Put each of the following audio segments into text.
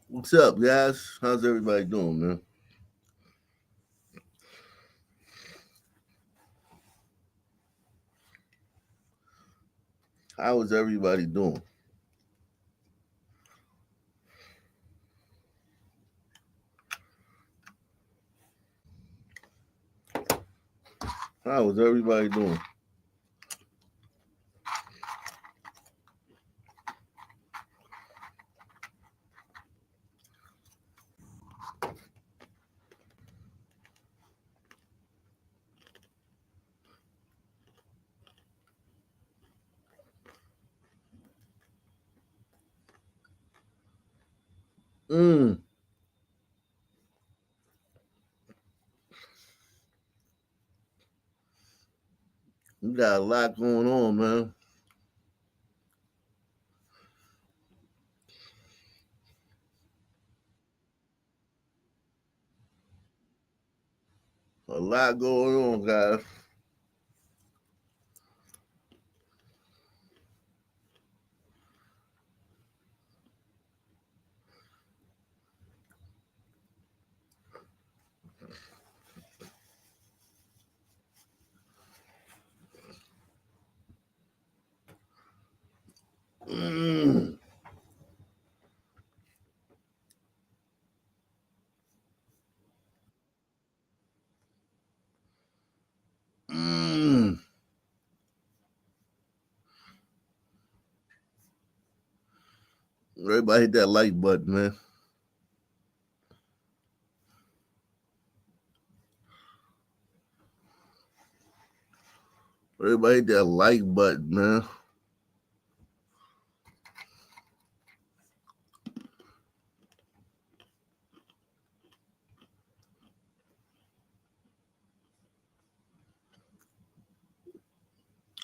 What's up, guys? How's everybody doing, man? How is everybody doing? How is everybody doing? Mm, we got a lot going on, man. A lot going on, guys. Mm, mm. Everybody hit that like button, man. Everybody hit that like button, man.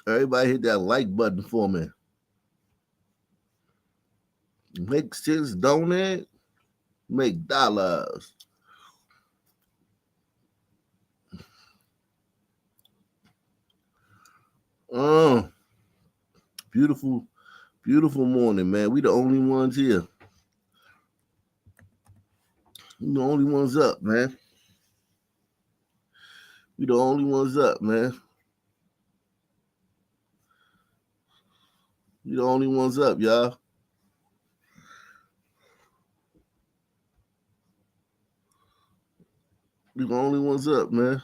Everybody hit that like button for me. Makes sense, don't it? Make dollars. Oh, beautiful, beautiful morning, man. We the only ones here. We the only ones up, man. We the only ones up, man. We the only ones up, y'all. We the only ones up, man.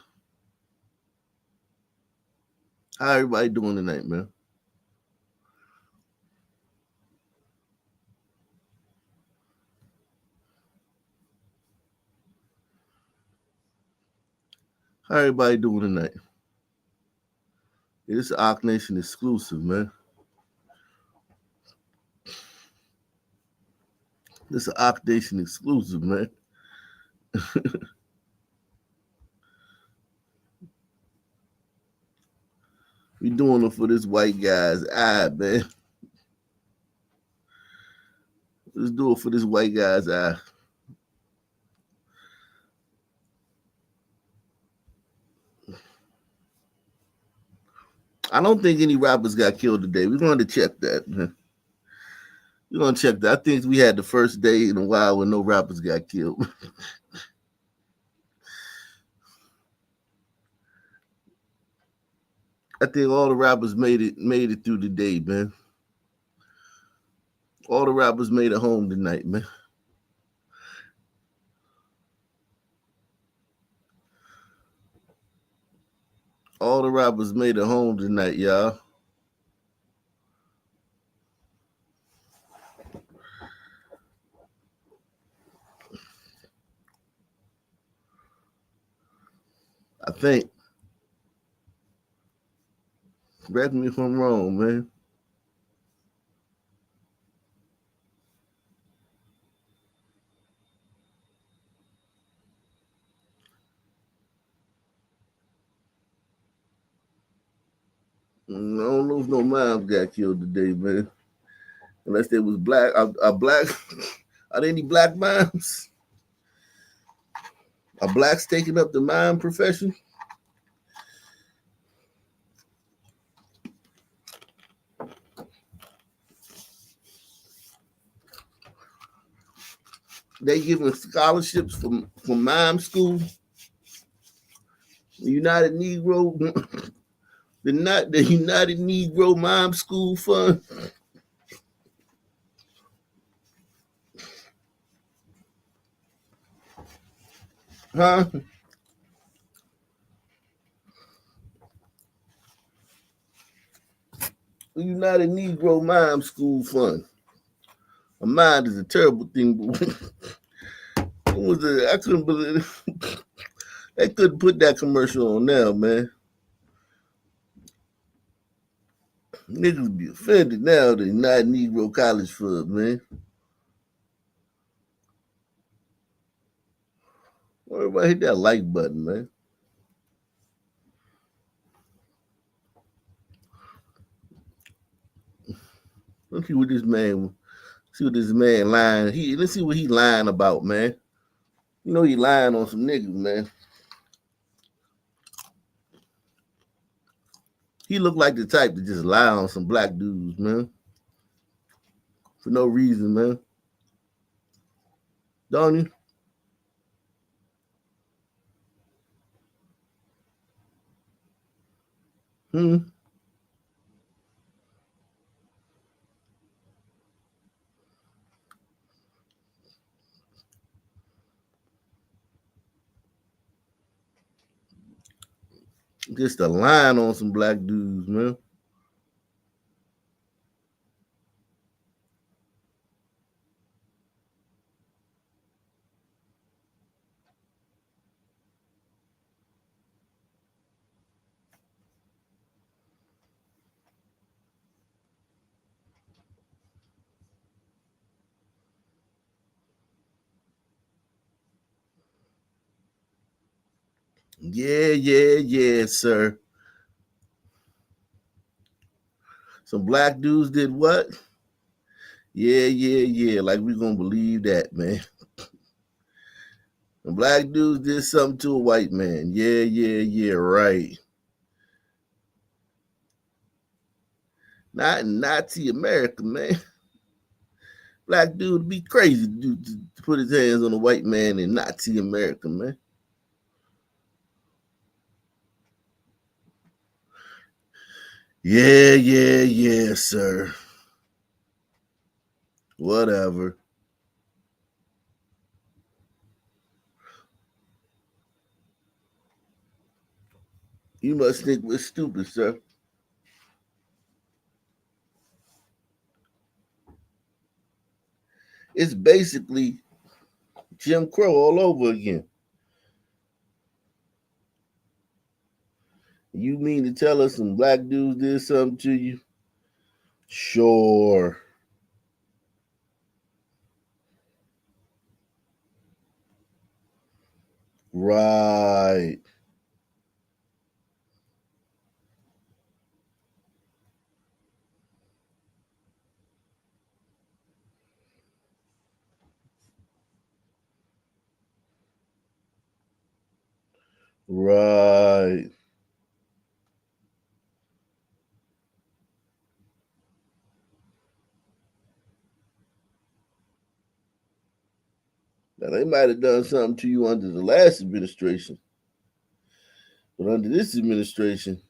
How everybody doing tonight, man? How everybody doing tonight? It's Ock Nation exclusive, man. This is Ock Nation exclusive, man. We doing it for this white guy's eye, man. Let's do it for this white guy's eye. I don't think any rappers got killed today. We're going to check that, man. We're going to check that. I think we had the first day in a while when no rappers got killed. I think all the rappers made it through the day, man. All the rappers made it home tonight, man. All the rappers made it home tonight, y'all. I think. Correct me if I'm wrong, man. I don't know if no moms got killed today, man. Unless they was black. Are black? Are there any black moms? Are blacks taking up the mime profession? They giving scholarships from mime school. The United Negro, the United Negro Mime School Fund. Huh? The United Negro Mime School Fund. A mind is a terrible thing, but I couldn't believe they couldn't put that commercial on now, man. Niggas be offended now, the United Negro College Fund, man. Everybody hit that like button, man. Let's see what this man lying. Let's see what he lying about, man. You know he lying on some niggas, man. He looked like the type to just lie on some black dudes, man. For no reason, man. Don't you? Hmm. Just a line on some black dudes, man. Yeah, sir. Some black dudes did what? Yeah. Like we gonna believe that, man. The black dudes did something to a white man. Yeah, right. Not in Nazi America, man. Black dude would be crazy to put his hands on a white man in Nazi America, man. Yeah, sir. Whatever. You must think we're stupid, sir. It's basically Jim Crow all over again. You mean to tell us some black dudes did something to you? Sure. Right. Right. Now they might have done something to you under the last administration, but under this administration,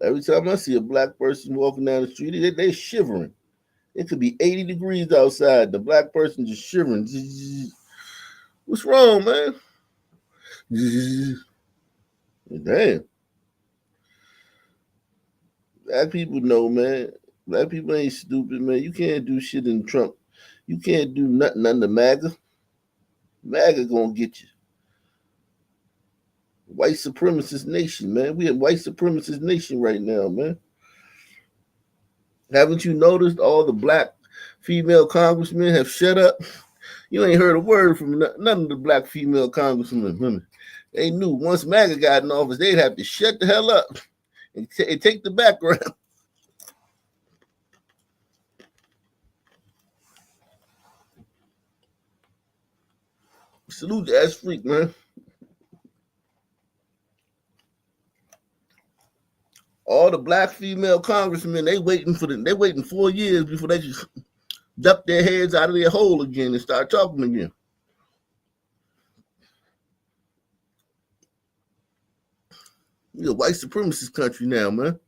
every time I see a black person walking down the street, they shivering. It could be 80 degrees outside. The black person just shivering. What's wrong, man? Damn. Black people know, man. Black people ain't stupid, man. You can't do shit in Trump. You can't do nothing under MAGA. MAGA gonna get you. White supremacist nation, man. We a white supremacist nation right now, man. Haven't you noticed all the black female congressmen have shut up? You ain't heard a word from none of the black female congressmen. Women. They knew once MAGA got in office, they'd have to shut the hell up and take the background. Salute to ass freak, man. All the black female congressmen, they waiting 4 years before they just duck their heads out of their hole again and start talking again. You're a white supremacist country now, man.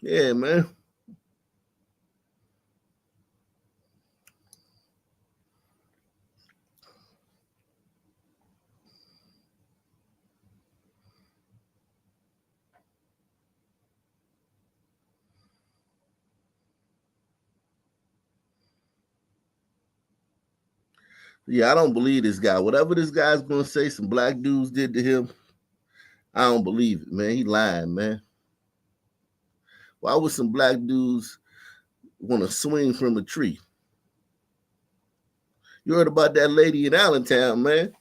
Yeah, man. Yeah, I don't believe this guy. Whatever this guy's gonna say, some black dudes did to him, I don't believe it, man. He lying, man. Why would some black dudes want to swing from a tree? You heard about that lady in Allentown, man?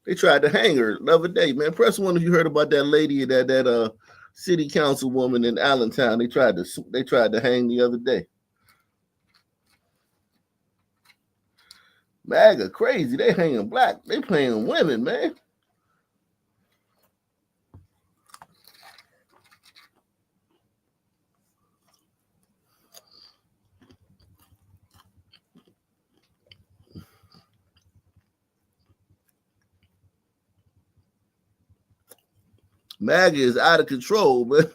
They tried to hang her the other day, man. Press one if you heard about that lady, that city council woman in Allentown. They tried to hang the other day. MAGA crazy. They hanging black. They playing women, man. MAGA is out of control, man.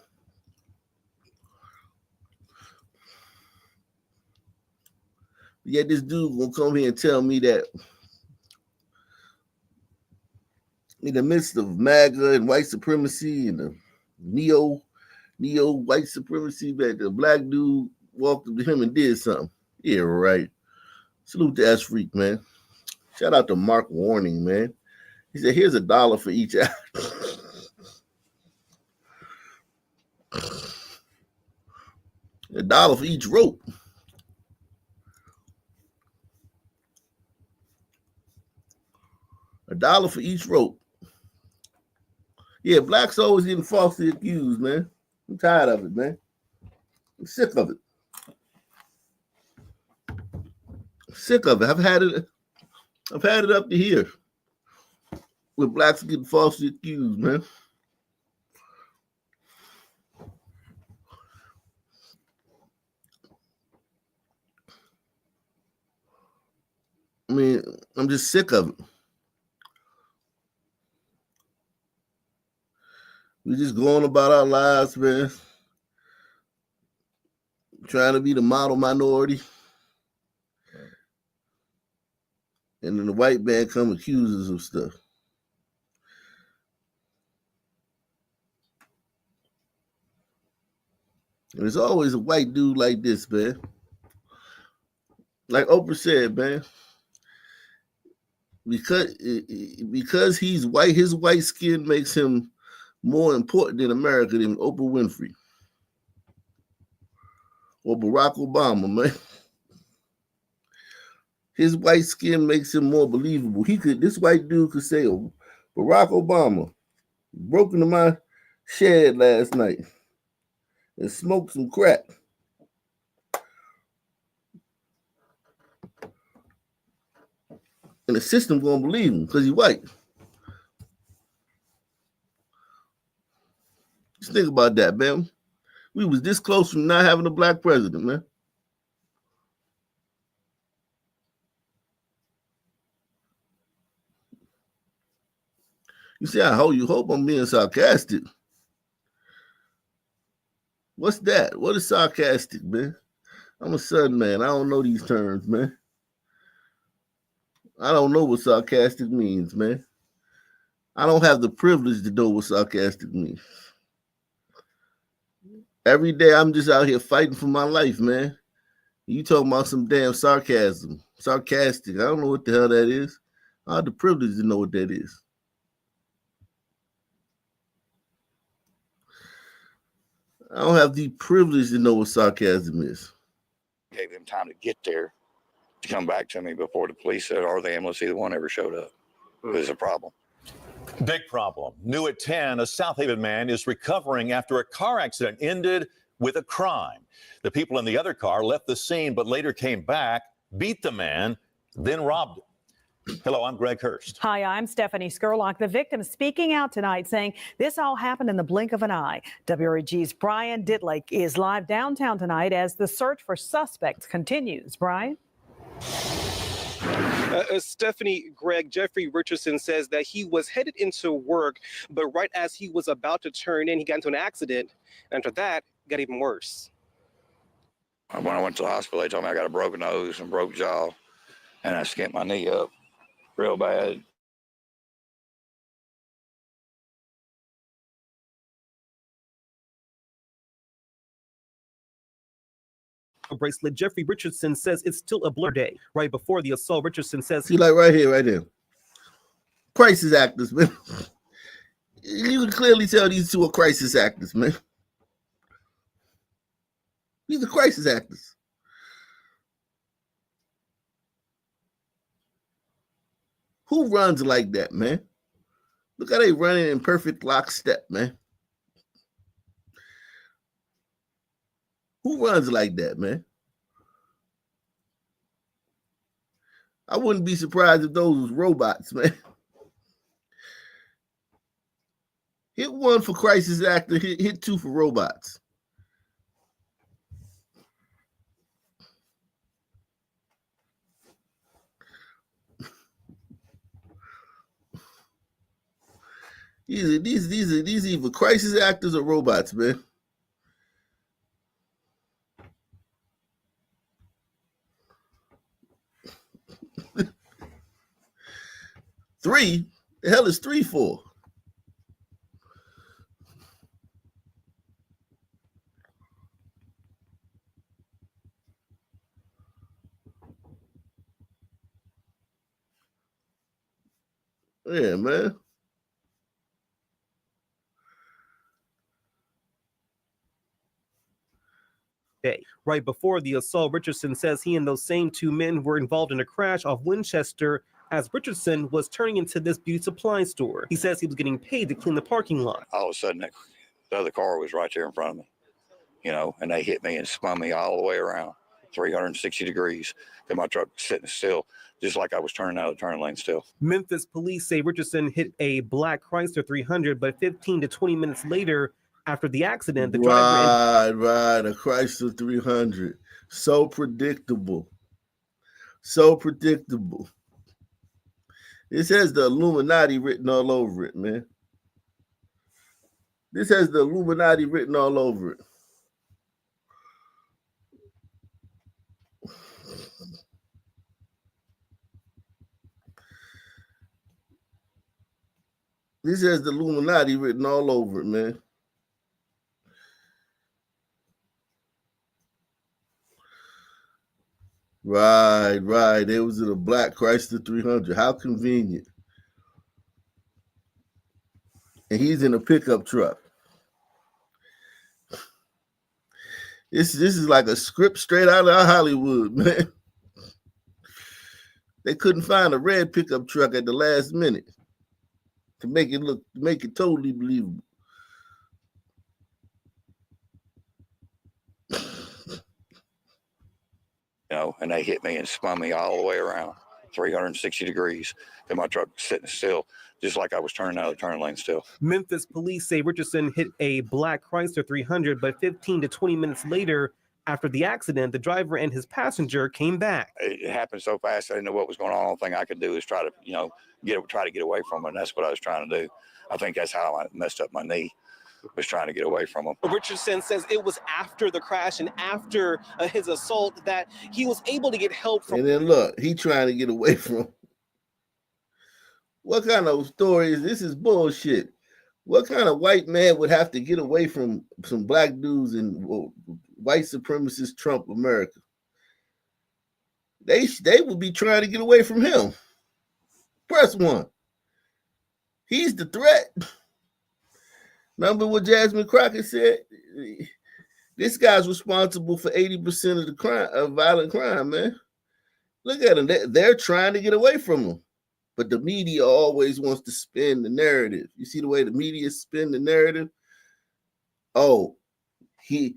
Yet this dude gonna come here and tell me that in the midst of MAGA and white supremacy and the neo white supremacy, that the black dude walked up to him and did something. Yeah, right. Salute to S Freak, man. Shout out to Mark Warning, man. He said, "Here's $1 for each eye." $1 for each rope. $1 for each rope. Yeah, blacks always getting falsely accused, man. I'm tired of it, man. I'm sick of it. Sick of it. I've had it up to here with blacks getting falsely accused, man. I mean, I'm just sick of it. We just going about our lives, man. Trying to be the model minority. And then the white man come accuse us of stuff. And it's always a white dude like this, man. Like Oprah said, man, because he's white, his white skin makes him more important in America than Oprah Winfrey or Barack Obama, man. His white skin makes him more believable. This white dude could say, "Oh, Barack Obama broke into my shed last night and smoked some crack." And the system gonna believe him because he's white. Just think about that, man. We was this close from not having a black president, man. You see, I hope I'm being sarcastic. What's that? What is sarcastic, man? I'm a Southern man. I don't know these terms, man. I don't know what sarcastic means, man. I don't have the privilege to know what sarcastic means. Every day I'm just out here fighting for my life, man. You talking about some damn sarcastic. I don't know what the hell that is. I have the privilege to know what that is. I don't have the privilege to know what sarcasm is. Gave them time to get there to come back to me before the police or the ambulance, either one ever showed up. It was a problem. Big problem. New at 10, a South Haven man is recovering after a car accident ended with a crime. The people in the other car left the scene, but later came back, beat the man, then robbed him. Hello, I'm Greg Hurst. Hi, I'm Stephanie Skurlock. The victim speaking out tonight saying this all happened in the blink of an eye. WREG's Brian Ditlick is live downtown tonight as the search for suspects continues. Brian? Stephanie, Greg, Jeffrey Richardson says that he was headed into work, but right as he was about to turn in, he got into an accident. After that, it got even worse. When I went to the hospital, they told me I got a broken nose and broke jaw, and I skinned my knee up real bad. Bracelet. Jeffrey Richardson says it's still a blur day. Right before the assault, Richardson says See, like right here, right there. Crisis actors, man. You can clearly tell these two are crisis actors, man. These are crisis actors. Who runs like that, man? Look how they running in perfect lockstep, man. Who runs like that, man? I wouldn't be surprised if those was robots, man. Hit one for crisis actor, hit two for robots. These are either crisis actors or robots, man. Three? The hell is three for? Yeah, man. day. Right before the assault, Richardson says he and those same two men were involved in a crash off Winchester as Richardson was turning into this beauty supply store. He says he was getting paid to clean the parking lot. All of a sudden, the other car was right there in front of me, and they hit me and spun me all the way around, 360 degrees. Then my truck was sitting still, just like I was turning out of the turn lane still. Memphis police say Richardson hit a black Chrysler 300, but 15 to 20 minutes later, after the accident, the driver... Right, a Chrysler 300. So predictable. So predictable. This has the Illuminati written all over it, man. This has the Illuminati written all over it. This has the Illuminati written all over it, man. Right. It was in a black Chrysler 300. How convenient. And he's in a pickup truck. This is like a script straight out of Hollywood, man. They couldn't find a red pickup truck at the last minute to make it totally believable. And they hit me and spun me all the way around, 360 degrees. Then my truck was sitting still, just like I was turning out of the turn lane still. Memphis police say Richardson hit a black Chrysler 300, but 15 to 20 minutes later, after the accident, the driver and his passenger came back. It happened so fast, I didn't know what was going on. The only thing I could do is try to get away from it, and that's what I was trying to do. I think that's how I messed up my knee, was trying to get away from him. Richardson says it was after the crash and after his assault that he was able to get help from. And then look, he trying to get away from. What kind of story is this? Is bullshit. What kind of white man would have to get away from some black dudes in white supremacist Trump America? They would be trying to get away from him. Press one. He's the threat. Remember what Jasmine Crockett said? This guy's responsible for 80% of the crime, of violent crime, man. Look at him. They're trying to get away from him. But the media always wants to spin the narrative. You see the way the media spin the narrative? Oh, he's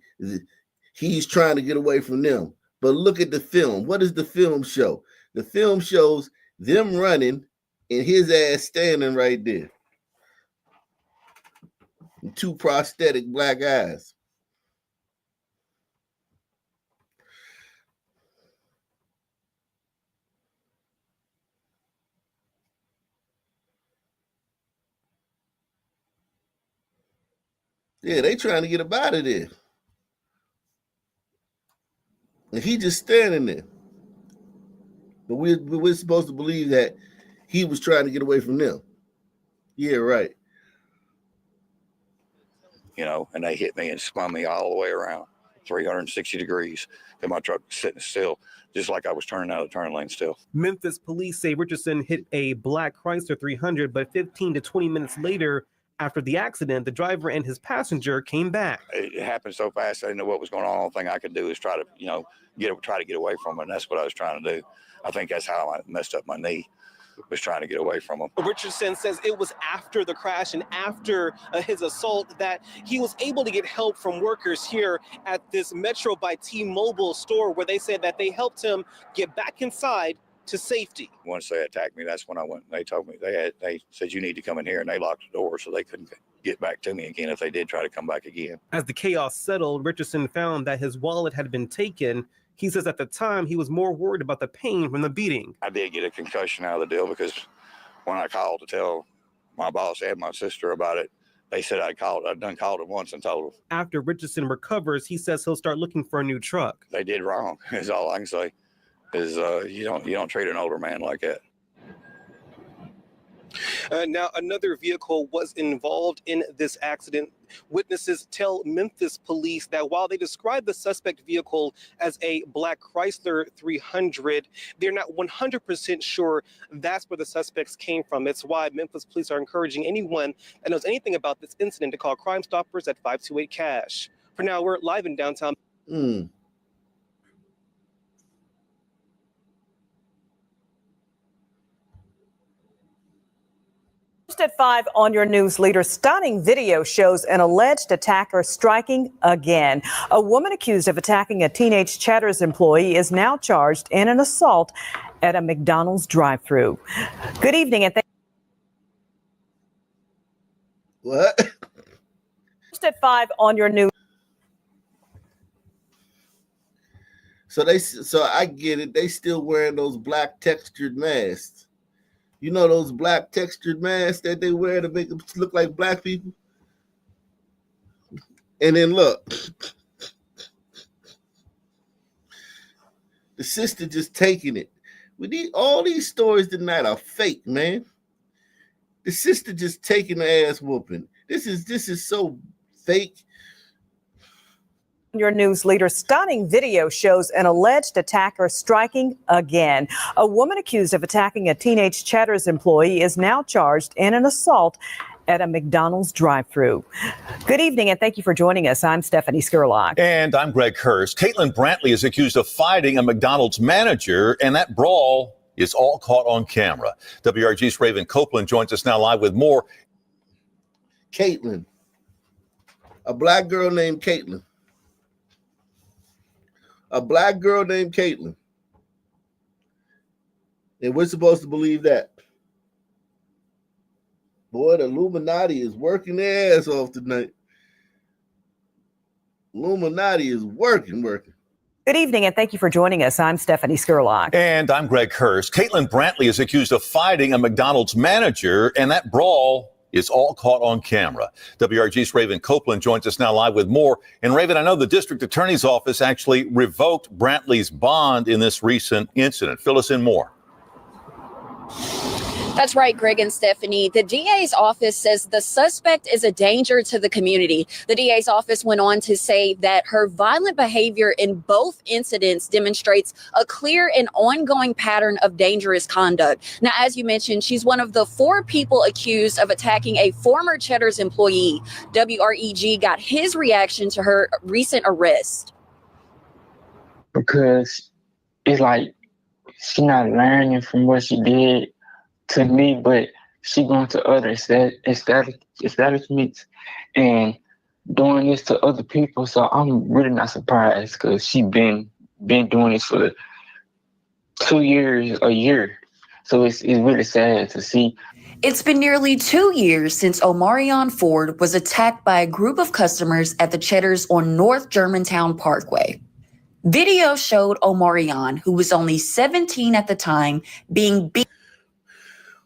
trying to get away from them. But look at the film. What does the film show? The film shows them running and his ass standing right there. And two prosthetic black eyes. Yeah, they trying to get up out of there. And he just standing there. But we're supposed to believe that he was trying to get away from them. Yeah, right. You know, and they hit me and spun me all the way around 360 degrees. And my truck was sitting still, just like I was turning out of the turn lane still. Memphis police say Richardson hit a black Chrysler 300, but 15 to 20 minutes later, after the accident, the driver and his passenger came back. It happened so fast, I didn't know what was going on. The only thing I could do is try to, you know, try to get away from it. And that's what I was trying to do. I think that's how I messed up my knee, was trying to get away from him. Richardson says it was after the crash and after his assault that he was able to get help from workers here at this Metro by T-Mobile store, where they said that they helped him get back inside to safety. Once they attacked me, that's when I went. They told me they said you need to come in here, and they locked the door so they couldn't get back to me again if they did try to come back again. As the chaos settled, Richardson found that his wallet had been taken. He says at the time he was more worried about the pain from the beating. I did get a concussion out of the deal because when I called to tell my boss and my sister about it, they said I'd done called them once and told them. After Richardson recovers, he says he'll start looking for a new truck. They did wrong, is all I can say. Is you don't treat an older man like that. Now, another vehicle was involved in this accident. Witnesses tell Memphis police that while they describe the suspect vehicle as a black Chrysler 300, they're not 100% sure that's where the suspects came from. It's why Memphis police are encouraging anyone that knows anything about this incident to call Crime Stoppers at 528-CASH. For now, we're live in downtown. At 5 on your news leader, stunning video shows an alleged attacker striking again. A woman accused of attacking a teenage Cheddar's employee is now charged in an assault at a McDonald's drive-thru. Good evening and What? Just at 5 on your news. So I get it. They still wearing those black textured masks. You know those black textured masks that they wear to make them look like black people? And then look, the sister just taking it. All these stories tonight are fake, man. The sister just taking the ass whooping. This is so fake. Your news leader, stunning video shows an alleged attacker striking again. A woman accused of attacking a teenage Cheddar's employee is now charged in an assault at a McDonald's drive-thru. Good evening and thank you for joining us. I'm Stephanie Skurlock. And I'm Greg Hurst. Caitlin Brantley is accused of fighting a McDonald's manager, and that brawl is all caught on camera. WRG's Raven Copeland joins us now live with more. Caitlin, a black girl named Caitlin. A black girl named Caitlin. And we're supposed to believe that. Boy, the Illuminati is working their ass off tonight. Illuminati is working. Good evening and thank you for joining us. I'm Stephanie Skurlock. And I'm Greg Hurst. Caitlin Brantley is accused of fighting a McDonald's manager, and that brawl is all caught on camera. WRG's Raven Copeland joins us now live with more. And Raven, I know the district attorney's office actually revoked Brantley's bond in this recent incident. Fill us in more. That's right, Greg and Stephanie. The DA's office says the suspect is a danger to the community. The DA's office went on to say that her violent behavior in both incidents demonstrates a clear and ongoing pattern of dangerous conduct. Now, as you mentioned, she's one of the 4 people accused of attacking a former Cheddar's employee. WREG got his reaction to her recent arrest. Because it's like she's not learning from what she did to me, but she going to other establishments and doing this to other people. So I'm really not surprised because she been doing this for 2 years, a year. So it's really sad to see. It's been nearly 2 years since Omarion Ford was attacked by a group of customers at the Cheddar's on North Germantown Parkway. Video showed Omarion, who was only 17 at the time, being beaten.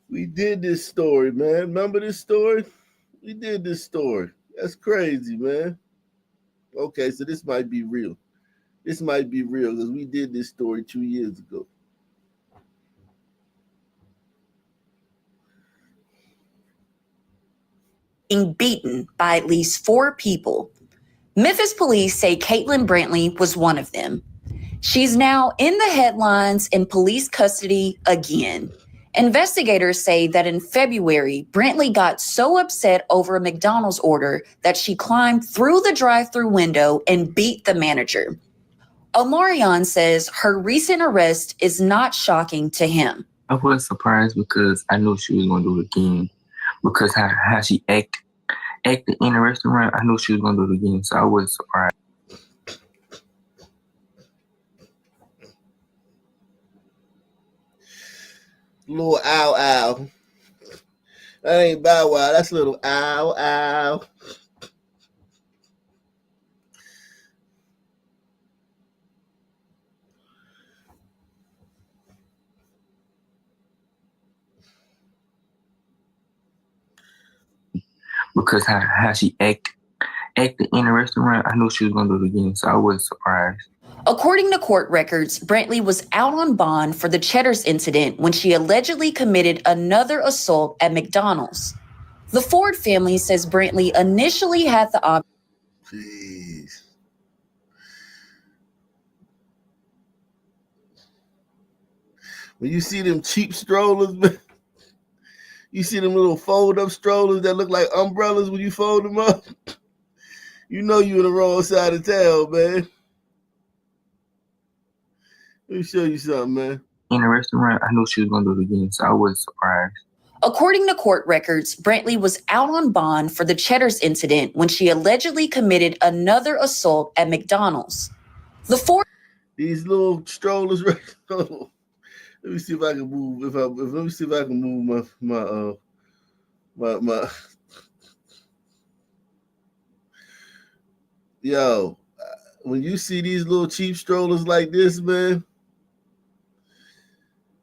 We did this story, man. Remember this story? We did this story. That's crazy, man. Okay, so this might be real. This might be real because we did this story 2 years ago. Being beaten by at least 4 people. Memphis police say Caitlin Brantley was one of them. She's now in the headlines in police custody again. Investigators say that in February, Brantley got so upset over a McDonald's order that she climbed through the drive-thru window and beat the manager. Omarion says her recent arrest is not shocking to him. I was surprised because I knew she was going to do it again. Because how she acted in the restaurant, I knew she was going to do it again. So I was surprised. Little ow ow. That ain't Bow Wow. That's little ow ow. Because how she acted in the restaurant, I knew she was going to do it again. So I was surprised. According to court records, Brantley was out on bond for the Cheddar's incident when she allegedly committed another assault at McDonald's. The Ford family says Brantley initially had the option. Jeez. When you see them cheap strollers, man, you see them little fold-up strollers that look like umbrellas when you fold them up, you know you're on the wrong side of town, man. Let me show you something, man. In the restaurant, I knew she was going to do it again, so I was surprised. According to court records, Brantley was out on bond for the Cheddar's incident when she allegedly committed another assault at McDonald's. The Ford. These little strollers, right? Let me see if I can move. Let me see if I can move my. Yo, when you see these little cheap strollers like this, man,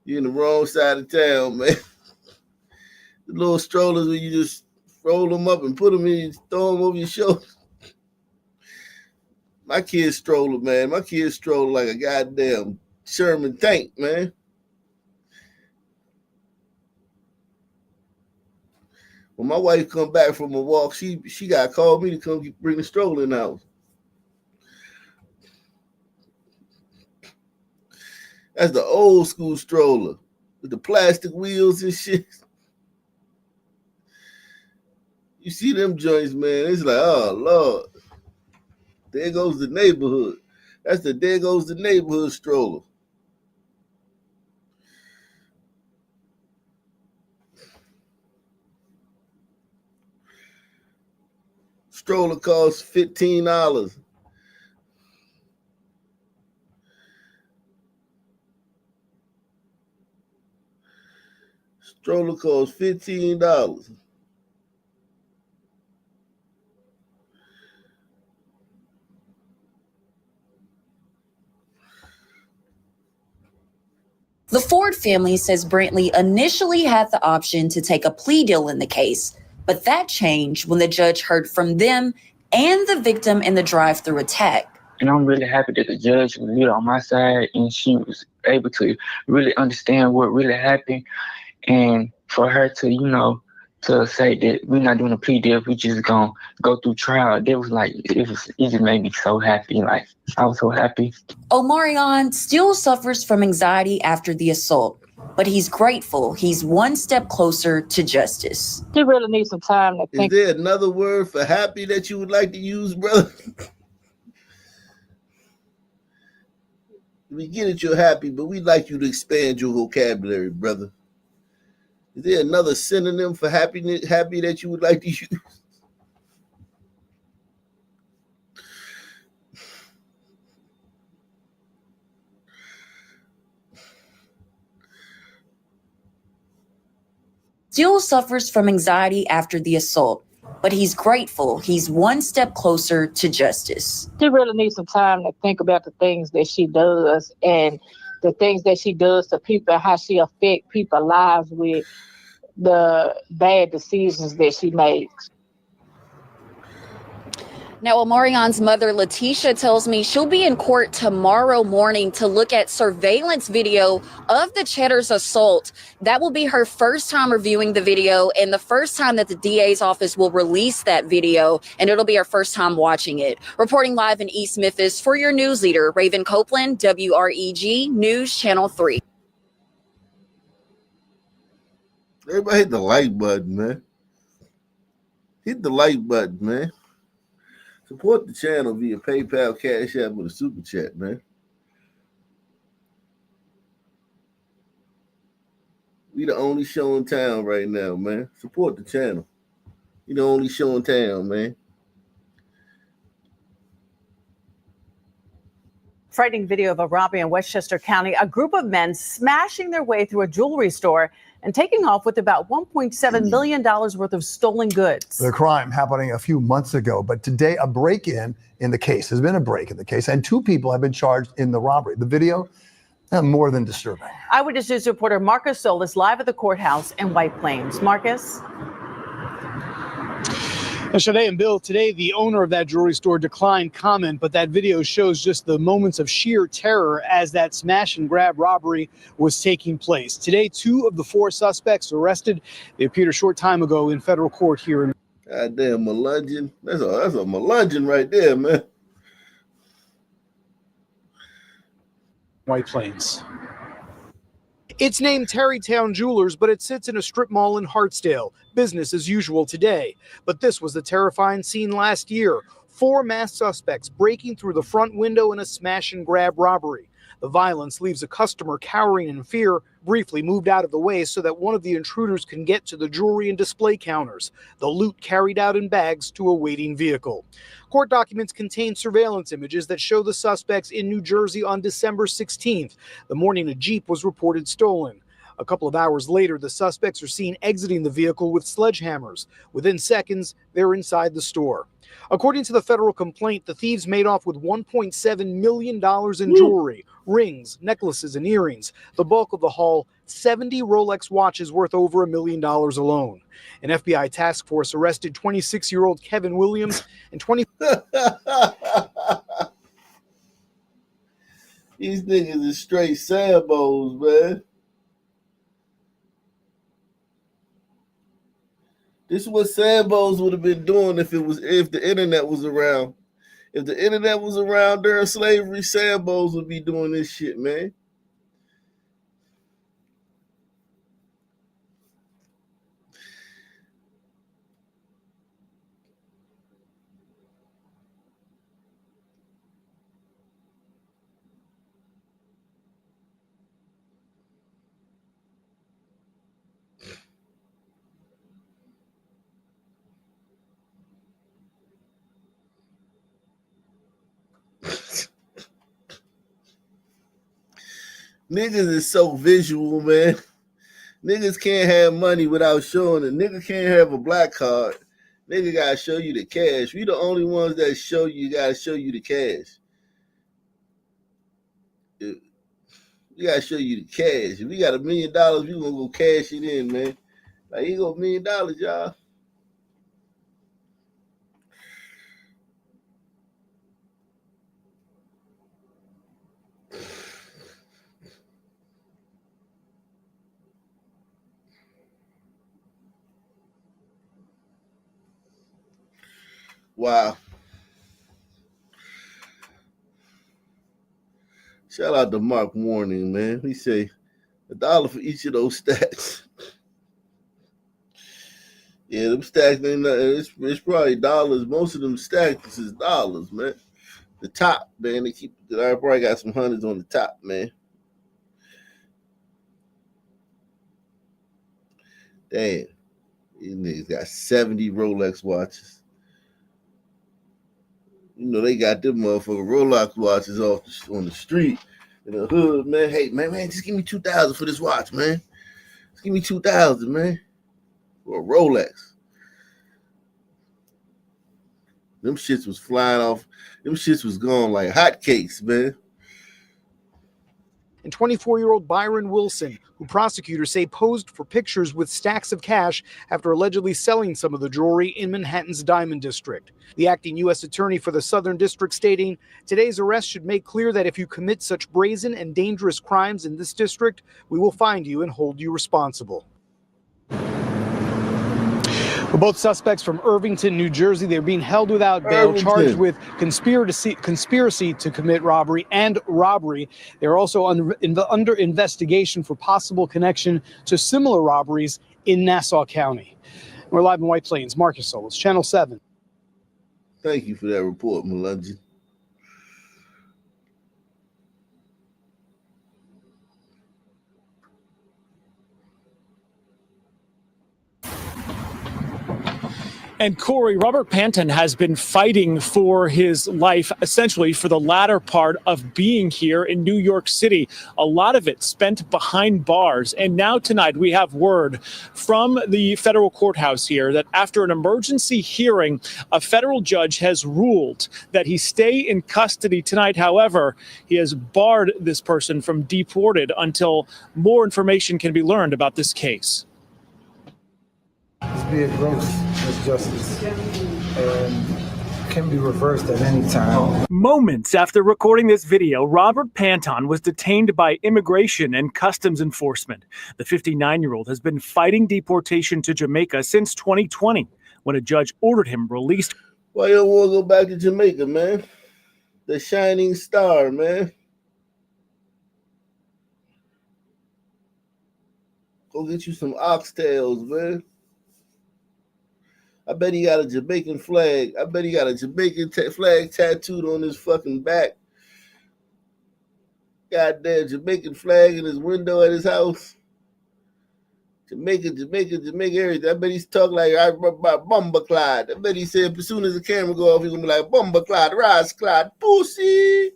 you're in the wrong side of town, man. The little strollers where you just roll them up and put them in, and throw them over your shoulder. My kid's stroller, man. My kid's stroller like a goddamn Sherman tank, man. When my wife come back from a walk, she got to call me to come bring the stroller in the house. That's the old school stroller with the plastic wheels and shit. You see them joints, man. It's like, oh, Lord. There goes the neighborhood. That's the there goes the neighborhood stroller. Stroller costs $15. Stroller costs $15. The Ford family says Brantley initially had the option to take a plea deal in the case, but that changed when the judge heard from them and the victim in the drive-thru attack. And I'm really happy that the judge was really on my side and she was able to really understand what really happened. And for her to, to say that we're not doing a plea deal, we just gonna go through trial. That was like, it just made me so happy. Like, I was so happy. Omarion still suffers from anxiety after the assault, but he's grateful he's one step closer to justice. He really needs some time to Is think. there another word for happy that you would like to use, brother? We get it, you're happy, but we'd like you to expand your vocabulary, brother. Is there another synonym for happy that you would like to use? Still suffers from anxiety after the assault, but he's grateful he's one step closer to justice. She really needs some time to think about the things that she does and the things that she does to people, how she affects people's lives with the bad decisions that she makes. Now, Omarion's mother, Letitia, tells me she'll be in court tomorrow morning to look at surveillance video of the Cheddar's assault. That will be her first time reviewing the video and the first time that the DA's office will release that video, and it'll be her first time watching it. Reporting live in East Memphis for your news leader, Raven Copeland, WREG News Channel 3. Everybody hit the like button, man. Hit the like button, man. Support the channel via PayPal, Cash App, or the Super Chat, man. We the only show in town right now, man. Support the channel. We the only show in town, man. Frightening video of a robbery in Westchester County. A group of men smashing their way through a jewelry store and taking off with about $1.7 million worth of stolen goods. The crime happening a few months ago, but today a break-in the case. There's been a break in the case, and 2 people have been charged in the robbery. The video, more than disturbing. Eyewitness News reporter Marcus Solis live at the courthouse in White Plains. Marcus? Sade and Bill, today the owner of that jewelry store declined comment, but that video shows just the moments of sheer terror as that smash and grab robbery was taking place. Today, 2 of the 4 suspects arrested. They appeared a short time ago in federal court here in. Goddamn Melungeon. That's a Melungeon right there, man. White Plains. It's named Terrytown Jewelers, but it sits in a strip mall in Hartsdale. Business as usual today. But this was the terrifying scene last year. 4 masked suspects breaking through the front window in a smash and grab robbery. The violence leaves a customer cowering in fear, briefly moved out of the way so that one of the intruders can get to the jewelry and display counters. The loot carried out in bags to a waiting vehicle. Court documents contain surveillance images that show the suspects in New Jersey on December 16th, the morning a Jeep was reported stolen. A couple of hours later, the suspects are seen exiting the vehicle with sledgehammers. Within seconds, they're inside the store. According to the federal complaint, the thieves made off with $1.7 million in jewelry, rings, necklaces, and earrings. The bulk of the haul, 70 Rolex watches worth over $1 million alone. An FBI task force arrested 26-year-old Kevin Williams and 20. These niggas is straight Sambos, man. This is what Sambos would have been doing if the internet was around. If the internet was around during slavery, Sambos would be doing this shit, man. Niggas is so visual, man. Niggas can't have money without showing it. Nigga can't have a black card. Nigga gotta show you the cash. We the only ones that gotta show you the cash. We gotta show you the cash. If we got $1 million, we gonna go cash it in, man. Like, here go $1 million, y'all. Wow. Shout out to Mark Warning, man. He say $1 for each of those stacks. Yeah, them stacks ain't nothing. It's probably dollars. Most of them stacks is dollars, man. The top, man. I probably got some hundreds on the top, man. Damn. These niggas got 70 Rolex watches. You know, they got them motherfucking Rolex watches on the street in the hood, man. Hey, man, just give me $2,000 for this watch, man. Just give me $2,000, man, for a Rolex. Them shits was flying off. Them shits was gone like hotcakes, man. And 24-year-old Byron Wilson, who prosecutors say posed for pictures with stacks of cash after allegedly selling some of the jewelry in Manhattan's Diamond District. The acting U.S. attorney for the Southern District stating, today's arrest should make clear that if you commit such brazen and dangerous crimes in this district, we will find you and hold you responsible. Well, both suspects from Irvington, New Jersey, they're being held without bail, charged with conspiracy to commit robbery and robbery. They're also under investigation for possible connection to similar robberies in Nassau County. We're live in White Plains. Marcus Solis, Channel 7. Thank you for that report, Melungi. And Corey, Robert Panton has been fighting for his life, essentially for the latter part of being here in New York City. A lot of it spent behind bars. And now tonight we have word from the federal courthouse here that after an emergency hearing, a federal judge has ruled that he stay in custody tonight. However, he has barred this person from deported until more information can be learned about this case. This be a gross injustice and can be reversed at any time. Moments after recording this video, Robert Panton was detained by Immigration and Customs Enforcement. The 59-year-old has been fighting deportation to Jamaica since 2020, when a judge ordered him released. Why you don't want to go back to Jamaica, man? The shining star, man. Go get you some oxtails, man. I bet he got a Jamaican flag. I bet he got a Jamaican flag tattooed on his fucking back. Goddamn Jamaican flag in his window at his house. Jamaica, everything. I bet he's talking like Bumba Clyde. I bet he said as soon as the camera go off, he's gonna be like Bumba Clyde, Rise Clyde, pussy.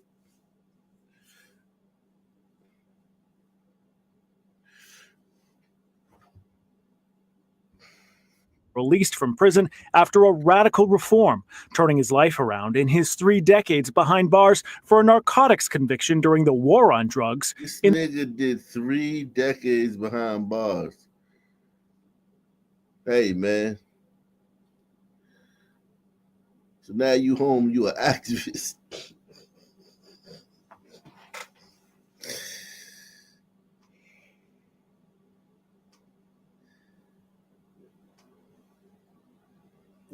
Released from prison after a radical reform, turning his life around in his 3 decades behind bars for a narcotics conviction during the war on drugs. This nigga did 3 decades behind bars. Hey, man. So now you home, you an activist.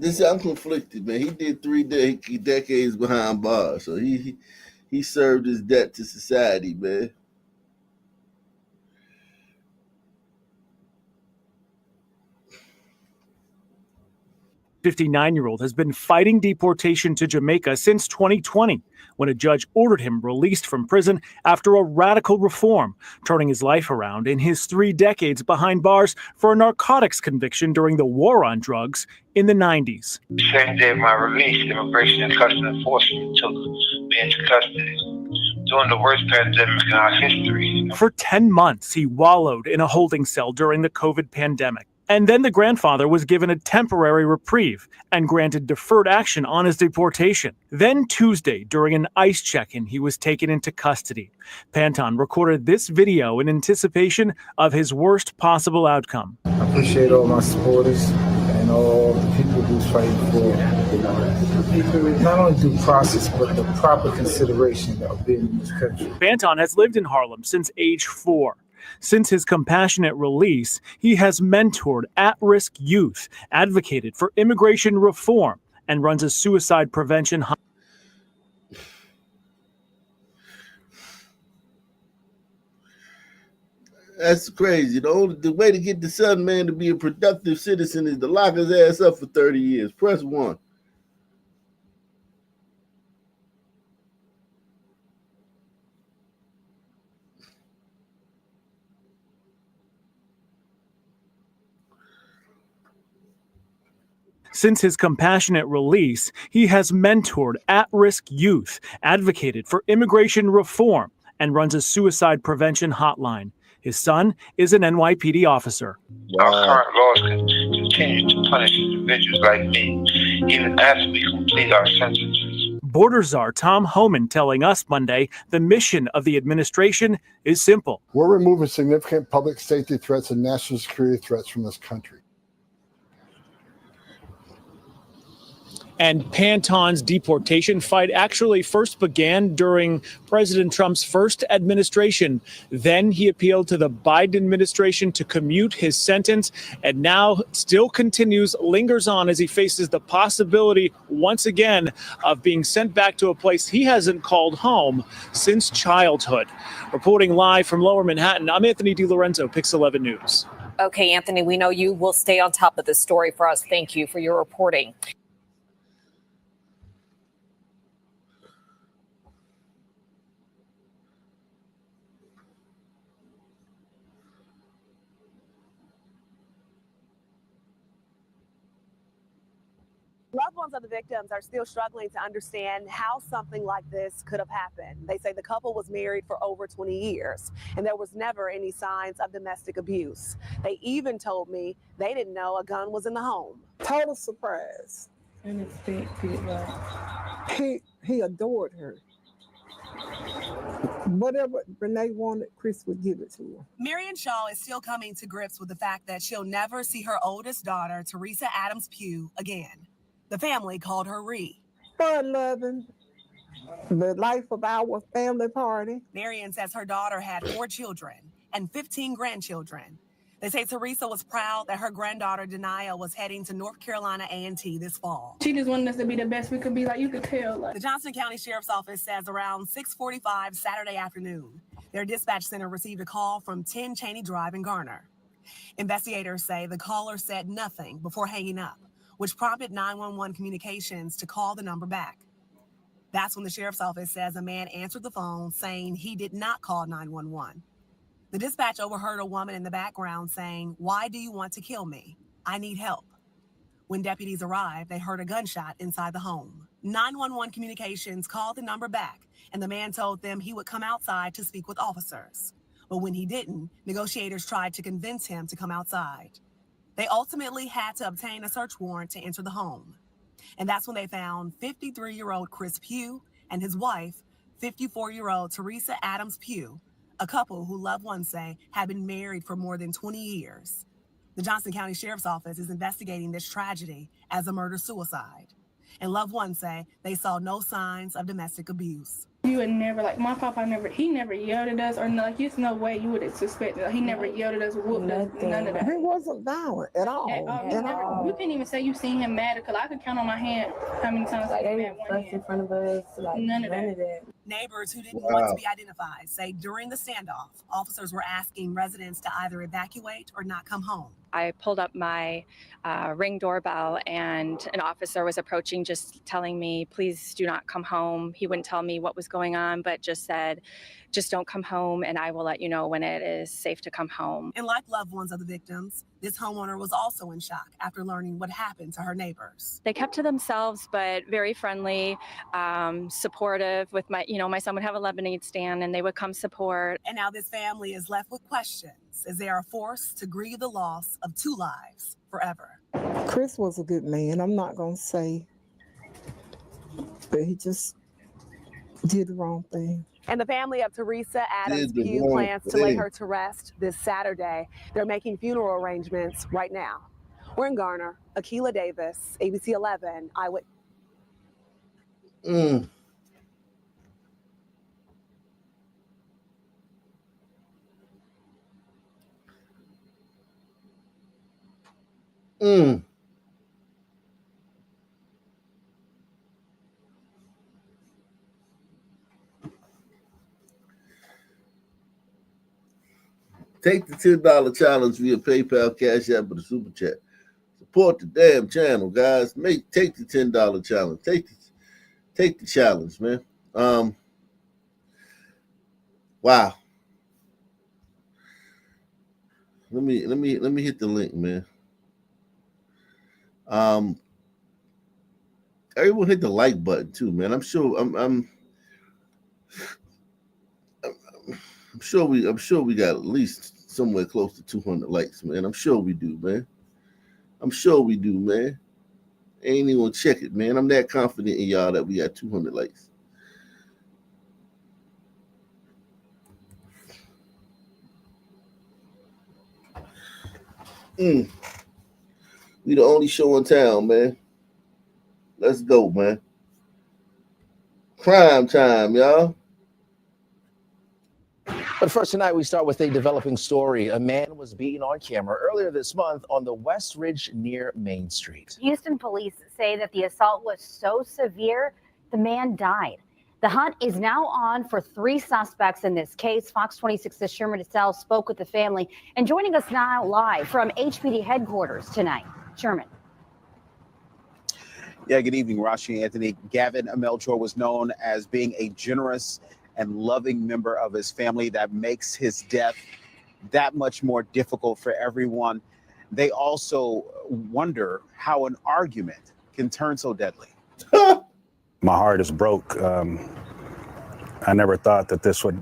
I'm conflicted, man. He did 3 decades behind bars, so he served his debt to society, man. The 59-year-old has been fighting deportation to Jamaica since 2020, when a judge ordered him released from prison after a radical reform, turning his life around in his 3 decades behind bars for a narcotics conviction during the war on drugs in the 90s. Same day of my release, Immigration and Customs Enforcement took me into custody during the worst pandemic in our history. For 10 months, he wallowed in a holding cell during the COVID pandemic. And then the grandfather was given a temporary reprieve and granted deferred action on his deportation. Then Tuesday, during an ICE check-in, he was taken into custody. Panton recorded this video in anticipation of his worst possible outcome. I appreciate all my supporters and all the people who's fighting for not only due process, but the proper consideration of being in this country. Panton has lived in Harlem since age 4. Since his compassionate release, he has mentored at-risk youth, advocated for immigration reform, and runs a suicide prevention hotline. That's crazy. The way to get the son, man, to be a productive citizen is to lock his ass up for 30 years. Press 1. Since his compassionate release, he has mentored at-risk youth, advocated for immigration reform, and runs a suicide prevention hotline. His son is an NYPD officer. Our current laws continue to punish individuals like me, even after we complete our sentences. Border Czar Tom Homan telling us Monday the mission of the administration is simple. We're removing significant public safety threats and national security threats from this country. And Panton's deportation fight actually first began during President Trump's first administration. Then he appealed to the Biden administration to commute his sentence, and now still continues, lingers on as he faces the possibility once again of being sent back to a place he hasn't called home since childhood. Reporting live from Lower Manhattan, I'm Anthony DiLorenzo, Pix 11 News. Okay, Anthony, we know you will stay on top of this story for us. Thank you for your reporting. Loved ones of the victims are still struggling to understand how something like this could have happened. They say the couple was married for over 20 years, and there was never any signs of domestic abuse. They even told me they didn't know a gun was in the home. Total surprise. Unexpected. He adored her. Whatever Renee wanted, Chris would give it to her. Marion Shaw is still coming to grips with the fact that she'll never see her oldest daughter, Teresa Adams Pugh, again. The family called her Ree. Fun-loving, the life of our family party. Marion says her daughter had 4 children and 15 grandchildren. They say Teresa was proud that her granddaughter Denia was heading to North Carolina A&T this fall. She just wanted us to be the best we could be, like you could tell. The Johnson County Sheriff's Office says around 6:45 Saturday afternoon, their dispatch center received a call from 10 Cheney Drive in Garner. Investigators say the caller said nothing before hanging up, which prompted 911 communications to call the number back. That's when the sheriff's office says a man answered the phone saying he did not call 911. The dispatch overheard a woman in the background saying, "Why do you want to kill me? I need help." When deputies arrived, they heard a gunshot inside the home. 911 communications called the number back, and the man told them he would come outside to speak with officers. But when he didn't, negotiators tried to convince him to come outside. They ultimately had to obtain a search warrant to enter the home. And that's when they found 53-year-old Chris Pugh and his wife, 54-year-old Teresa Adams Pugh, a couple who loved ones say had been married for more than 20 years. The Johnson County Sheriff's Office is investigating this tragedy as a murder-suicide. And loved ones say they saw no signs of domestic abuse. You would never, like my papa he never yelled at us or like, there's no way you would have suspected. He never yelled at us, whooped us, none of that. He wasn't violent at all. You can't even say you seen him mad, because I could count on my hand how many times I got mad one hand. In front of us, like none of that. Neighbors who didn't want to be identified say during the standoff, officers were asking residents to either evacuate or not come home. I pulled up my Ring doorbell, and an officer was approaching, just telling me, please do not come home. He wouldn't tell me what was going on, but just said, just don't come home, and I will let you know when it is safe to come home. And like loved ones of the victims, this homeowner was also in shock after learning what happened to her neighbors. They kept to themselves, but very friendly, supportive. With my son would have a lemonade stand, and they would come support. And now this family is left with questions as they are forced to grieve the loss of 2 lives forever. Chris was a good man. I'm not going to say, but he just did the wrong thing. And the family of Teresa Adams Pugh plans to lay her to rest this Saturday. They're making funeral arrangements right now. We're in Garner. Akila Davis, ABC 11, Eyewitness. Take the $10 challenge via PayPal, Cash App, or the Super Chat. Support the damn channel, guys. Take the $10 challenge. Take the challenge, man. Wow. Let me hit the link, man. Everyone hit the like button too, man. I'm sure we got at least somewhere close to 200 likes, man. I'm sure we do, man. Ain't even gonna check it, man. I'm that confident in y'all that we got 200 likes. We the only show in town, man. Let's go, man. Crime time, y'all. But first tonight, we start with a developing story. A man was beaten on camera earlier this month on the West Ridge near Main Street. Houston police say that the assault was so severe, the man died. The hunt is now on for 3 suspects in this case. Fox 26's Sherman DeSalle spoke with the family. And joining us now live from HPD headquarters tonight, Sherman. Yeah, good evening, Rashi Anthony. Gavin Melchor was known as being a generous and loving member of his family. That makes his death that much more difficult for everyone. They also wonder how an argument can turn so deadly. My heart is broke. I never thought that this would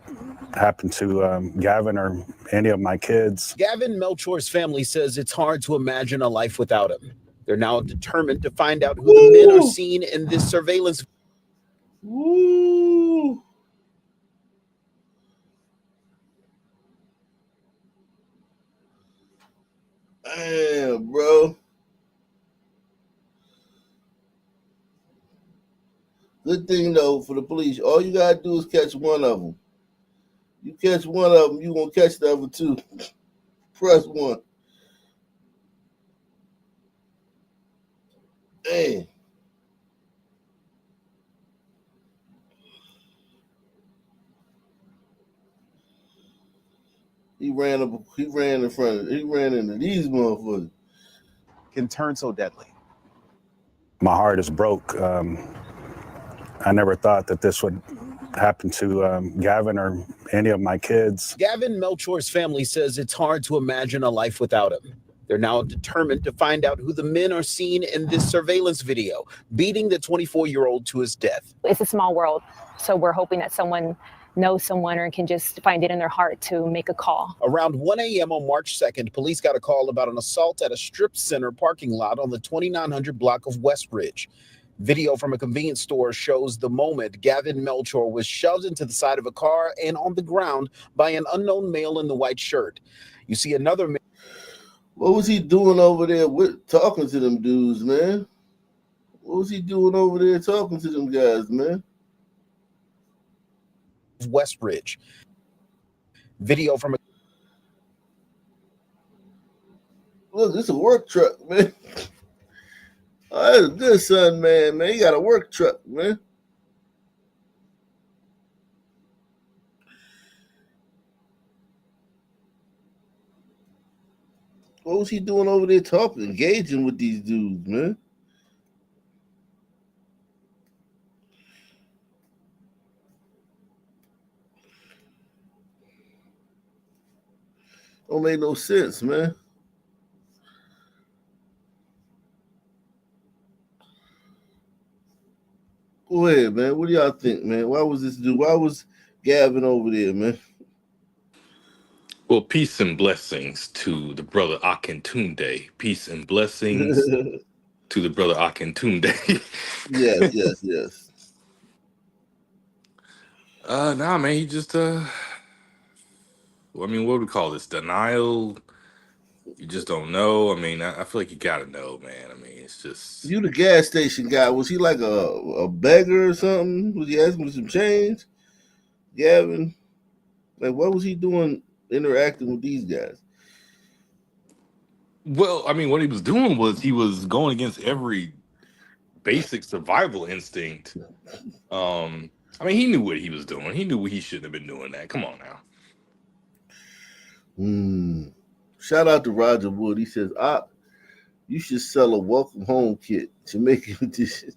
happen to Gavin or any of my kids. Gavin Melchor's family says it's hard to imagine a life without him. They're now determined to find out who the men are seen in this surveillance. Woo! Damn, bro. Good thing though for the police. All you gotta do is catch one of them. You catch one of them, you gonna catch the other 2. Press 1. Damn. He ran into these motherfuckers. Can turn so deadly. My heart is broke. I never thought that this would happen to Gavin or any of my kids. Gavin Melchor's family says it's hard to imagine a life without him. They're now determined to find out who the men are seen in this surveillance video, beating the 24-year-old to his death. It's a small world, so we're hoping that someone knows someone or can just find it in their heart to make a call. Around 1 a.m. on March 2nd, police got a call about an assault at a strip center parking lot on the 2900 block of West Ridge. Video from a convenience store shows the moment Gavin Melchor was shoved into the side of a car and on the ground by an unknown male in the white shirt. You see another man. What was he doing over there talking to them dudes, man? What was he doing over there talking to them guys, man? West Ridge. Video from a... Look, it's a work truck, man. Oh, that's a good son, man. He got a work truck, man. What was he doing over there talking, engaging with these dudes, man? Don't make no sense, man. Go ahead, man. What do y'all think, man? Why was Gavin over there, man? Well, peace and blessings to the brother Akintunde. Peace and blessings to the brother Akintunde. Yes. Nah, man, he just I mean, what do we call this? Denial? You just don't know. I mean, I feel like you gotta know, man. I mean, it's just You the gas station guy. Was he like a beggar or something? Was he asking for some change? Gavin? Like, what was he doing interacting with these guys? well, I mean, what he was doing was he was going against every basic survival instinct. I mean, he knew what he was doing. He knew he shouldn't have been doing that. Come on now. Shout out to Roger Wood. He says, you should sell a welcome home kit. Jamaican edition.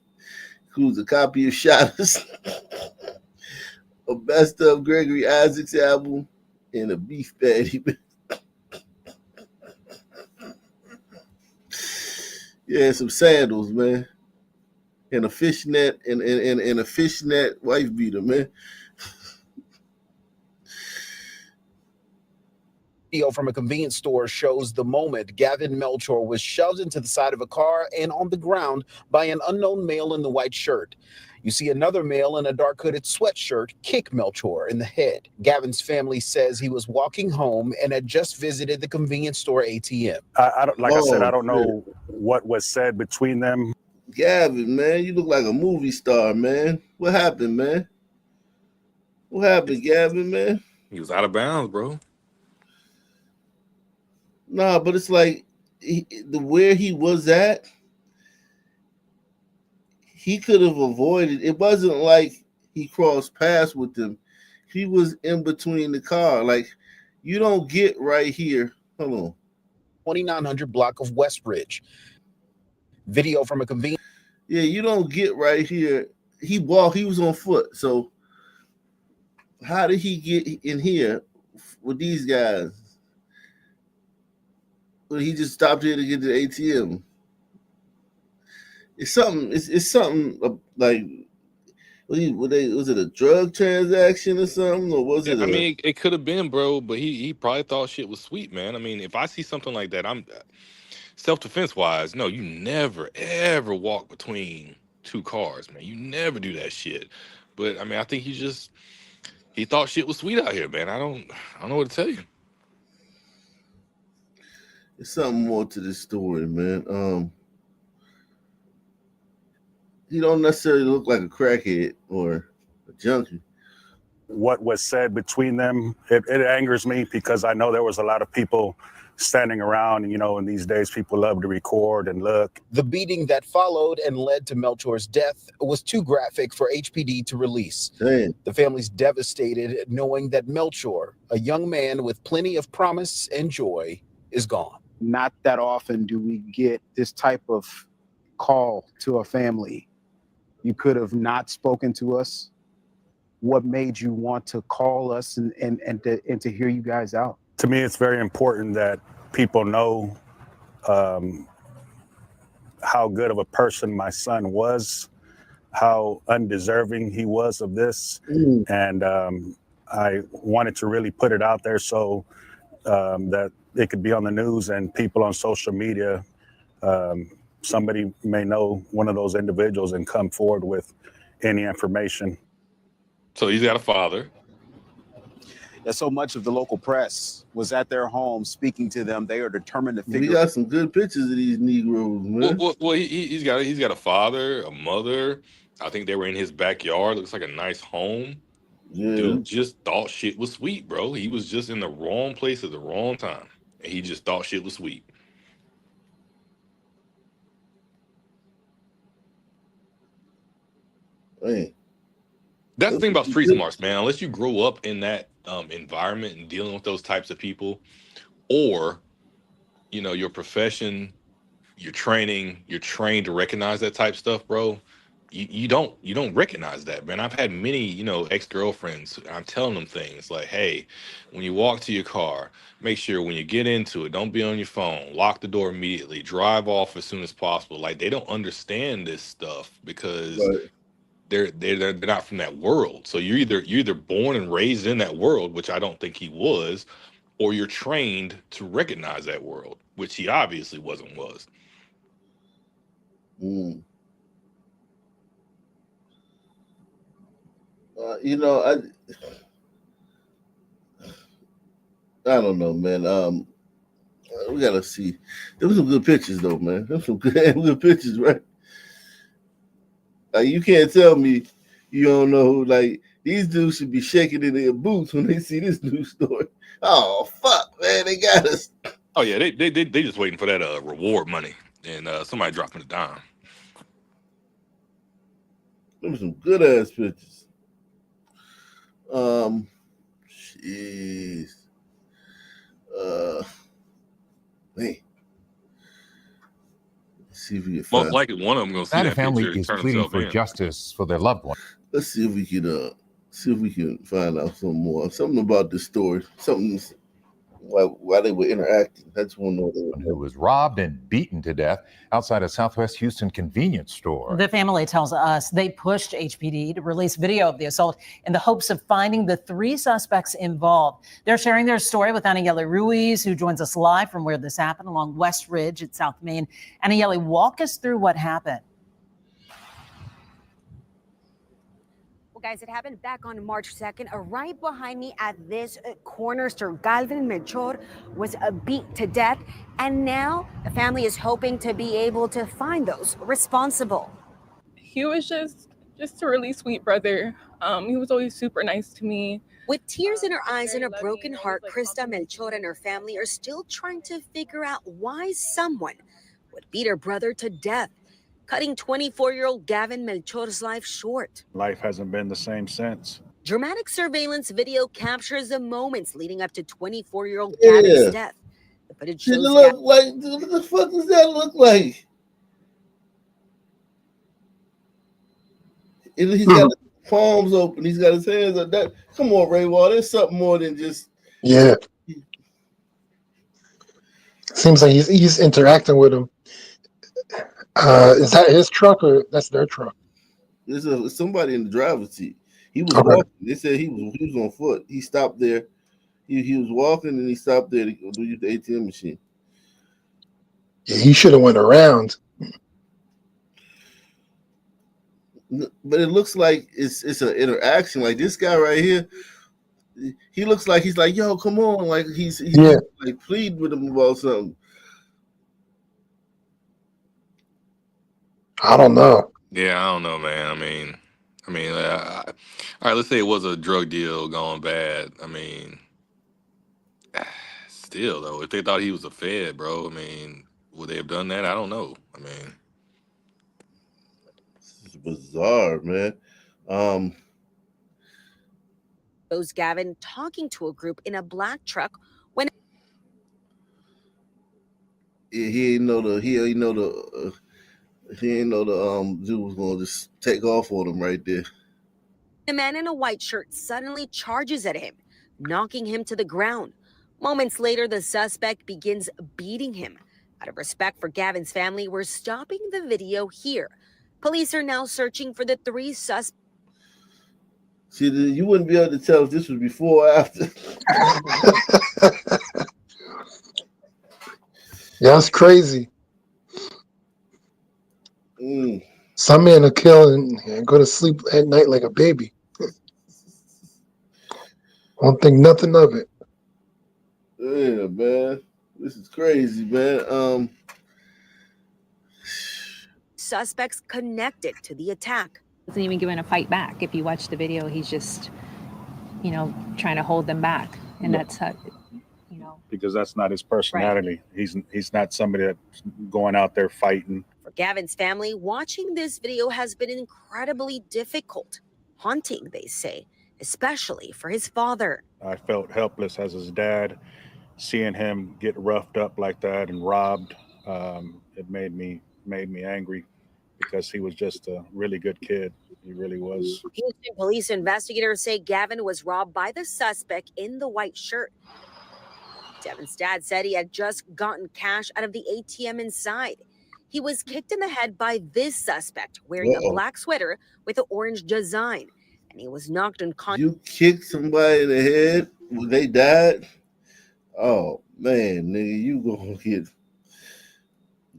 Includes a copy of Shadows, a best of Gregory Isaacs album, and a beef patty. Yeah, some sandals, man. And a fishnet and a fishnet wife beater, man. Video from a convenience store shows the moment Gavin Melchor was shoved into the side of a car and on the ground by an unknown male in the white shirt. You see another male in a dark hooded sweatshirt kick Melchor in the head. Gavin's family says he was walking home and had just visited the convenience store ATM. I don't know what was said between them. Gavin, man, you look like a movie star, man. What happened, man? What happened, Gavin, man? He was out of bounds, bro. Nah, but it's like where he was at, he could have avoided. It wasn't like he crossed paths with them. He was in between the car. Like, you don't get right here. Hold on. 2900 block of West Ridge. Video from a convenience. Yeah, you don't get right here. He was on foot. So how did he get in here with these guys? Well, he just stopped here to get to the ATM. It's something. It's something like. Was it a drug transaction or something, or was it? I mean, it could have been, bro. But he probably thought shit was sweet, man. I mean, if I see something like that, I'm self-defense wise. No, you never ever walk between two cars, man. You never do that shit. But I mean, I think he thought shit was sweet out here, man. I don't know what to tell you. There's something more to this story, man. He don't necessarily look like a crackhead or a junkie. What was said between them, it angers me because I know there was a lot of people standing around, and in these days people love to record and look. The beating that followed and led to Melchor's death was too graphic for HPD to release. Damn. The family's devastated knowing that Melchor, a young man with plenty of promise and joy, is gone. Not that often do we get this type of call to a family. You could have not spoken to us. What made you want to call us and to hear you guys out? To me, it's very important that people know how good of a person my son was, how undeserving he was of this. And I wanted to really put it out there so that it could be on the news and people on social media. Somebody may know one of those individuals and come forward with any information. So he's got a father. That so much of the local press was at their home speaking to them. They are determined to figure. We got some good pictures of these Negroes, man. Well, he's got a father, a mother. I think they were in his backyard. Looks like a nice home. Yeah. Dude just thought shit was sweet, bro. He was just in the wrong place at the wrong time, and he just thought shit was sweet. Hey. That's the thing about street smarts, man. Unless you grow up in that environment and dealing with those types of people, or your profession, your training, you're trained to recognize that type of stuff, bro. You don't recognize that, man. I've had many, ex-girlfriends. I'm telling them things like, hey, when you walk to your car, make sure when you get into it, don't be on your phone, lock the door immediately, drive off as soon as possible. Like, they don't understand this stuff because they're not from that world. So you're either born and raised in that world, which I don't think he was, or you're trained to recognize that world, which he obviously was. I don't know, man. We gotta see. There was some good pictures, though, man. There was some good pictures, right? Like, you can't tell me you don't know. Like, these dudes should be shaking in their boots when they see this news story. Oh fuck, man, they got us. Oh yeah, they just waiting for that reward money, and somebody dropping a dime. There were some good ass pictures. Jeez. Man. Let's see if we can Most find. likely one of them gonna see That that family picture and is turn pleading himself for in. justice for their loved one. Let's see if we can find out some more. Something about this story. Something why they were interacting. That's one more. Who was robbed and beaten to death outside a Southwest Houston convenience store. The family tells us they pushed HPD to release video of the assault in the hopes of finding the 3 suspects involved. They're sharing their story with Anayeli Ruiz, who joins us live from where this happened along West Ridge at South Main. Anayeli, walk us through what happened. Guys, it happened back on March 2nd. Right behind me at this corner store, Galvin Melchor was beat to death. And now the family is hoping to be able to find those responsible. He was just a really sweet brother. He was always super nice to me. With tears in her eyes and a broken heart, Krista Melchor and her family are still trying to figure out why someone would beat her brother to death, cutting 24-year-old Gavin Melchor's life short. Life hasn't been the same since. Dramatic surveillance video captures the moments leading up to 24-year-old Yeah. Gavin's death. The footage shows Look like, what the fuck does that look like? And he's got his palms open. He's got his hands up. That. Come on, Ray Wall. There's something more than just. Yeah. Seems like he's interacting with him. Is that his truck or that's their truck? There's somebody in the driver's seat. He was Okay. walking. They said he was on foot. He stopped there. He was walking and he stopped there to go use the ATM machine. Yeah, he should have went around. But it looks like it's an interaction. Like this guy right here, he looks like he's like, yo, come on, like he's Yeah. like pleading with him about something. I don't know. Yeah, I don't know, man. I mean, all right. Let's say it was a drug deal gone bad. I mean, still though, if they thought he was a Fed, bro, I mean, would they have done that? I don't know. I mean, It's bizarre, man. shows Gavin talking to a group in a black truck when He ain't know the dude was gonna just take off on him right there. a man in a white shirt suddenly charges at him, knocking him to the ground. Moments later, the suspect begins beating him. Out of respect for Gavin's family, we're stopping the video here. Police are now searching for the 3 suspects. See, you wouldn't be able to tell if this was before or after. Yeah, that's crazy. Mm. Some men will kill and go to sleep at night like a baby. Won't think nothing of it. Yeah, man. This is crazy, man. Suspects connected to the attack. Wasn't even giving a fight back. If you watch the video, he's just, trying to hold them back, and that's how. Because that's not his personality. He's not somebody that's going out there fighting. For Gavin's family, watching this video has been incredibly difficult, haunting, they say, especially for his father. I felt helpless as his dad, seeing him get roughed up like that and robbed. It made me angry because he was just a really good kid. He really was. Houston police investigators say Gavin was robbed by the suspect in the white shirt. Gavin's dad said he had just gotten cash out of the ATM inside. He was kicked in the head by this suspect wearing a black sweater with an orange design, and he was knocked unconscious. You kicked somebody in the head when they died? Oh, man, nigga, you gonna get...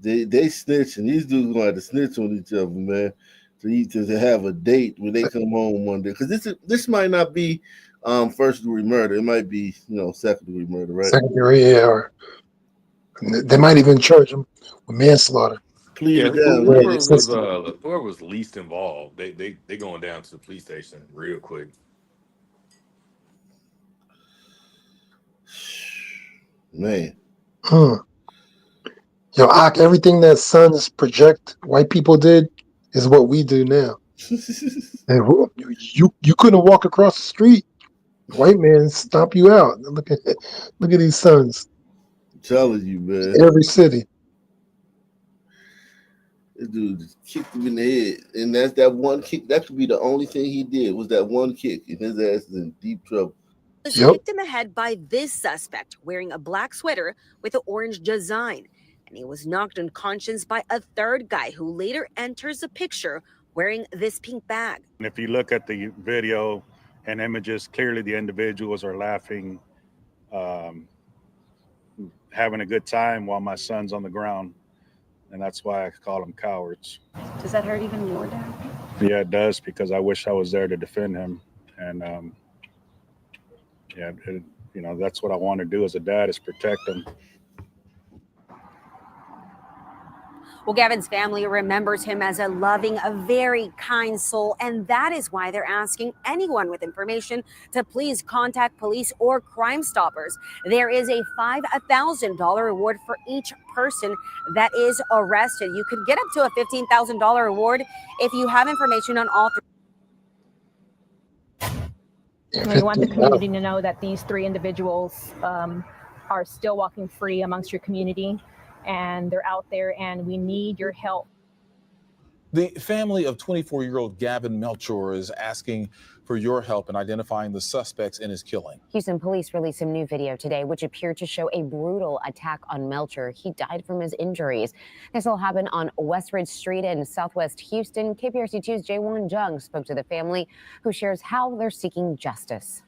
They snitching. These dudes gonna have to snitch on each other, man, to have a date when they come home one day. Because this might not be first degree murder. It might be, second degree murder, right? Second degree, yeah. Or they might even charge him with manslaughter. Plead yeah, down. whoever was least involved, they going down to the police station real quick. Man. Yo, Ak, everything that Sons Project white people did is what we do now. And you couldn't walk across the street. White man stomp you out. Look at these sons. I'm telling you, man. Every city. This dude just kicked him in the head, and that's that one kick. That could be the only thing he did was that one kick, and his ass is in deep trouble. Was kicked in the head by this suspect wearing a black sweater with an orange design. And he was knocked unconscious by a third guy who later enters the picture wearing this pink bag. And if you look at the video and images, clearly the individuals are laughing, having a good time while my son's on the ground. And that's why I call them cowards. Does that hurt even more, Dad? Yeah, it does, because I wish I was there to defend him. And that's what I want to do as a dad, is protect him. Well, Gavin's family remembers him as a loving, a very kind soul, and that is why they're asking anyone with information to please contact police or Crime Stoppers. There is a $5,000 reward for each person that is arrested. You could get up to a $15,000 reward if you have information on all three. We want the community to know that these three individuals are still walking free amongst your community, and they're out there, and we need your help. The family of 24-year-old Gavin Melchor is asking for your help in identifying the suspects in his killing. Houston police released some new video today, which appeared to show a brutal attack on Melchor. He died from his injuries. This all happened on Westridge Street in Southwest Houston. KPRC 2's Jaewon Jung spoke to the family, who shares how they're seeking justice.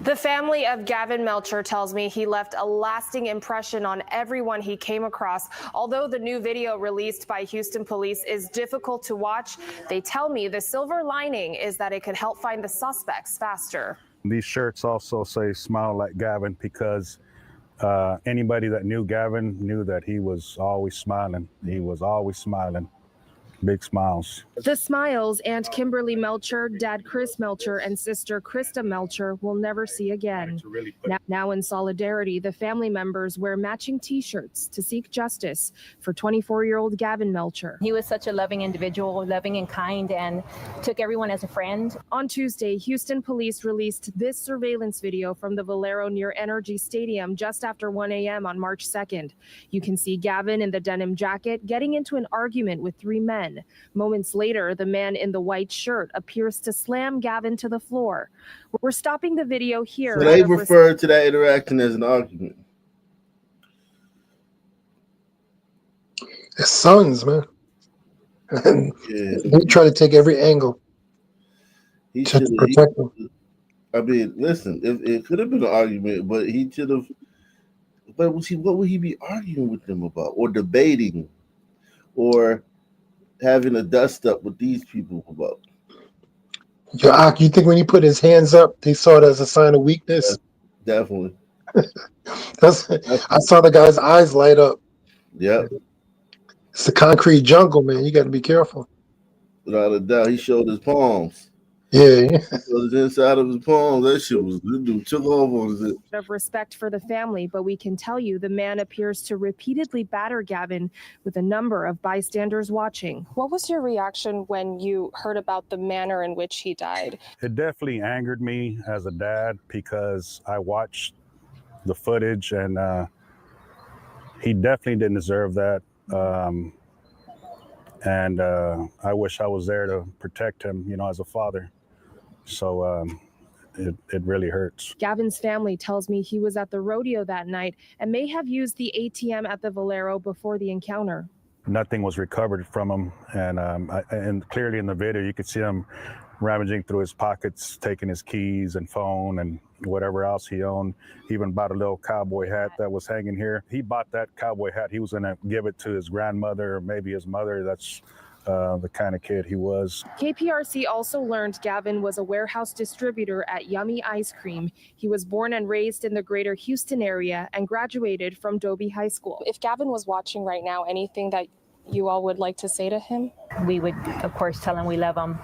The family of Gavin Melchor tells me he left a lasting impression on everyone he came across. Although the new video released by Houston police is difficult to watch, they tell me the silver lining is that it could help find the suspects faster. These shirts also say "Smile Like Gavin," because anybody that knew Gavin knew that he was always smiling. He was always smiling. Big smiles. The Smiles and Kimberly Melchor, Dad Chris Melchor, and sister Krista Melchor will never see again. Now in solidarity, the family members wear matching T-shirts to seek justice for 24-year-old Gavin Melchor. He was such a loving individual, loving and kind, and took everyone as a friend. On Tuesday, Houston police released this surveillance video from the Valero near Energy Stadium just after 1 a.m. on March 2nd. You can see Gavin in the denim jacket getting into an argument with three men. Moments later, the man in the white shirt appears to slam Gavin to the floor. We're stopping the video here. So they referred to that interaction as an argument. It's sons, man. And they try to take every angle to protect them. I mean, listen, it could have been an argument, but he should have. But what would he be arguing with them about, or debating, or having a dust up with these people about? You think when he put his hands up, they saw it as a sign of weakness? Definitely. I saw the guy's eyes light up. Yep. It's the concrete jungle, man. You got to be careful. Without a doubt, he showed his palms. Yeah. So the inside of his palms, that shit was, this dude took off on it. Of respect for the family, but we can tell you the man appears to repeatedly batter Gavin with a number of bystanders watching. What was your reaction when you heard about the manner in which he died? It definitely angered me as a dad, because I watched the footage, and he definitely didn't deserve that. And I wish I was there to protect him, as a father. So it really hurts. Gavin's family tells me he was at the rodeo that night and may have used the ATM at the Valero before the encounter. Nothing was recovered from him, and clearly in the video you could see him rummaging through his pockets, taking his keys and phone and whatever else he owned. He even bought a little cowboy hat that was hanging here. He bought that cowboy hat. He was going to give it to his grandmother or maybe his mother. That's the kind of kid he was. KPRC also learned Gavin was a warehouse distributor at Yummy Ice Cream. He was born and raised in the greater Houston area and graduated from Dobie High School. If Gavin was watching right now, anything that you all would like to say to him? We would, of course, tell him we love him,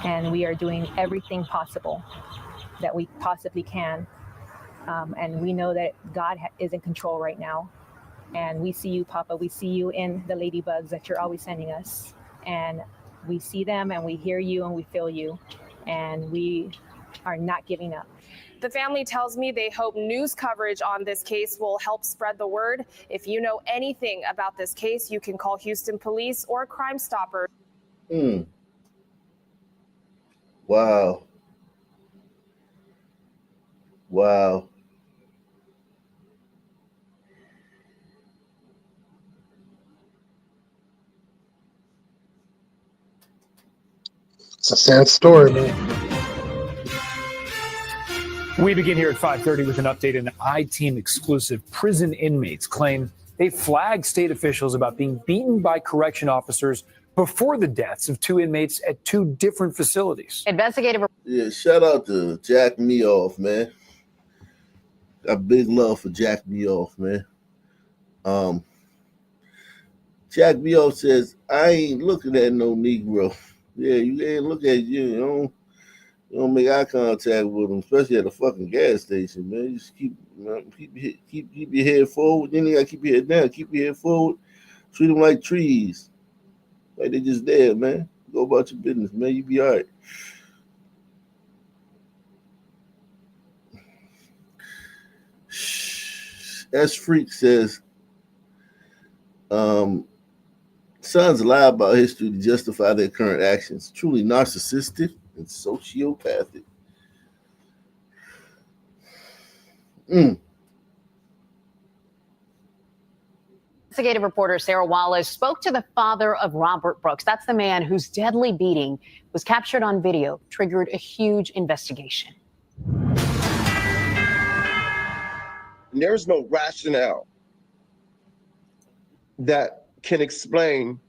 and we are doing everything possible that we possibly can. And we know that God is in control right now. And we see you, Papa. We see you in the ladybugs that you're always sending us. And we see them, and we hear you, and we feel you. And we are not giving up. The family tells me they hope news coverage on this case will help spread the word. If you know anything about this case, you can call Houston Police or Crime Stoppers. Wow. Wow. It's a sad story, man. We begin here at 5:30 with an update. An I-Team exclusive. Prison inmates claim they flagged state officials about being beaten by correction officers before the deaths of 2 inmates at 2 different facilities. Investigative. Yeah, shout out to Jack Me Off, man. Got big love for Jack Me Off, man. Jack Me Off says, I ain't looking at no Negro. Yeah, you ain't look at you. You don't make eye contact with them, especially at a fucking gas station, man. You just keep your head forward. Then you gotta keep your head down. Keep your head forward. Treat them like trees, like they just there, man. Go about your business, man. You be all right. S Freak says, sons lie about history to justify their current actions. Truly narcissistic and sociopathic. Investigative reporter Sarah Wallace spoke to the father of Robert Brooks. That's the man whose deadly beating was captured on video, triggered a huge investigation. There's no rationale that can explain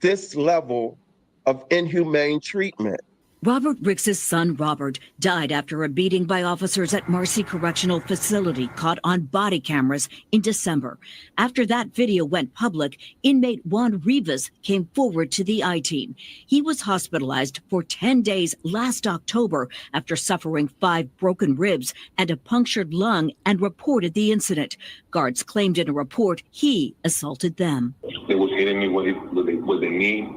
this level of inhumane treatment. Robert Brooks' son, Robert, died after a beating by officers at Marcy Correctional Facility caught on body cameras in December. After that video went public, inmate Juan Rivas came forward to the I-Team. He was hospitalized for 10 days last October after suffering 5 broken ribs and a punctured lung and reported the incident. Guards claimed in a report he assaulted them. They was hitting me with a knee,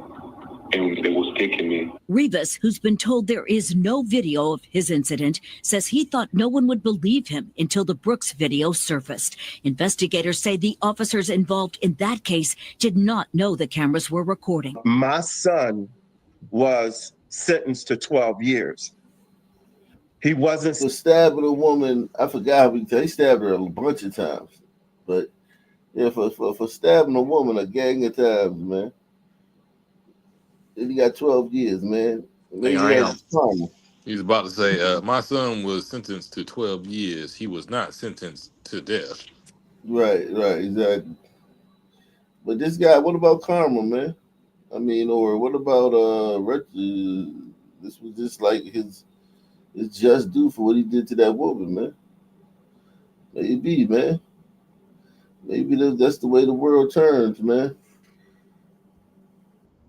and they was kicking me. Rivas, who's been told there is no video of his incident, says he thought no one would believe him until the Brooks video surfaced. Investigators say the officers involved in that case did not know the cameras were recording. My son was sentenced to 12 years. He wasn't for stabbing a woman. I forgot he stabbed her a bunch of times, but yeah, for stabbing a woman a gang of times, man. He got 12 years, man. He's about to say, my son was sentenced to 12 years. He was not sentenced to death. Right, exactly. But this guy, what about karma, man? I mean, or what about this was just like his just due for what he did to that woman, man. Maybe, man. Maybe that's the way the world turns, man.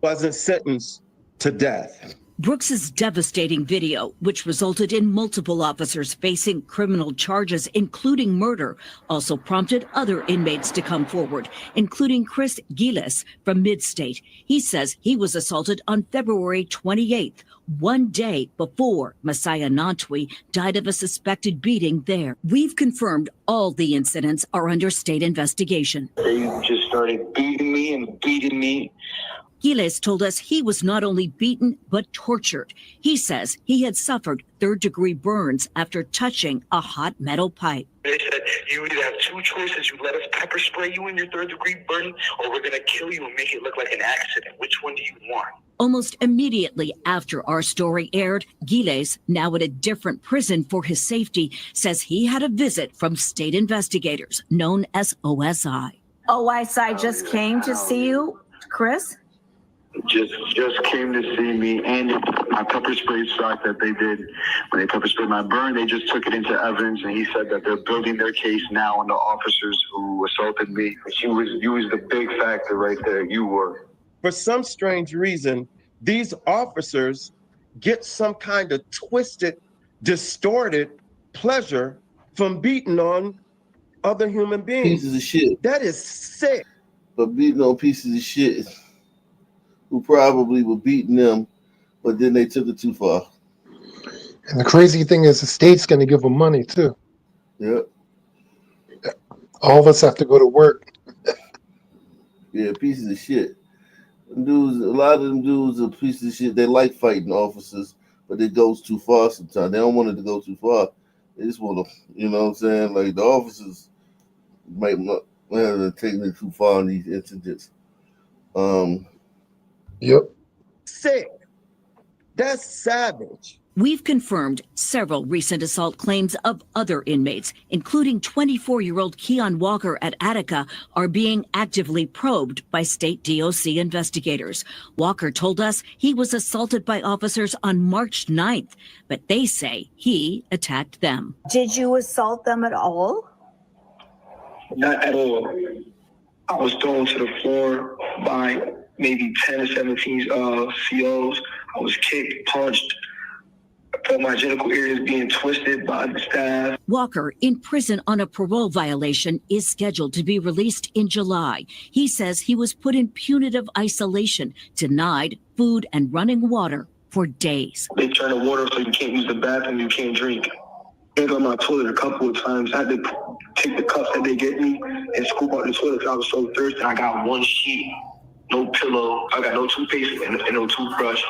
Wasn't sentenced to death. Brooks's devastating video, which resulted in multiple officers facing criminal charges, including murder, also prompted other inmates to come forward, including Chris Giles from Midstate. He says he was assaulted on February 28th, one day before Messiah Nantwi died of a suspected beating there. We've confirmed all the incidents are under state investigation. They just started beating me and beating me. Giles told us he was not only beaten, but tortured. He says he had suffered third-degree burns after touching a hot metal pipe. They said, you either have 2 choices. You let us pepper spray you in your third-degree burn, or we're going to kill you and make it look like an accident. Which one do you want? Almost immediately after our story aired, Giles, now at a different prison for his safety, says he had a visit from state investigators known as OSI. OSI just came to see you, Chris? Just came to see me, and my pepper spray shot that they did when they pepper sprayed my burn, they just took it into evidence, and he said that they're building their case now on the officers who assaulted me. You was the big factor right there. You were. For some strange reason, these officers get some kind of twisted, distorted pleasure from beating on other human beings. Pieces of shit. That is sick. But beating on pieces of shit who probably were beating them, but then they took it too far. And the crazy thing is the state's going to give them money too. Yep. All of us have to go to work. Yeah, pieces of shit. Them dudes, a lot of them dudes are pieces of shit. They like fighting officers, but it goes too far sometimes. They don't want it to go too far. They just want to, you know what I'm saying? Like the officers might not have taken it too far in these incidents. Yep. Sick. That's savage. We've confirmed several recent assault claims of other inmates, including 24-year-old Keon Walker at Attica, are being actively probed by state DOC investigators. Walker told us he was assaulted by officers on March 9th, but they say he attacked them. Did you assault them at all? Not at all. I was thrown to the floor by maybe 10 or 17 COs. I was kicked, punched. I felt my genital areas being twisted by the staff. Walker, in prison on a parole violation, is scheduled to be released in July. He says he was put in punitive isolation, denied food and running water for days. They turn the water so you can't use the bathroom, you can't drink. I got my toilet a couple of times. I had to take the cups that they get me and scoop out the toilet because I was so thirsty. I got one sheet, no pillow. I got no toothpaste and no toothbrush.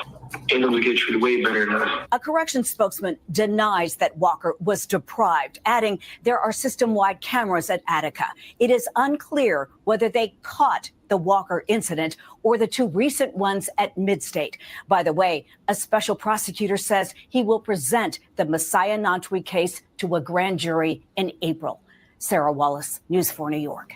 And them to get treated way better than us. A corrections spokesman denies that Walker was deprived, adding there are system-wide cameras at Attica. It is unclear whether they caught the Walker incident or the two recent ones at Midstate. By the way, a special prosecutor says he will present the Messiah Nantwi case to a grand jury in April. Sarah Wallace, News 4 New York.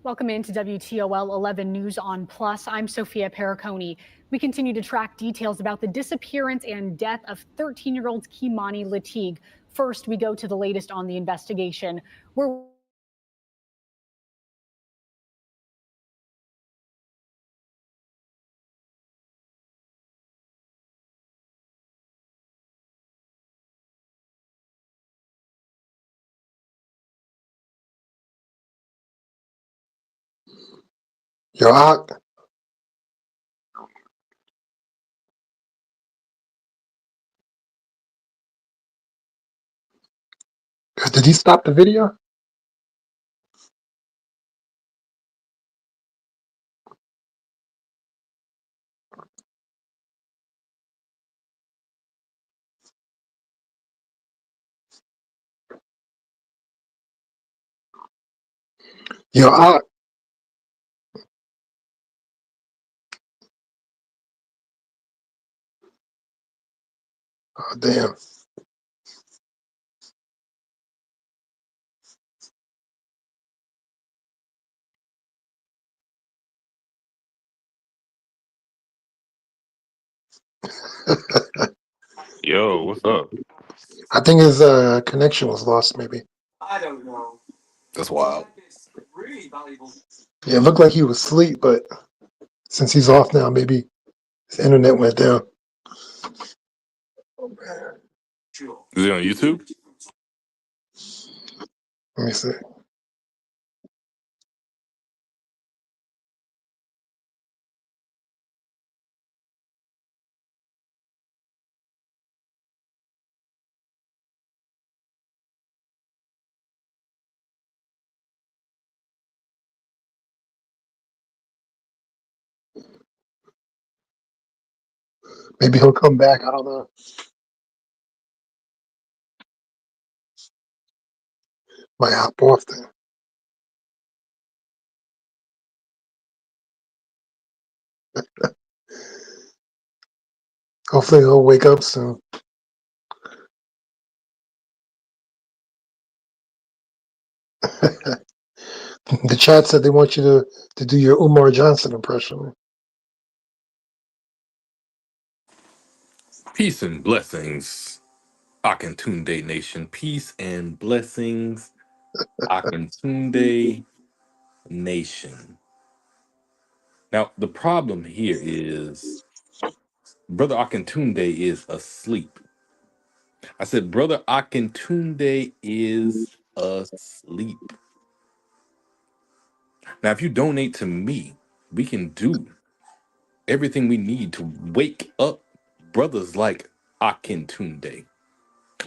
Welcome into WTOL 11 News on Plus. I'm Sophia Pericone. We continue to track details about the disappearance and death of 13-year-old Kimani Lateague. First, we go to the latest on the investigation. Yo, Ak. Did he stop the video? Yo, Ak. Oh, damn. Yo, what's up? I think his connection was lost, maybe. I don't know. That's wild. Yeah, it looked like he was asleep, but since he's off now, maybe his internet went down. Is it on YouTube? Let me see. Maybe he'll come back. I don't know. Might hop off then. Hopefully he'll wake up soon. The chat said they want you to do your Umar Johnson impression. Peace and blessings, Akintunde Nation. Peace and blessings, Akintunde Nation. Now, the problem here is Brother Akintunde is asleep. I said, Brother Akintunde is asleep. Now, if you donate to me, we can do everything we need to wake up brothers like Akintunde.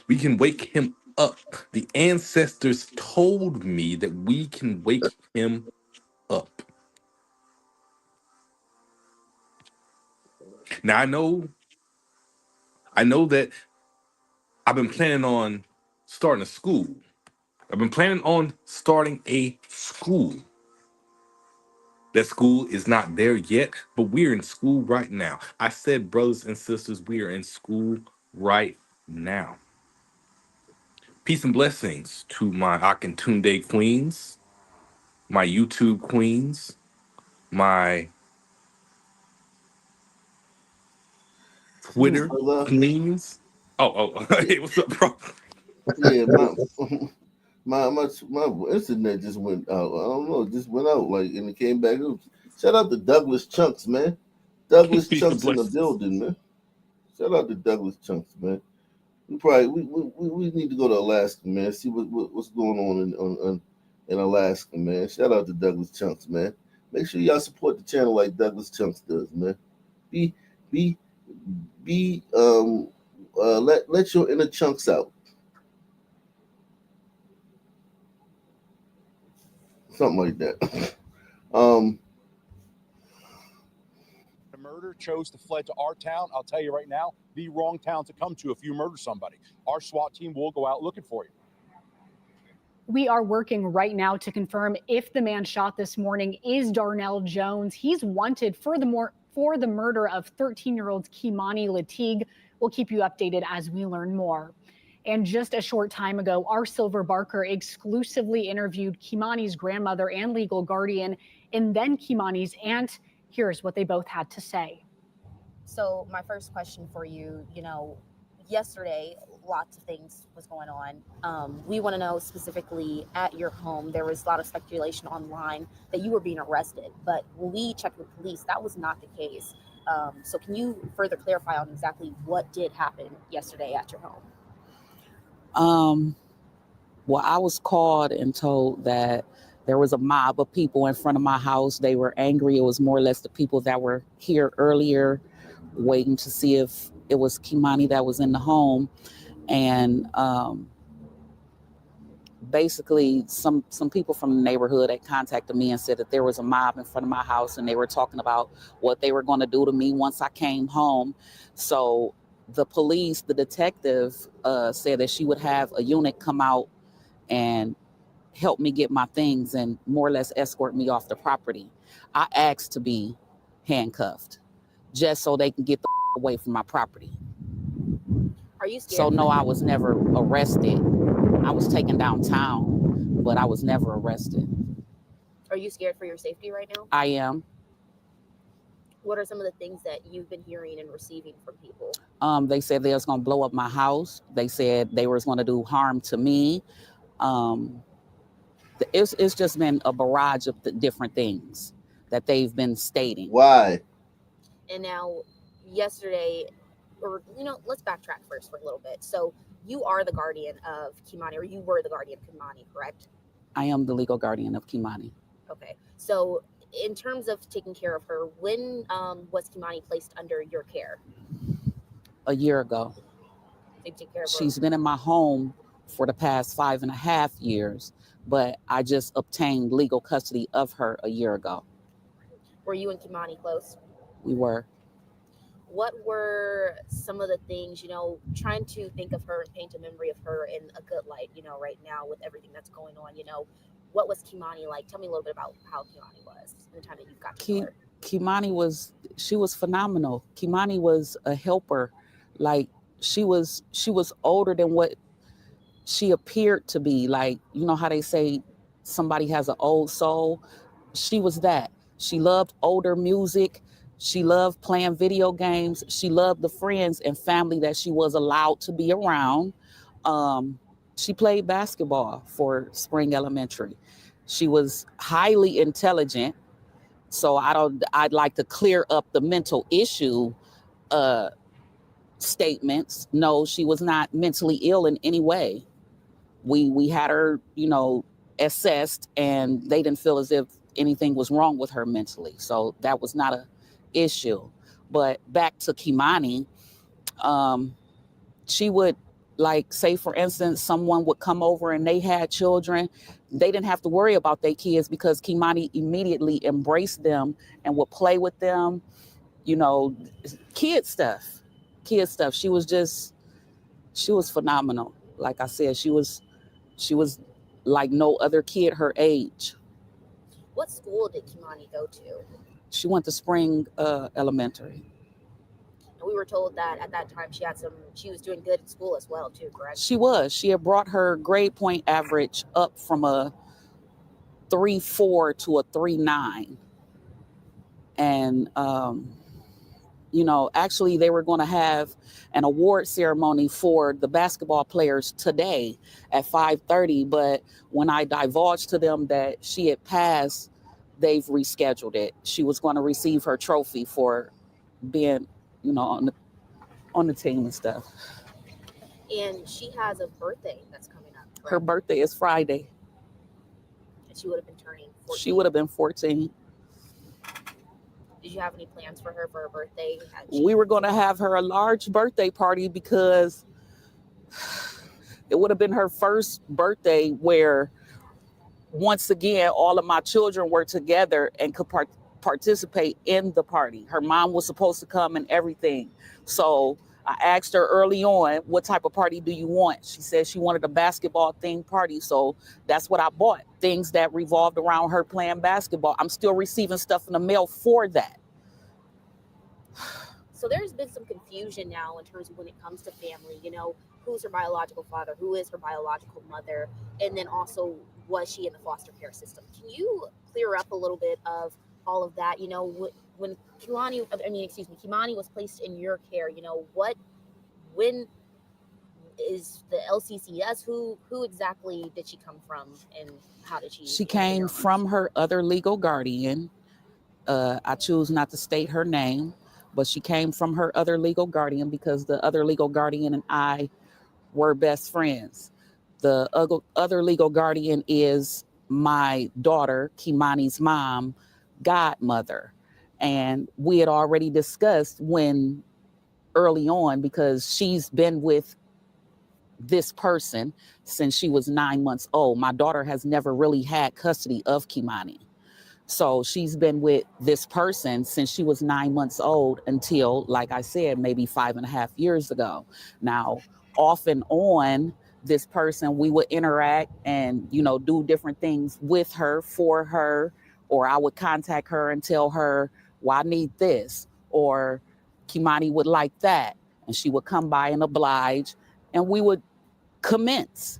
We can wake him up. The ancestors told me that we can wake him up. Now I know that I've been planning on starting a school. I've been planning on starting a school. That school is not there yet, but we're in school right now. I said, brothers and sisters, we are in school right now. Peace and blessings to my Akintunde queens, my YouTube queens, my Twitter queens. Oh, hey, what's up, bro? Yeah, my internet just went out. I don't know, it just went out and it came back. Shout out to Douglas Chunks, man. Douglas Chunks in the building, man. Shout out to Douglas Chunks, man. We need to go to Alaska, man. See what's going on in Alaska, man. Shout out to Douglas Chunks, man. Make sure y'all support the channel like Douglas Chunks does, man. Let your inner chunks out. Something like that. The murder chose to flee to our town. I'll tell you right now, the wrong town to come to if you murder somebody. Our SWAT team will go out looking for you. We are working right now to confirm if the man shot this morning is Darnell Jones. He's wanted for the murder of 13-year-old Kimani Lateague. We'll keep you updated as we learn more. And just a short time ago, our Silver Barker exclusively interviewed Kimani's grandmother and legal guardian, and then Kimani's aunt. Here's what they both had to say. So my first question for you, yesterday, lots of things was going on. We want to know specifically at your home, there was a lot of speculation online that you were being arrested, but when we checked with police, that was not the case. So can you further clarify on exactly what did happen yesterday at your home? Well, I was called and told that there was a mob of people in front of my house. They were angry. It was more or less the people that were here earlier waiting to see if it was Kimani that was in the home. And basically some people from the neighborhood had contacted me and said that there was a mob in front of my house and they were talking about what they were going to do to me once I came home. So the police, the detective said that she would have a unit come out and help me get my things and more or less escort me off the property. I asked to be handcuffed just so they can get the away from my property. Are you scared? So no, I was never arrested. I was taken downtown, but I was never arrested. Are you scared for your safety right now? I am. What are some of the things that you've been hearing and receiving from people? They said they was going to blow up my house. They said they was going to do harm to me. It's just been a barrage of different things that they've been stating. Why? And now yesterday, or let's backtrack first for a little bit. So you are the guardian of Kimani, or you were the guardian of Kimani, correct? I am the legal guardian of Kimani. Okay. So in terms of taking care of her, when was Kimani placed under your care? A year ago. To take care of her. She's been in my home for the past 5.5 years, but I just obtained legal custody of her a year ago. Were you and Kimani close? We were. What were some of the things, trying to think of her and paint a memory of her in a good light, right now with everything that's going on, what was Kimani like? Tell me a little bit about how Kimani was in the time that you got to know her. Kimani was phenomenal. Kimani was a helper. Like she was older than what she appeared to be. Like, you know how they say somebody has an old soul? She was that. She loved older music. She loved playing video games. She loved the friends and family that she was allowed to be around. She played basketball for Spring Elementary. She was highly intelligent. So I'd like to clear up the mental issue statements. No, she was not mentally ill in any way. We had her, assessed, and they didn't feel as if anything was wrong with her mentally. So that was not issue. But back to Kimani, she would, like, say for instance, someone would come over and they had children. They didn't have to worry about their kids because Kimani immediately embraced them and would play with them, you know, kid stuff. She was phenomenal. Like I said, she was like no other kid her age. What school did Kimani go to? She went to Spring Elementary. And we were told that at that time she was doing good in school as well too, correct? She was. She had brought her grade point average up from a 3.4 to a 3.9. And, you know, actually they were going to have an award ceremony for the basketball players today at 5:30. But when I divulged to them that she had passed, they've rescheduled it. She was going to receive her trophy for being, you know, on the team and stuff. And she has a birthday that's coming up. Correct? Her birthday is Friday. And she would have been turning 14. She would have been 14. Did you have any plans for her birthday? We were going to have her a large birthday party because it would have been her first birthday where, once again, all of my children were together and could participate in the party. Her mom was supposed to come and everything. So I asked her early on, what type of party do you want? She said she wanted a basketball themed party. So that's what I bought. Things that revolved around her playing basketball. I'm still receiving stuff in the mail for that. So there's been some confusion now in terms of when it comes to family, you know, who's her biological father, who is her biological mother, and then also was she in the foster care system? Can you clear up a little bit of all of that? You know, when Kimani was placed in your care, you know, when is the LCCS? Who exactly did she come from, and how did she? She came from her other legal guardian. I choose not to state her name, but she came from her other legal guardian because the other legal guardian and I were best friends. The other legal guardian is my daughter, Kimani's mom, godmother. And we had already discussed early on, because she's been with this person since she was 9 months old. My daughter has never really had custody of Kimani. So she's been with this person since she was 9 months old until, like I said, maybe 5.5 years ago. Now, off and on, this person, we would interact and, you know, do different things with her, for her, or I would contact her and tell her, well, I need this, or Kimani would like that. And she would come by and oblige, and we would commence.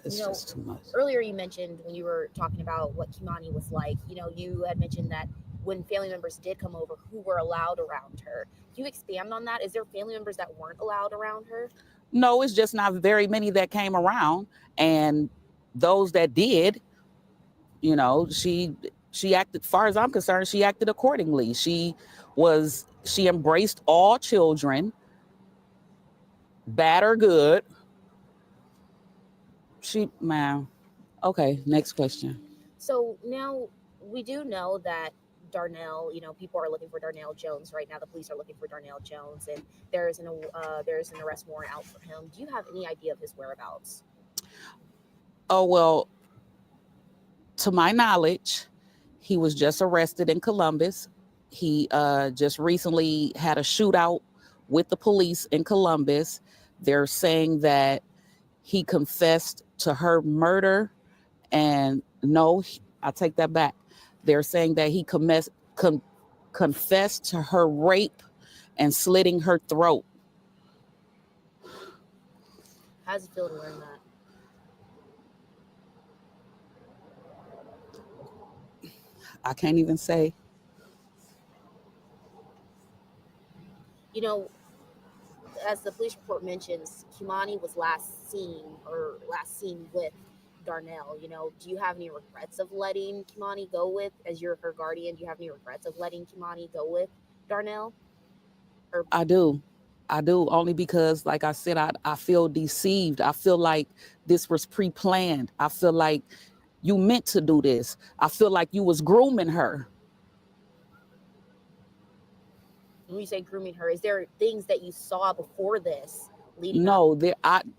It's just too much. Earlier you mentioned, when you were talking about what Kimani was like, you know, you had mentioned that when family members did come over, who were allowed around her. Can you expand on that? Is there family members that weren't allowed around her? No, it's just not very many that came around. And those that did, you know, she acted, as far as I'm concerned, she acted accordingly. She embraced all children, bad or good. Okay, next question. So now we do know that Darnell, you know, people are looking for Darnell Jones right now. The police are looking for Darnell Jones, and there's an arrest warrant out for him. Do you have any idea of his whereabouts? Oh, well, to my knowledge, he was just arrested in Columbus. He just recently had a shootout with the police in Columbus. They're saying that he confessed to her murder, and no, I take that back. They're saying that he confessed to her rape and slitting her throat. How does it feel to learn that? I can't even say. You know, as the police report mentions, Kimani was last seen with Darnell. You know, do you have any regrets of letting Kimani go with, as you're her guardian, do you have any regrets of letting Kimani go with Darnell? I do, only because, like I said, I feel deceived. I feel like this was pre-planned. I feel like you meant to do this. I feel like you was grooming her. When you say grooming her, is there things that you saw before this leading up? No,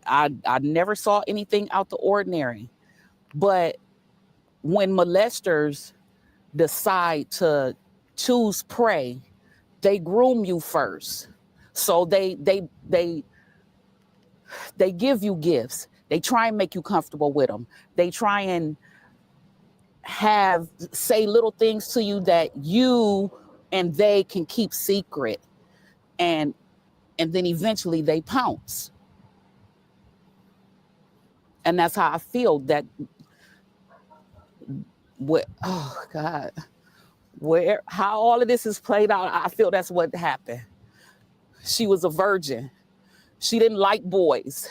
I never saw anything out the ordinary. But when molesters decide to choose prey, they groom you first. So they give you gifts. They try and make you comfortable with them. They try and say little things to you that you and they can keep secret. And then eventually they pounce. And that's how I feel that oh God, how all of this is played out, I feel that's what happened. She was a virgin. She didn't like boys.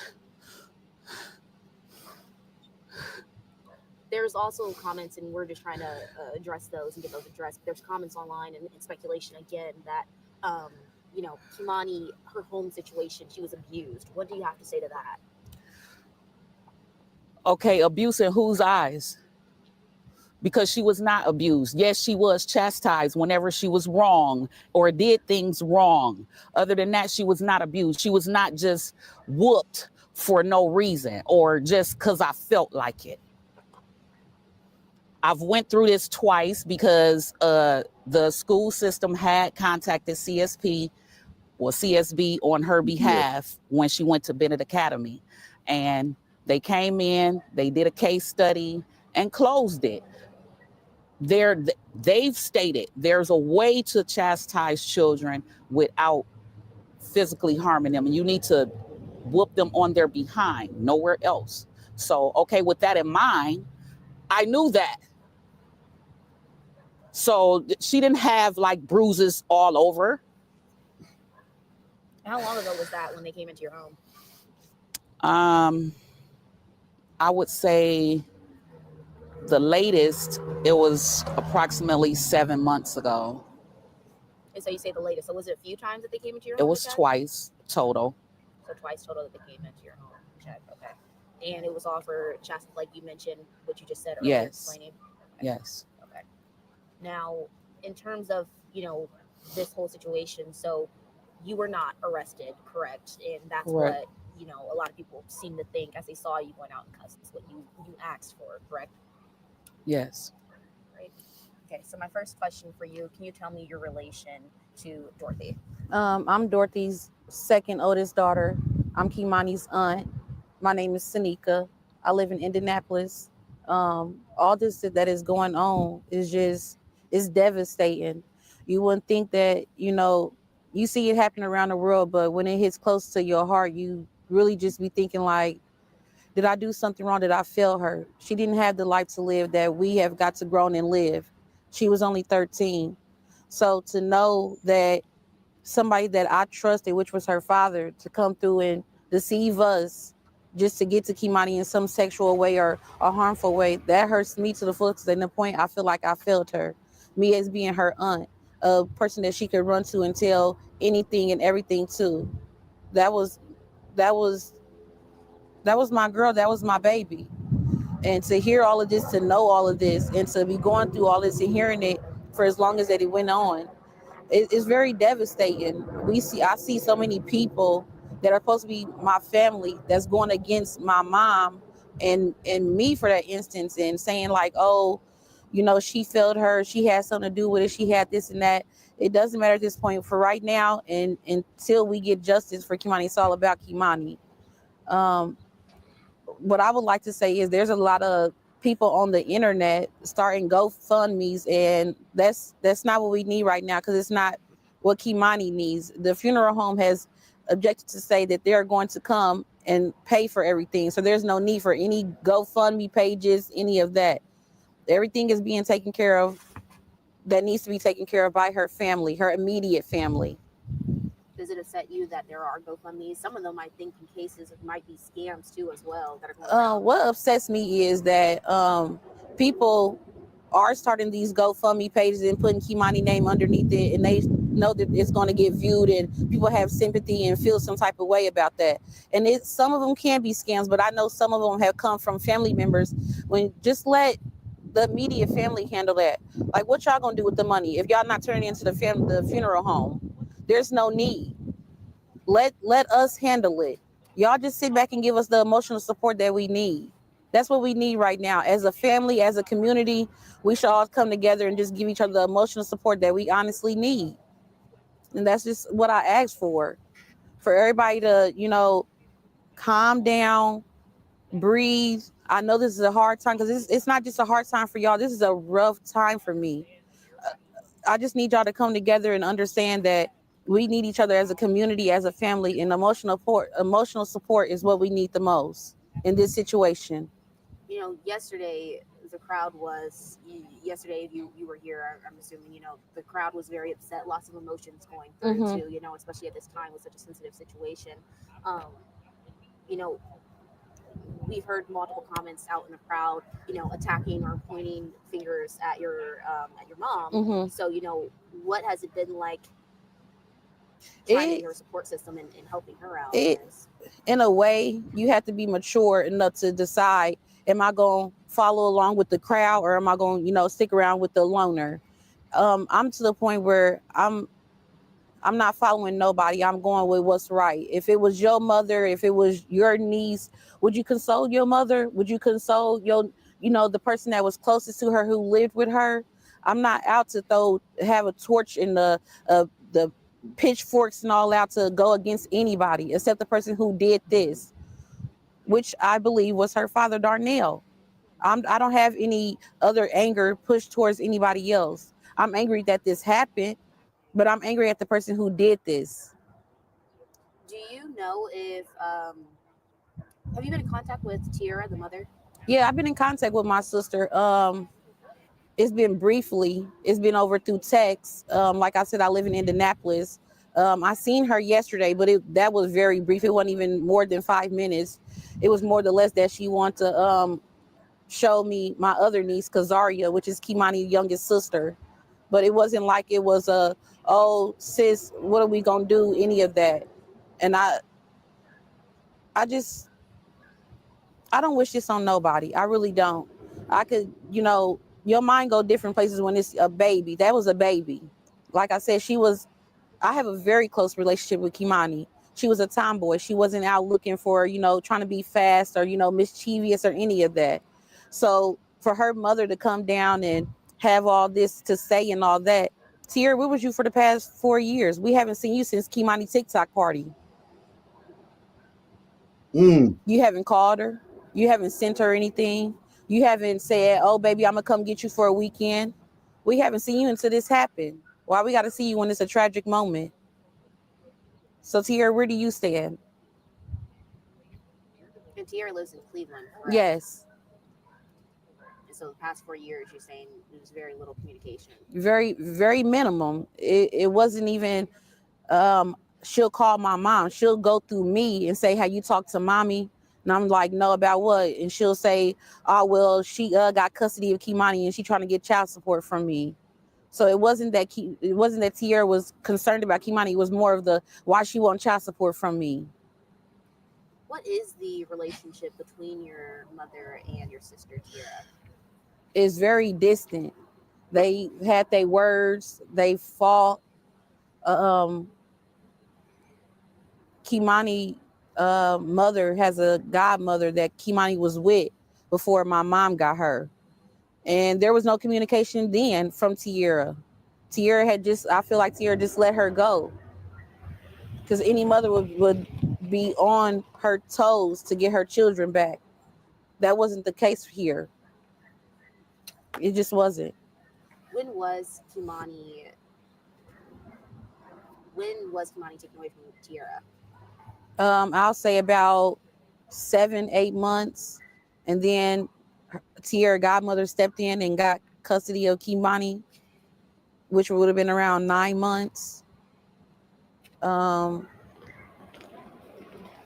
There's also comments, and we're just trying to address those and get those addressed. There's comments online and speculation again that, Kimani, her home situation, she was abused. What do you have to say to that? Okay, abuse in whose eyes? Because she was not abused. Yes, she was chastised whenever she was wrong or did things wrong. Other than that, she was not abused. She was not just whooped for no reason or just because I felt like it. I've went through this twice because the school system had contacted CSB on her behalf when she went to Bennett Academy. And they came in, they did a case study and closed it. They've stated there's a way to chastise children without physically harming them. And you need to whoop them on their behind, nowhere else. So, okay, with that in mind, I knew that. So she didn't have like bruises all over. How long ago was that when they came into your home? I would say the latest, it was approximately 7 months ago. And so you say the latest. So was it a few times that they came into your home? It was twice total. So twice total that they came into your home. Check. Okay. And it was all for chastity, like you mentioned, what you just said earlier. Yes. Explaining. Okay. Yes. Okay. Now, in terms of, this whole situation, so you were not arrested, correct? And that's Correct. what, a lot of people seem to think as they saw you going out in custody, what you asked for, correct? Yes. Right. Okay, so my first question for you, can you tell me your relation to Dorothy? I'm Dorothy's second oldest daughter. I'm Kimani's aunt. My name is Sanika. I live in Indianapolis. All this that is going on is devastating. You wouldn't think that, you see it happen around the world, but when it hits close to your heart, you really just be thinking like, did I do something wrong? Did I fail her? She didn't have the life to live that we have got to grow and live. She was only 13. So to know that somebody that I trusted, which was her father, to come through and deceive us just to get to Kimani in some sexual way or a harmful way, that hurts me to the fullest. And the point I feel like I failed her. Me as being her aunt, a person that she could run to and tell anything and everything to. That was my girl. That was my baby. And to hear all of this, to know all of this, and to be going through all this and hearing it for as long as that it went on, it's very devastating. I see so many people that are supposed to be my family that's going against my mom and me for that instance, and saying like, oh, she failed her, she had something to do with it, she had this and that. It doesn't matter at this point. For right now, and until we get justice for Kimani, it's all about Kimani. What I would like to say is there's a lot of people on the internet starting GoFundMes, and that's not what we need right now, because it's not what Kimani needs. The funeral home has objected to say that they're going to come and pay for everything. So there's no need for any GoFundMe pages, any of that. Everything is being taken care of that needs to be taken care of by her family, her immediate family. Does it upset you that there are GoFundMes? Some of them, I think, in cases, it might be scams too as well that are going on. What upsets me is that people are starting these GoFundMe pages and putting Kimani's name underneath it, and know that it's going to get viewed and people have sympathy and feel some type of way about that. And some of them can be scams, but I know some of them have come from family members. When just let the immediate family handle that. Like, what y'all gonna do with the money if y'all not turning into the funeral home? There's no need. Let us handle it. Y'all just sit back and give us the emotional support that we need. That's what we need right now. As a family, as a community, we should all come together and just give each other the emotional support that we honestly need. And that's just what I asked for everybody to, calm down, breathe. I know this is a hard time because it's not just a hard time for y'all. This is a rough time for me. I just need y'all to come together and understand that we need each other as a community, as a family, and emotional support is what we need the most in this situation. Yesterday the crowd was. Yesterday, you were here. I'm assuming the crowd was very upset. Lots of emotions going through too. Especially at this time with such a sensitive situation. We've heard multiple comments out in the crowd, attacking or pointing fingers at your mom. So, what has it been like trying to be her support system and helping her out? In a way, you have to be mature enough to decide, am I going to follow along with the crowd or am I going to, stick around with the loner? I'm to the point where I'm not following nobody. I'm going with what's right. If it was your mother, if it was your niece, would you console your mother? Would you console the person that was closest to her who lived with her? I'm not out to have a torch in the pitchforks and all out to go against anybody except the person who did this, which I believe was her father, Darnell. I don't have any other anger pushed towards anybody else. I'm angry that this happened, but I'm angry at the person who did this. Do you know if have you been in contact with Tiara, the mother? Yeah, I've been in contact with my sister. It's been briefly. It's been over through text. Like I said, I live in Indianapolis. I seen her yesterday, but that was very brief. It wasn't even more than 5 minutes. It was more or less that she wanted to show me my other niece, Kazaria, which is Kimani's youngest sister. But it wasn't like it was oh, sis, what are we going to do? Any of that. And I don't wish this on nobody. I really don't. I could, your mind go different places when it's a baby. That was a baby. Like I said, I have a very close relationship with Kimani. She was a tomboy. She wasn't out looking for, trying to be fast or, mischievous or any of that. So for her mother to come down and have all this to say and all that, Tiara, where was you for the past 4 years? We haven't seen you since Kimani TikTok party. You haven't called her. You haven't sent her anything. You haven't said, oh, baby, I'm going to come get you for a weekend. We haven't seen you until this happened. Why we got to see you when it's a tragic moment? So, Tiara, where do you stand? And Tiara lives in Cleveland, correct? Yes. And so the past 4 years, you're saying there was very little communication. Very, very minimum. It wasn't even, she'll call my mom. She'll go through me and say, have you talked to mommy? And I'm like, no, about what? And she'll say, oh, well, she got custody of Kimani and she trying to get child support from me. So it wasn't that Tiara was concerned about Kimani. It was more of why she want child support from me. What is the relationship between your mother and your sister, Tiara? It's very distant. They had their words. They fought. Kimani mother has a godmother that Kimani was with before my mom got her. And there was no communication then from Tiara. I feel like Tiara just let her go. Because any mother would be on her toes to get her children back. That wasn't the case here. It just wasn't. When was Kimani taken away from Tiara? I'll say about 7-8 months. And then Tiara godmother stepped in and got custody of Kimani, which would have been around 9 months. And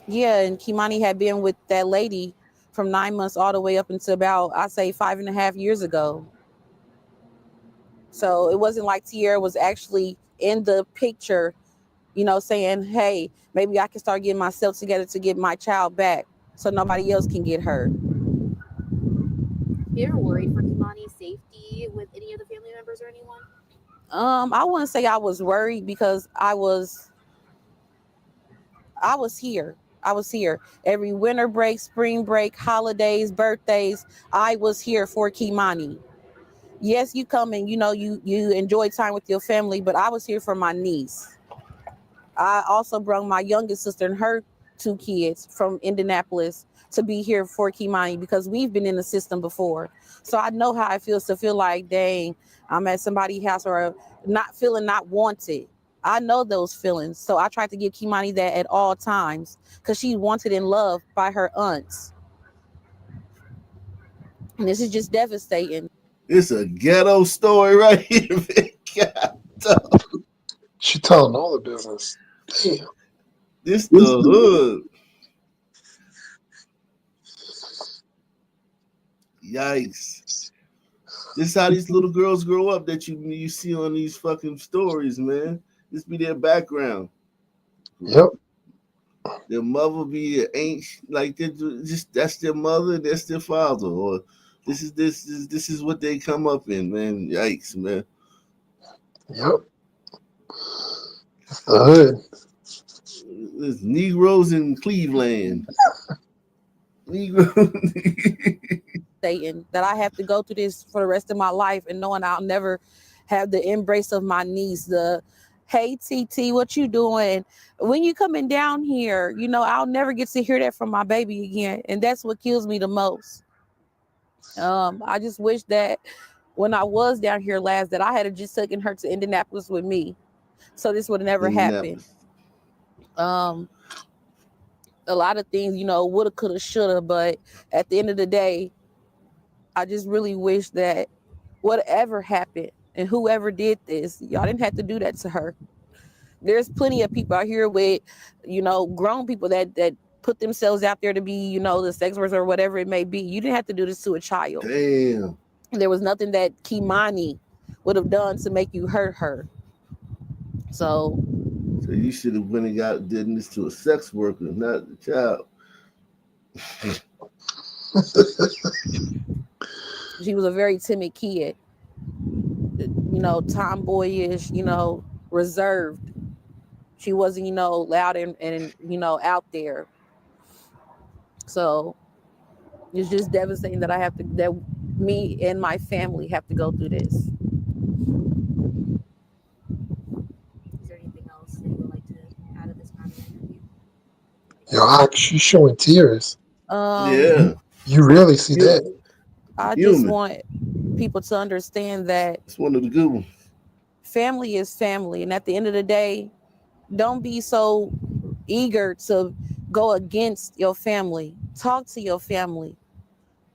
Kimani had been with that lady from 9 months all the way up until about, I say 5.5 years ago. So it wasn't like Tiara was actually in the picture, you know, saying, hey, maybe I can start getting myself together to get my child back so nobody else can get hurt. You ever worried for Kimani's safety with any of the family members or anyone? I wouldn't say I was worried because I was here. I was here every winter break, spring break, holidays, birthdays. I was here for Kimani. Yes, you come and, you know, you enjoy time with your family, but I was here for my niece. I also brought my youngest sister and her 2 kids from Indianapolis to be here for Kimani because we've been in the system before. So I know how it feels to feel like, dang, I'm at somebody's house or not feeling not wanted. I know those feelings. So I tried to give Kimani that at all times because she wanted and loved by her aunts. And this is just devastating. It's a ghetto story right here, man. God, dog. She telling all the business. Damn. This the hood. Yikes. This is how these little girls grow up that you see on these fucking stories, man. This be their background. Yep. Their mother be ain't like just that's their mother, that's their father, or this is what they come up in, man. Yikes, man. Yep. It's the hood. There's Negroes in Cleveland. Satan, that I have to go through this for the rest of my life and knowing I'll never have the embrace of my niece, the hey TT, what you doing? When you coming down here, you know, I'll never get to hear that from my baby again. And that's what kills me the most. I just wish that when I was down here last that I had just taken her to Indianapolis with me. So this would have never happened. A lot of things, you know, woulda, coulda, shoulda, but at the end of the day, I just really wish that whatever happened and whoever did this, y'all didn't have to do that to her. There's plenty of people out here with, you know, grown people that put themselves out there to be, you know, the sex workers or whatever it may be. You didn't have to do this to a child. Damn. There was nothing that Kimani would have done to make you hurt her. So you should have went and did this to a sex worker, not the child. She was a very timid kid, you know, tomboyish, you know, reserved. She wasn't, you know, loud and you know, out there. So it's just devastating that that me and my family have to go through this. Is there anything else that you would like to add at this time of the interview? Yo, she's showing tears. Yeah. You rarely see that. I just want people to understand that it's one of the good ones. Family is family. And at the end of the day, don't be so eager to go against your family. Talk to your family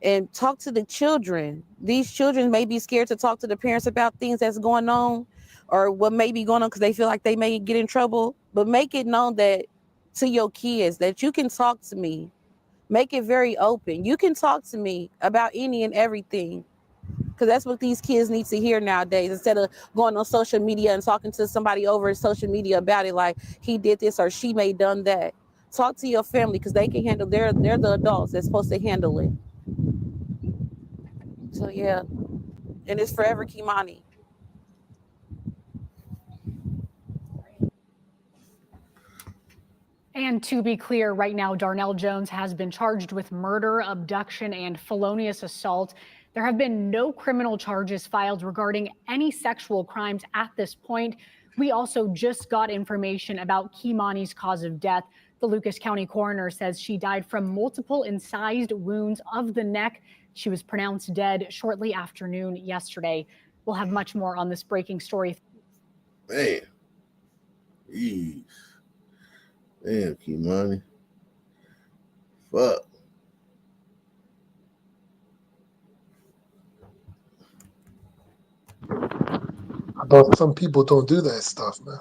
and talk to the children. These children may be scared to talk to the parents about things that's going on or what may be going on because they feel like they may get in trouble. But make it known that to your kids that you can talk to me. Make it very open. You can talk to me about any and everything because that's what these kids need to hear nowadays. Instead of going on social media and talking to somebody over social media about it, like he did this or she may done that. Talk to your family because they can handle. They're the adults. They're supposed to handle it. So yeah, and it's forever Kimani. And to be clear, right now, Darnell Jones has been charged with murder, abduction, and felonious assault. There have been no criminal charges filed regarding any sexual crimes at this point. We also just got information about Kimani's cause of death. The Lucas County coroner says she died from multiple incised wounds of the neck. She was pronounced dead shortly after noon yesterday. We'll have much more on this breaking story. Man. Jeez. Damn, Kimani. Fuck. But some people don't do that stuff, man.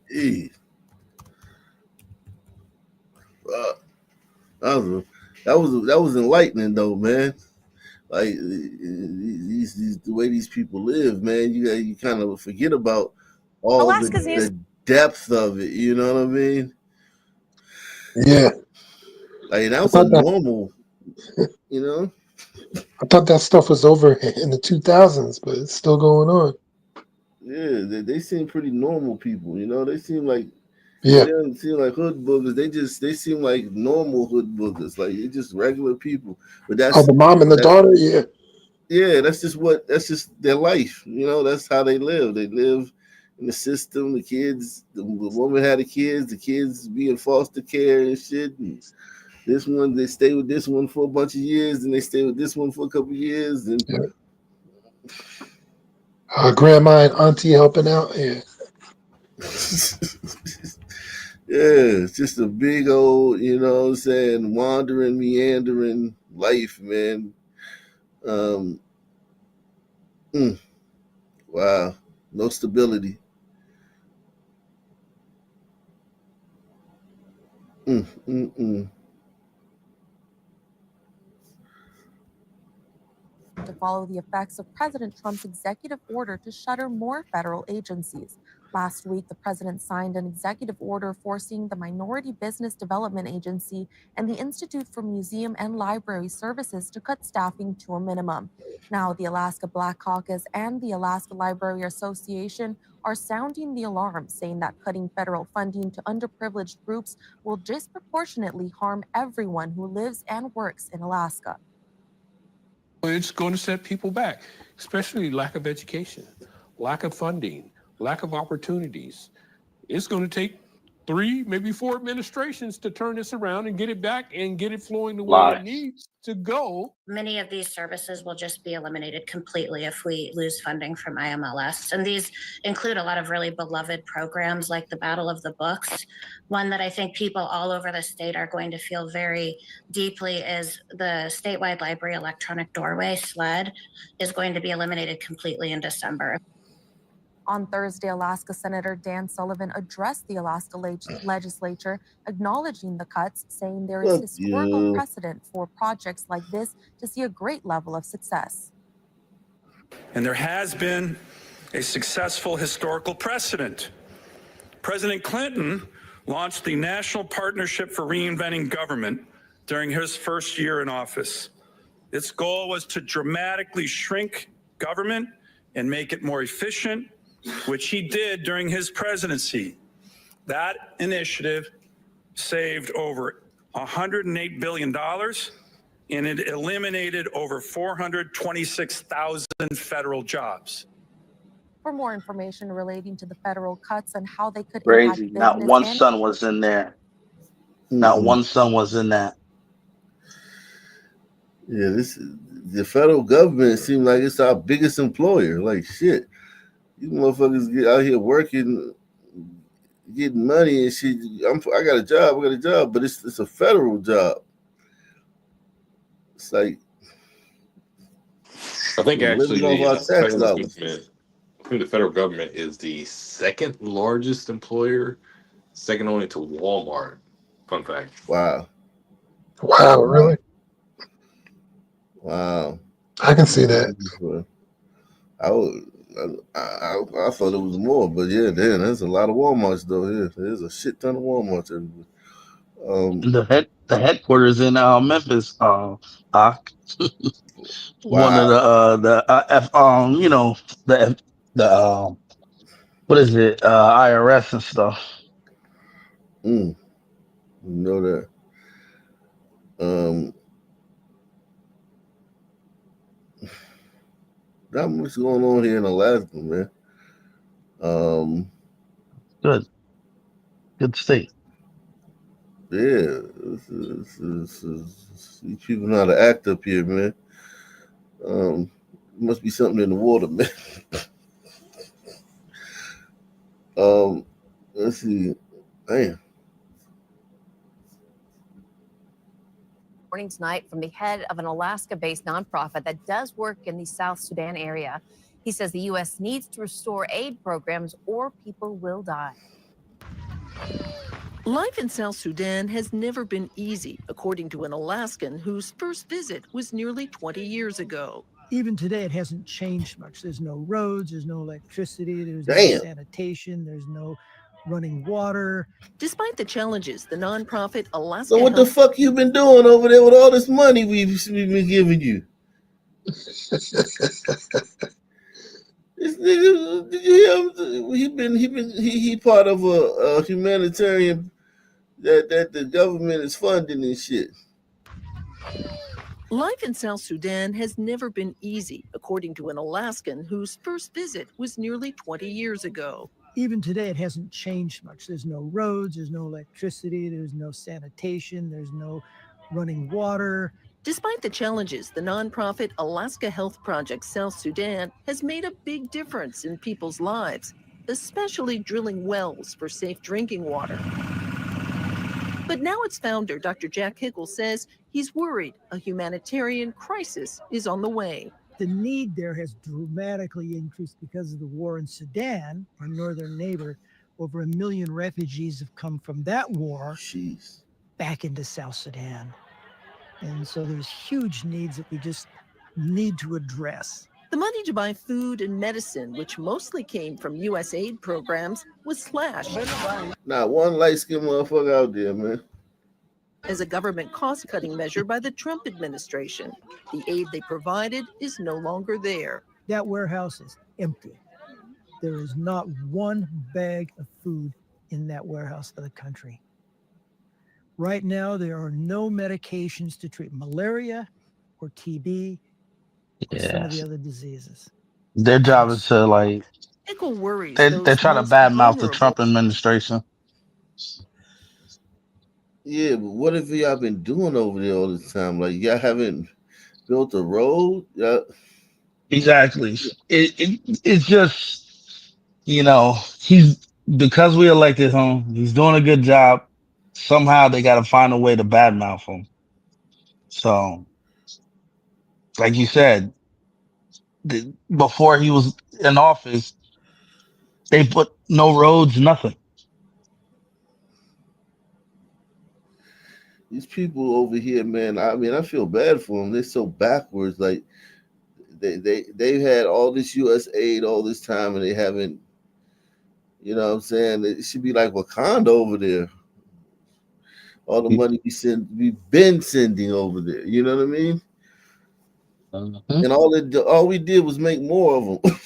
Jeez. Fuck. That was enlightening though, man. Like these the way these people live, man. You kind of forget about all Alaska's news. the depth of it. You know what I mean? Yeah. Like now it's a normal. You know. I thought that stuff was over in the 2000s, but it's still going on. Yeah, they seem pretty normal people. You know, they seem like Yeah. they don't seem like hood boogers. They seem like normal hood boogers. Like they're just regular people. But that's the mom and the daughter. Yeah. Yeah, that's just their life. You know, that's how they live. They live in the system. The kids, the woman had the kids be in foster care and shit. And this one, they stay with this one for a bunch of years, and they stay with this one for a couple of years. And Grandma and auntie helping out. Yeah. Yeah, it's just a big old, you know what I'm saying, wandering, meandering life, man. Wow, no stability. To follow the effects of President Trump's executive order to shutter more federal agencies. Last week, the president signed an executive order forcing the Minority Business Development Agency and the Institute for Museum and Library Services to cut staffing to a minimum. Now, the Alaska Black Caucus and the Alaska Library Association are sounding the alarm, saying that cutting federal funding to underprivileged groups will disproportionately harm everyone who lives and works in Alaska. It's going to set people back, especially lack of education, lack of funding, lack of opportunities. It's going to take 3, maybe 4 administrations to turn this around and get it back and get it flowing the way it needs to go. Many of these services will just be eliminated completely if we lose funding from IMLS. And these include a lot of really beloved programs like the Battle of the Books. One that I think people all over the state are going to feel very deeply is the statewide library electronic doorway, SLED, is going to be eliminated completely in December. On Thursday, Alaska Senator Dan Sullivan addressed the Alaska legislature, acknowledging the cuts, saying there is historical precedent for projects like this to see a great level of success. And there has been a successful historical precedent. President Clinton launched the National Partnership for Reinventing Government during his first year in office. Its goal was to dramatically shrink government and make it more efficient, which he did during his presidency. That initiative saved over $108 billion, and it eliminated over 426,000 federal jobs. For more information relating to the federal cuts and how they could Crazy. impact Not business one and son was in there. Not one son was in that. Yeah, the federal government seems like it's our biggest employer. Like shit. These motherfuckers get out here working, getting money and shit. I got a job, but it's a federal job. It's like I think actually living off our tax dollars. I think the federal government is the second largest employer, second only to Walmart. Fun fact. Wow. Wow, really? Wow. I can see that. I thought it was more, but yeah, damn, there's a lot of Walmarts though. Yeah, there's a shit ton of Walmarts everywhere. The headquarters in Memphis. One of the what is it? IRS and stuff. You know that. Not much going on here in Alaska, man. Good state. Yeah, these people know how to act up here, man. Must be something in the water, man. Let's see. Damn. Morning tonight from the head of an Alaska-based nonprofit that does work in the South Sudan area. He says the U.S. needs to restore aid programs or people will die. Life in South Sudan has never been easy, according to an Alaskan whose first visit was nearly 20 years ago. Even today, it hasn't changed much. There's no roads, there's no electricity, there's no Damn. sanitation, there's no running water. Despite the challenges, the nonprofit Alaska So what the Health fuck you been doing over there with all this money we've been giving you? This nigga, did you hear him? He part of a humanitarian that the government is funding and shit. Life in South Sudan has never been easy, according to an Alaskan whose first visit was nearly 20 years ago. Even today, it hasn't changed much. There's no roads, there's no electricity, there's no sanitation, there's no running water. Despite the challenges, the nonprofit Alaska Health Project South Sudan has made a big difference in people's lives, especially drilling wells for safe drinking water. But now its founder, Dr. Jack Hickel, says he's worried a humanitarian crisis is on the way. The need there has dramatically increased because of the war in Sudan, our northern neighbor. Over 1 million refugees have come from that war back into South Sudan. And so there's huge needs that we just need to address. The money to buy food and medicine, which mostly came from U.S. aid programs, was slashed. Not one light-skinned motherfucker out there, man. As a government cost-cutting measure by the Trump administration. The aid they provided is no longer there. That warehouse is empty. There is not one bag of food in that warehouse for the country. Right now, there are no medications to treat malaria or TB or some of the other diseases. Their job is to like Hickel worries they those try to most badmouth the vulnerable. Trump administration. Yeah, but what have y'all been doing over there all this time? Like, y'all haven't built a road? Exactly. It's just, you know, because we elected him, he's doing a good job. Somehow they got to find a way to badmouth him. So, like you said, before he was in office, they put no roads, nothing. These people over here, man, I mean, I feel bad for them. They're so backwards. Like, they've had all this U.S. aid all this time, and they haven't, you know what I'm saying? It should be like Wakanda over there. All the money we've been sending over there. You know what I mean? And all we did was make more of them.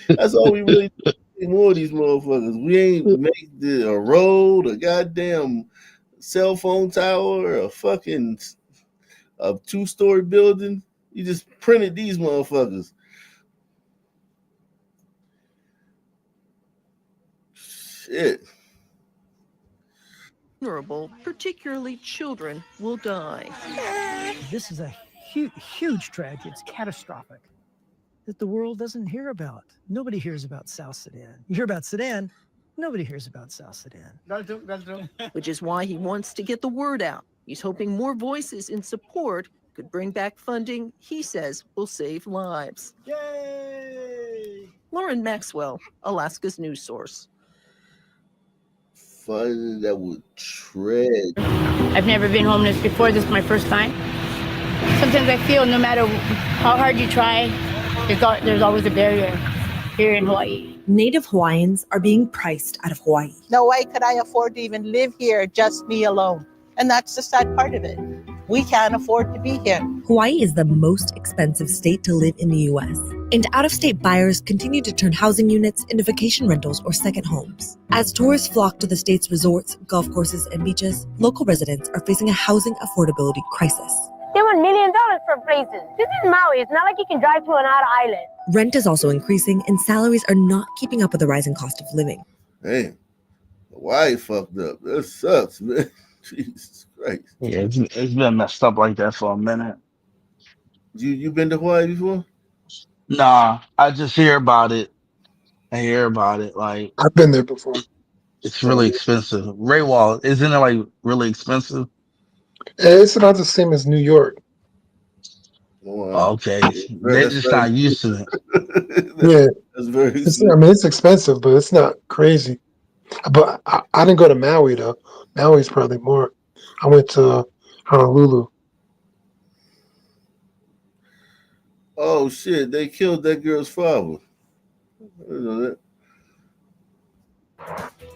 That's all we really did. Make more of these motherfuckers. We ain't make a road, a goddamn cell phone tower, a fucking 2-story building. You just printed these motherfuckers. Shit. Vulnerable, particularly children, will die. This is a huge tragedy. It's catastrophic that the world doesn't hear about. Nobody hears about South Sudan. You hear about Sudan, nobody hears about South Sudan. Which is why he wants to get the word out. He's hoping more voices in support could bring back funding he says will save lives. Yay! Lauren Maxwell, Alaska's news source. Fun that would tread. I've never been homeless before. This is my first time. Sometimes I feel no matter how hard you try, there's always a barrier here in Hawaii. Native Hawaiians are being priced out of Hawaii. No way could I afford to even live here, just me alone. And that's the sad part of it. We can't afford to be here. Hawaii is the most expensive state to live in the U.S., and out-of-state buyers continue to turn housing units into vacation rentals or second homes. As tourists flock to the state's resorts, golf courses, and beaches, local residents are facing a housing affordability crisis. They want $1 million for places. This is Maui. It's not like you can drive to another island. Rent is also increasing, and salaries are not keeping up with the rising cost of living. Hey, Hawaii fucked up. That sucks, man. Jesus Christ. Yeah, it's been messed up like that for a minute. You been to Hawaii before? Nah, I just hear about it. Like, I've been there before. it's really expensive. Ray Wall, isn't it like really expensive? It's not the same as New York. Okay, they're just not used to it. Yeah, That's very I mean, it's expensive, but it's not crazy. But I didn't go to Maui though. Maui's probably more. I went to Honolulu. Oh shit! They killed that girl's father. I didn't know that.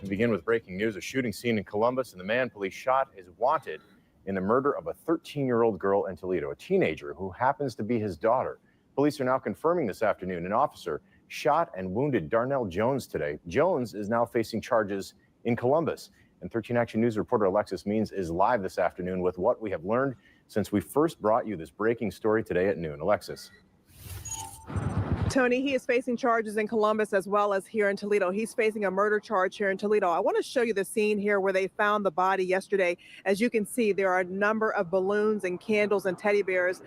We begin with breaking news. A shooting scene in Columbus, and the man police shot is wanted in the murder of a 13-year-old girl in Toledo, a teenager who happens to be his daughter. Police are now confirming this afternoon an officer shot and wounded Darnell Jones today. Jones is now facing charges in Columbus. And 13 Action News reporter Alexis Means is live this afternoon with what we have learned since we first brought you this breaking story today at noon. Alexis. Tony, he is facing charges in Columbus as well as here in Toledo. He's facing a murder charge here in Toledo. I want to show you the scene here where they found the body yesterday. As you can see, there are a number of balloons and candles and teddy bears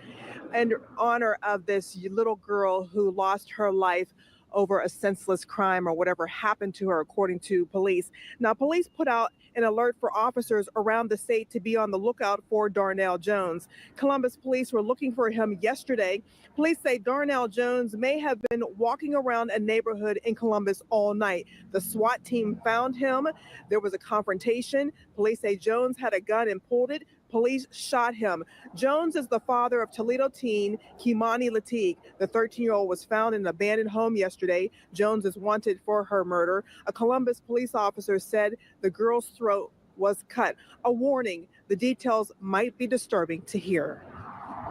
in honor of this little girl who lost her life over a senseless crime or whatever happened to her, according to police. Now, police put out an alert for officers around the state to be on the lookout for Darnell Jones. Columbus police were looking for him yesterday. Police say Darnell Jones may have been walking around a neighborhood in Columbus all night. The SWAT team found him. There was a confrontation. Police say Jones had a gun and pulled it. Police shot him. Jones is the father of Toledo teen Kimani Lateef. The 13-year-old was found in an abandoned home yesterday. Jones is wanted for her murder. A Columbus police officer said the girl's throat was cut. A warning, the details might be disturbing to hear.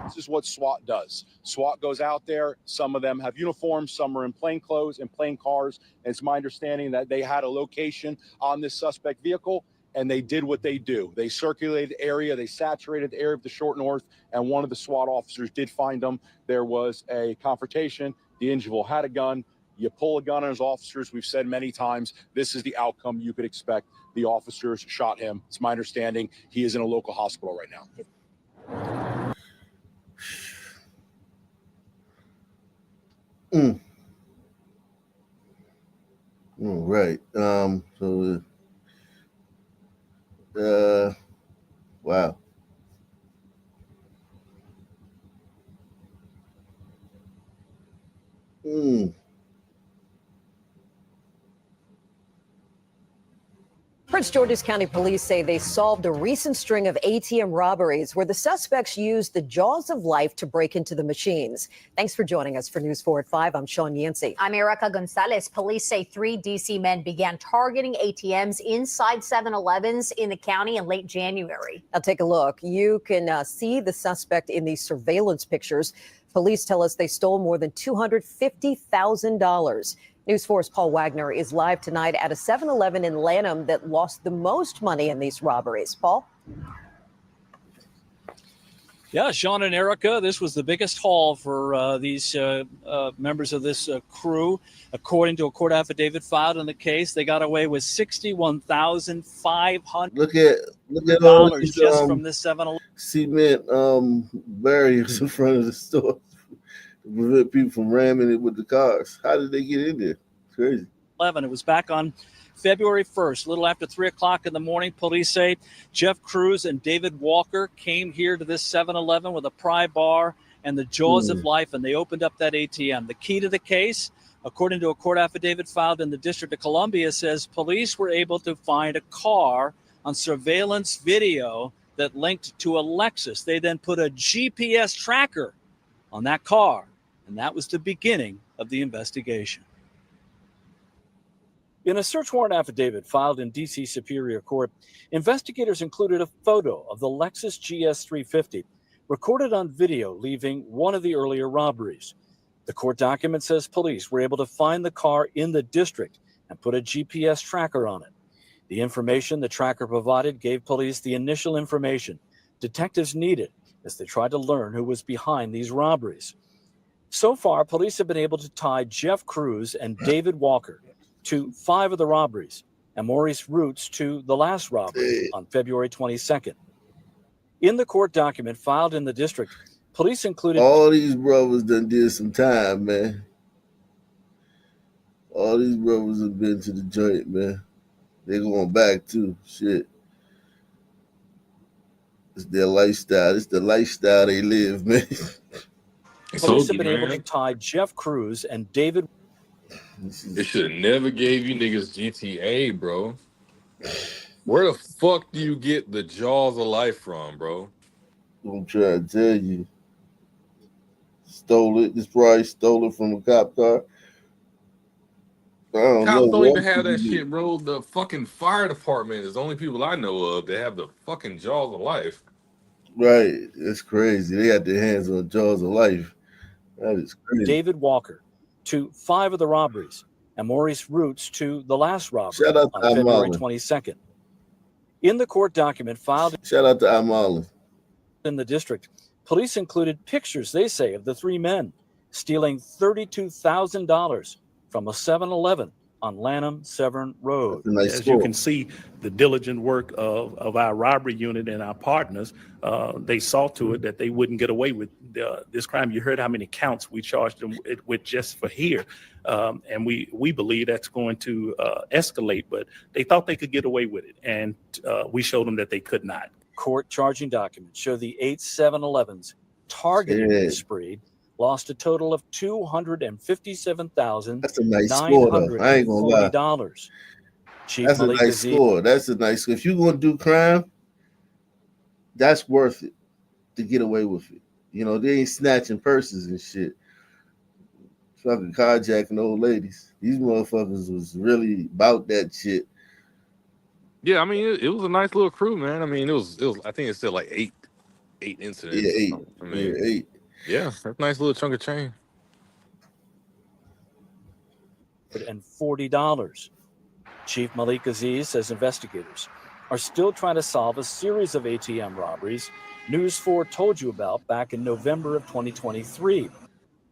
This is what SWAT does. SWAT goes out there. Some of them have uniforms. Some are in plain clothes and plain cars. And it's my understanding that they had a location on this suspect vehicle, and they did what they do. They circulated the area. They saturated the area of the short north, and one of the SWAT officers did find them. There was a confrontation. The individual had a gun. You pull a gun on his officers. We've said many times, this is the outcome you could expect. The officers shot him. It's my understanding he is in a local hospital right now. Right. Wow. Prince George's County Police say they solved a recent string of ATM robberies where the suspects used the jaws of life to break into the machines. Thanks for joining us for News 4 at 5. I'm Sean Yancey. I'm Erica Gonzalez. Police say 3 D.C. men began targeting ATMs inside 7-Elevens in the county in late January. Now take a look. You can see the suspect in these surveillance pictures. Police tell us they stole more than $250,000. News 4's Paul Wagner is live tonight at a 7-Eleven in Lanham that lost the most money in these robberies. Paul? Yeah, Sean and Erica, this was the biggest haul for these members of this crew. According to a court affidavit filed in the case, they got away with $61,500. Look at all these just from this 7-Eleven. Cement barriers in front of the store to prevent people from ramming it with the cars. How did they get in there? It's crazy. It was back on February 1st, a little after 3 o'clock in the morning. Police say Jeff Cruz and David Walker came here to this 7-Eleven with a pry bar and the jaws of life, and they opened up that ATM. The key to the case, according to a court affidavit filed in the District of Columbia, says police were able to find a car on surveillance video that linked to a Lexus. They then put a GPS tracker on that car, and that was the beginning of the investigation. In a search warrant affidavit filed in D.C. Superior Court, investigators included a photo of the Lexus GS350 recorded on video leaving one of the earlier robberies. The court document says police were able to find the car in the district and put a GPS tracker on it. The information the tracker provided gave police the initial information detectives needed as they tried to learn who was behind these robberies. So far, police have been able to tie Jeff Cruz and David Walker to 5 of the robberies and Maurice Roots to the last robbery on February 22nd. In the court document filed in the district, police included... All these brothers done did some time, man. All these brothers have been to the joint, man. They're going back too. Shit. It's their lifestyle. It's the lifestyle they live, man. Police have been able to tie Jeff Cruz and David. It should have never gave you niggas GTA, bro. Where the fuck do you get the jaws of life from, bro? I'm trying to tell you. Stole it. This probably stole it from a cop car. I don't know. Cops don't even What have that else shit, bro. The fucking fire department is the only people I know of that have the fucking jaws of life. Right. It's crazy. They got their hands on jaws of life. That is crazy. David Walker to 5 of the robberies, and Maurice Roots to the last robbery Shout out to on February Amalan. 22nd. In the court document filed Shout out to Amalan. in the district, police included pictures, they say, of the 3 men stealing $32,000 from a 7-Eleven on Lanham Severn Road. Nice As you can see, the diligent work of our robbery unit and our partners, they saw to it that they wouldn't get away with this crime. You heard how many counts we charged them with just for here. And we believe that's going to escalate, but they thought they could get away with it. And we showed them that they could not. Court charging documents show the 8 7-Elevens targeted in the spree lost a total of $257,940. That's a nice score, though. I ain't gonna lie. Chief That's Malik a nice Aziz, score. That's a nice score. If you're gonna do crime, that's worth it to get away with it. You know, they ain't snatching purses and shit. Fucking carjacking old ladies. These motherfuckers was really about that shit. Yeah, I mean, it was a nice little crew, man. I mean, it was. I think it said like eight incidents. Yeah, 8. I mean, Yeah, 8. Yeah, that's a nice little chunk of change. and $40. Chief Malik Aziz says investigators are still trying to solve a series of ATM robberies News 4 told you about back in November of 2023.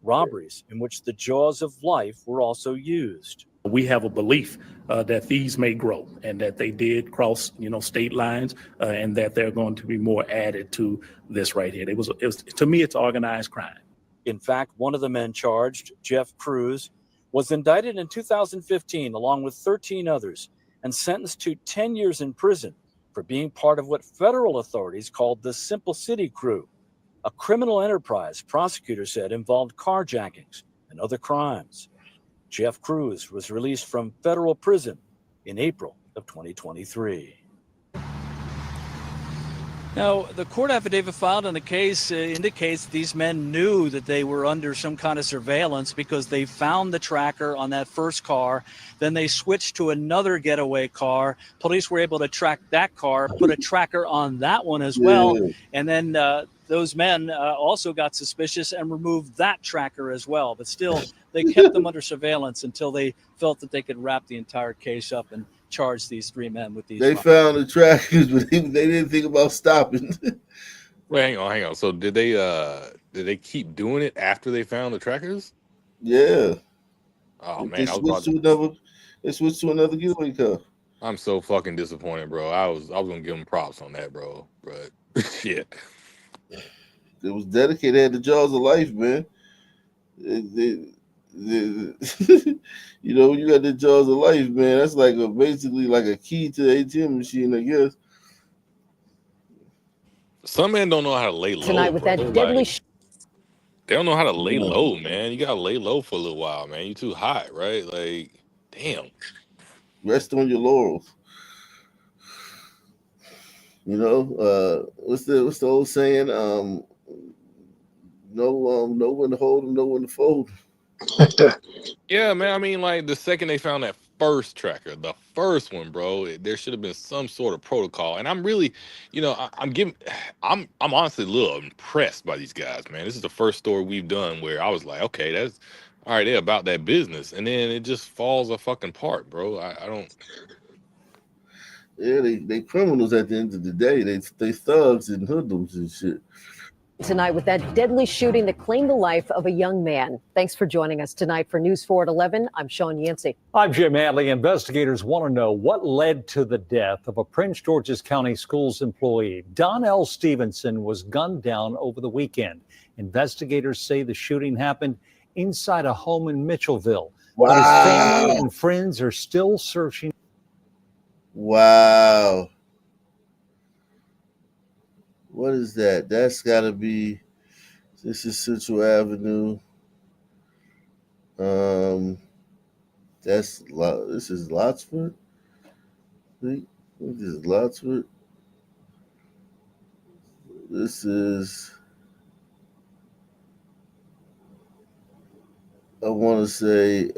Robberies in which the jaws of life were also used. We have a belief that these may grow and that they did cross, state lines, and that they're going to be more added to this right here. It was to me, it's organized crime. In fact, one of the men charged, Jeff Cruz, was indicted in 2015 along with 13 others and sentenced to 10 years in prison for being part of what federal authorities called the Simple City Crew, a criminal enterprise prosecutors said involved carjackings and other crimes. Jeff Cruz was released from federal prison in April of 2023. Now, the court affidavit filed in the case indicates these men knew that they were under some kind of surveillance because they found the tracker on that first car. Then they switched to another getaway car. Police were able to track that car, put a tracker on that one as well. And then those men also got suspicious and removed that tracker as well. But still, they kept them under surveillance until they felt that they could wrap the entire case up and charge these 3 men with these. They found the trackers, but they didn't think about stopping. Wait, hang on. So did they keep doing it after they found the trackers? Yeah. Oh They man, switched to another getaway car. I'm so fucking disappointed, bro. I was gonna give them props on that, bro. But shit. It was dedicated. They had the jaws of life, man. You got the jaws of life, man. That's like basically like a key to the ATM machine, I guess. Some men don't know how to lay low. Tonight with bro. that deadly. Like, they don't know how to lay low, man. You gotta lay low for a little while, man. You too hot, right? Like, damn. Rest on your laurels. What's the old saying? No one to hold them, no one to fold. Yeah, man. I mean, like the second they found that first tracker, the first one, bro, there should have been some sort of protocol. And I'm really, I'm honestly a little impressed by these guys, man. This is the first story we've done where I was like, okay, that's all right. They're about that business, and then it just falls a fucking part, bro. I don't. Yeah, they criminals at the end of the day. They thugs and hoodlums and shit. Tonight with that deadly shooting that claimed the life of a young man. Thanks for joining us tonight for News 4 at 11. I'm Sean Yancey. I'm Jim Adley. Investigators want to know what led to the death of a Prince George's County Schools employee. Donnell Stevenson was gunned down over the weekend. Investigators say the shooting happened inside a home in Mitchellville. Wow. But his family and friends are still searching. Wow. What is that? That's got to be. This is Central Avenue. This is Lotsford. There's a lot to it. This is, I want to say,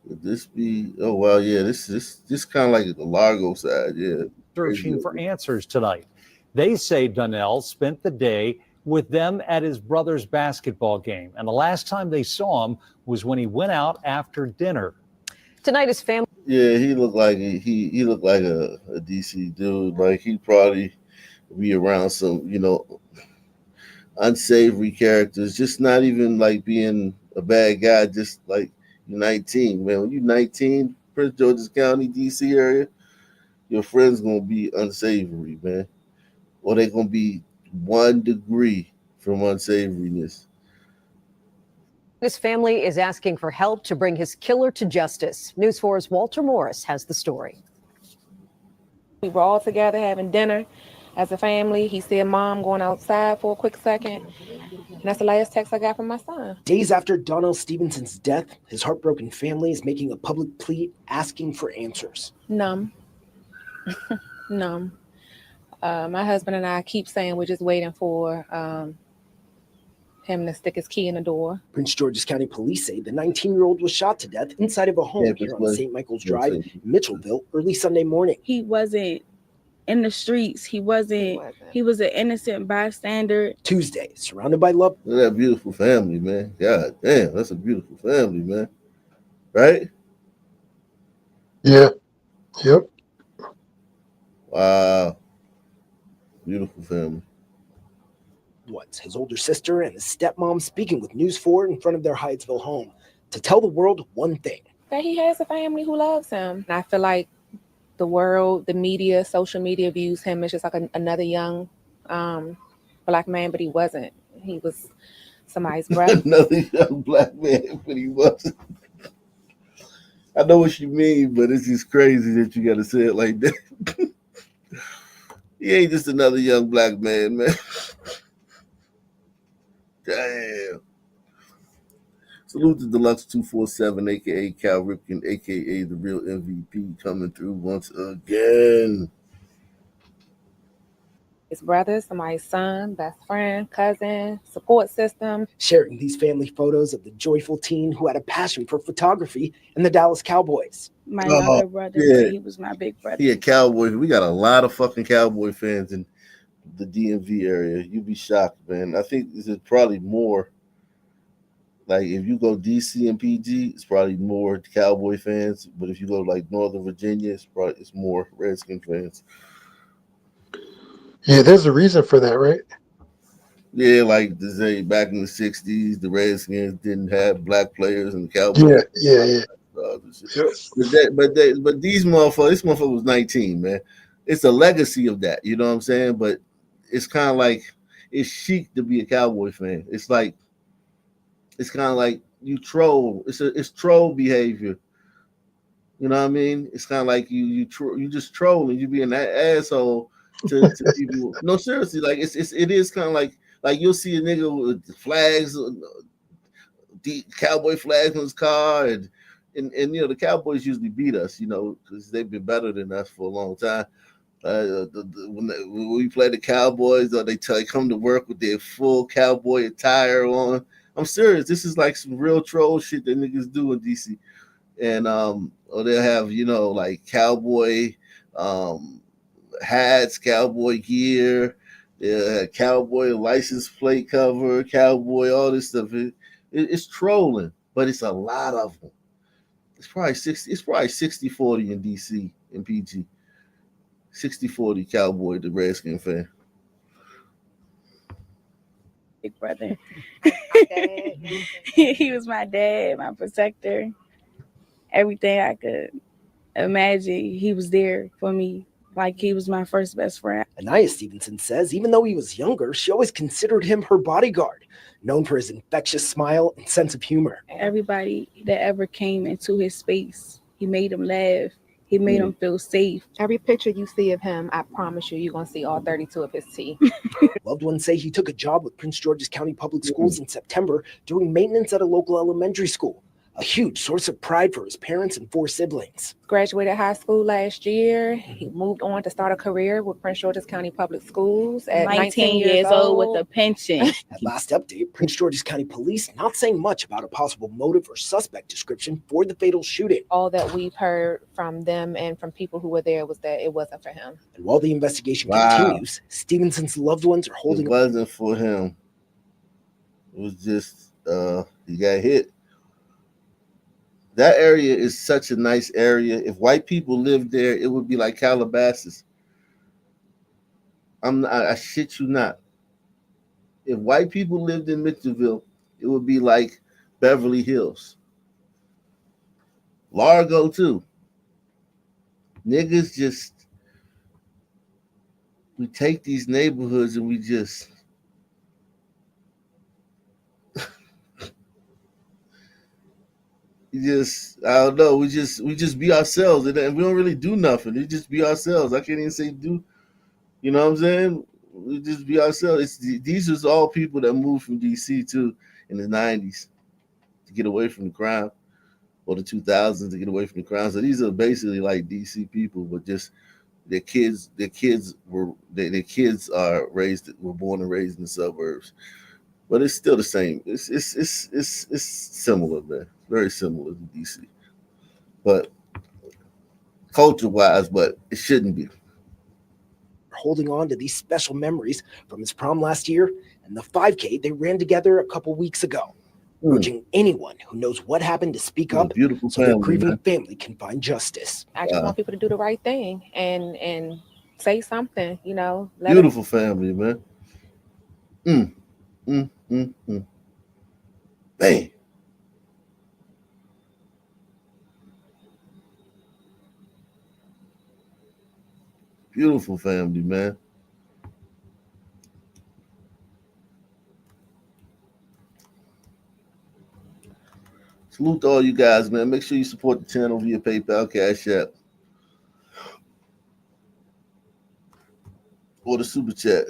would this be? Oh wow, yeah. This kind of like the Largo side, yeah. Searching for answers tonight. They say Donnell spent the day with them at his brother's basketball game, and the last time they saw him was when he went out after dinner. Tonight, his family. Yeah, he looked like he looked like a DC dude. Like he'd probably be around some, unsavory characters. Just not even like being a bad guy. Just like you're 19, man. When you're 19, Prince George's County, DC area, your friends gonna be unsavory, man, or they're gonna be 1 degree from unsavoriness. His family is asking for help to bring his killer to justice. News 4's Walter Morris has the story. We were all together having dinner as a family. He said, "Mom, going outside for a quick second." And that's the last text I got from my son. Days after Donnell Stevenson's death, his heartbroken family is making a public plea asking for answers. Numb. Numb. My husband and I keep saying we're just waiting for him to stick his key in the door. Prince George's County Police say the 19-year-old was shot to death inside of a home here on St. Michael's Drive in Mitchellville early Sunday morning. He wasn't in the streets. He was an innocent bystander. Tuesday, surrounded by love. Look at that beautiful family, man. God damn, that's a beautiful family, man. Right? Yeah. Yep. Wow. Beautiful family. Once his older sister and his stepmom speaking with News 4 in front of their Hyattsville home to tell the world one thing. That he has a family who loves him. And I feel like the world, the media, social media views him as just like another young black man, but he wasn't. He was somebody's brother. Another young black man, but he wasn't. I know what you mean, but it's just crazy that you got to say it like that. He ain't just another young black man, man. Damn. Salute to Deluxe 247, aka Cal Ripken, aka the real MVP, coming through once again. His brother, somebody's son, best friend, cousin, support system. Sharing these family photos of the joyful teen who had a passion for photography and the Dallas Cowboys. My younger brother, yeah. He was my big brother. He a Cowboy. We got a lot of fucking Cowboy fans in the DMV area. You'd be shocked, man. I think this is probably more. Like if you go DC and PG, it's probably more Cowboy fans. But if you go like Northern Virginia, it's more Redskin fans. Yeah, there's a reason for that, right? Yeah, like to say back in the 60s, the Redskins didn't have black players and the Cowboys. Yeah. But these motherfuckers, this motherfucker was 19, man. It's a legacy of that, you know what I'm saying? But it's kind of like it's chic to be a Cowboy fan. It's kind of like you troll. It's troll behavior. You know what I mean? It's kind of like you just trolling. You being that asshole to people. No, seriously, like it is kind of like you'll see a nigga with flags, the Cowboy flags on his car, and the Cowboys usually beat us, because they've been better than us for a long time. When we play the Cowboys, or they come to work with their full Cowboy attire on. I'm serious. This is like some real troll shit that niggas do in DC, and or they'll have like Cowboy hats, Cowboy gear, Cowboy license plate cover, Cowboy, all this stuff. It's trolling, but it's a lot of them. It's probably 60-40 in DC and PG. 60-40 Cowboy, the Redskin fan. Big brother. He was my dad, my protector. Everything I could imagine, he was there for me. Like he was my first best friend. Anaya Stevenson says even though he was younger, she always considered him her bodyguard, known for his infectious smile and sense of humor. Everybody that ever came into his space, he made them laugh. He made them feel safe. Every picture you see of him, I promise you're going to see all 32 of his teeth. Loved ones say he took a job with Prince George's County Public Schools in September doing maintenance at a local elementary school. a huge source of pride for his parents and 4 siblings. Graduated high school last year. He moved on to start a career with Prince George's County Public Schools at 19 years old with a pension. At last update, Prince George's County Police not saying much about a possible motive or suspect description for the fatal shooting. All that we've heard from them and from people who were there was that it wasn't for him. And while the investigation continues, Stevenson's loved ones are holding. It wasn't for him. It was just he got hit. That area is such a nice area. If white people lived there, it would be like Calabasas. I shit you not. If white people lived in Mitchellville, it would be like Beverly Hills. Largo too. Niggas just, we take these neighborhoods and we just I don't know, we just be ourselves, and we don't really do nothing. We just be ourselves. I can't even say do, you know what I'm saying? We just be ourselves. These are all people that moved from DC too in the 90s to get away from the crime, or the 2000s to get away from the crime. So these are basically like DC people, but just their kids were born and raised in the suburbs. But it's still the same. It's similar, man. Very similar to DC, but culture-wise, but it shouldn't be. Holding on to these special memories from his prom last year and the 5K they ran together a couple weeks ago, urging anyone who knows what happened to speak up, beautiful so their family, grieving man. family can find justice. I just want people to do the right thing and say something, you know. Beautiful family, man. Bang. Beautiful family, man. Salute to all you guys, man. Make sure you support the channel via PayPal, Cash App, or the Super Chat.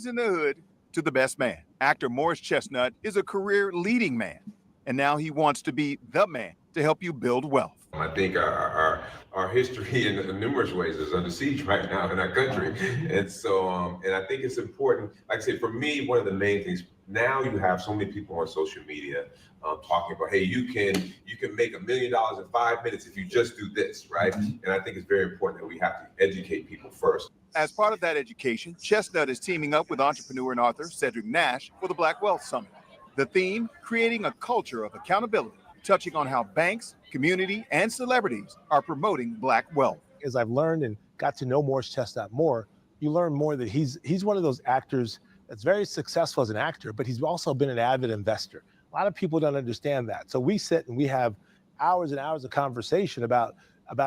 In the hood to the best man. Actor Morris Chestnut is a career leading man, and now he wants to be the man to help you build wealth. I think our history in numerous ways is under siege right now in our country. And so, and I think it's important, like I said, for me, one of the main things, now you have so many people on social media talking about, hey, you can make $1 million in 5 minutes if you just do this, right? And I think it's very important that we have to educate people first. As part of that education, Chestnut is teaming up with entrepreneur and author Cedric Nash for the Black Wealth Summit. The theme, creating a culture of accountability, touching on how banks, community, and celebrities are promoting Black wealth. As I've learned and got to know Morris Chestnut more, you learn more that he's one of those actors that's very successful as an actor, but he's also been an avid investor. A lot of people don't understand that. So we sit and we have hours and hours of conversation about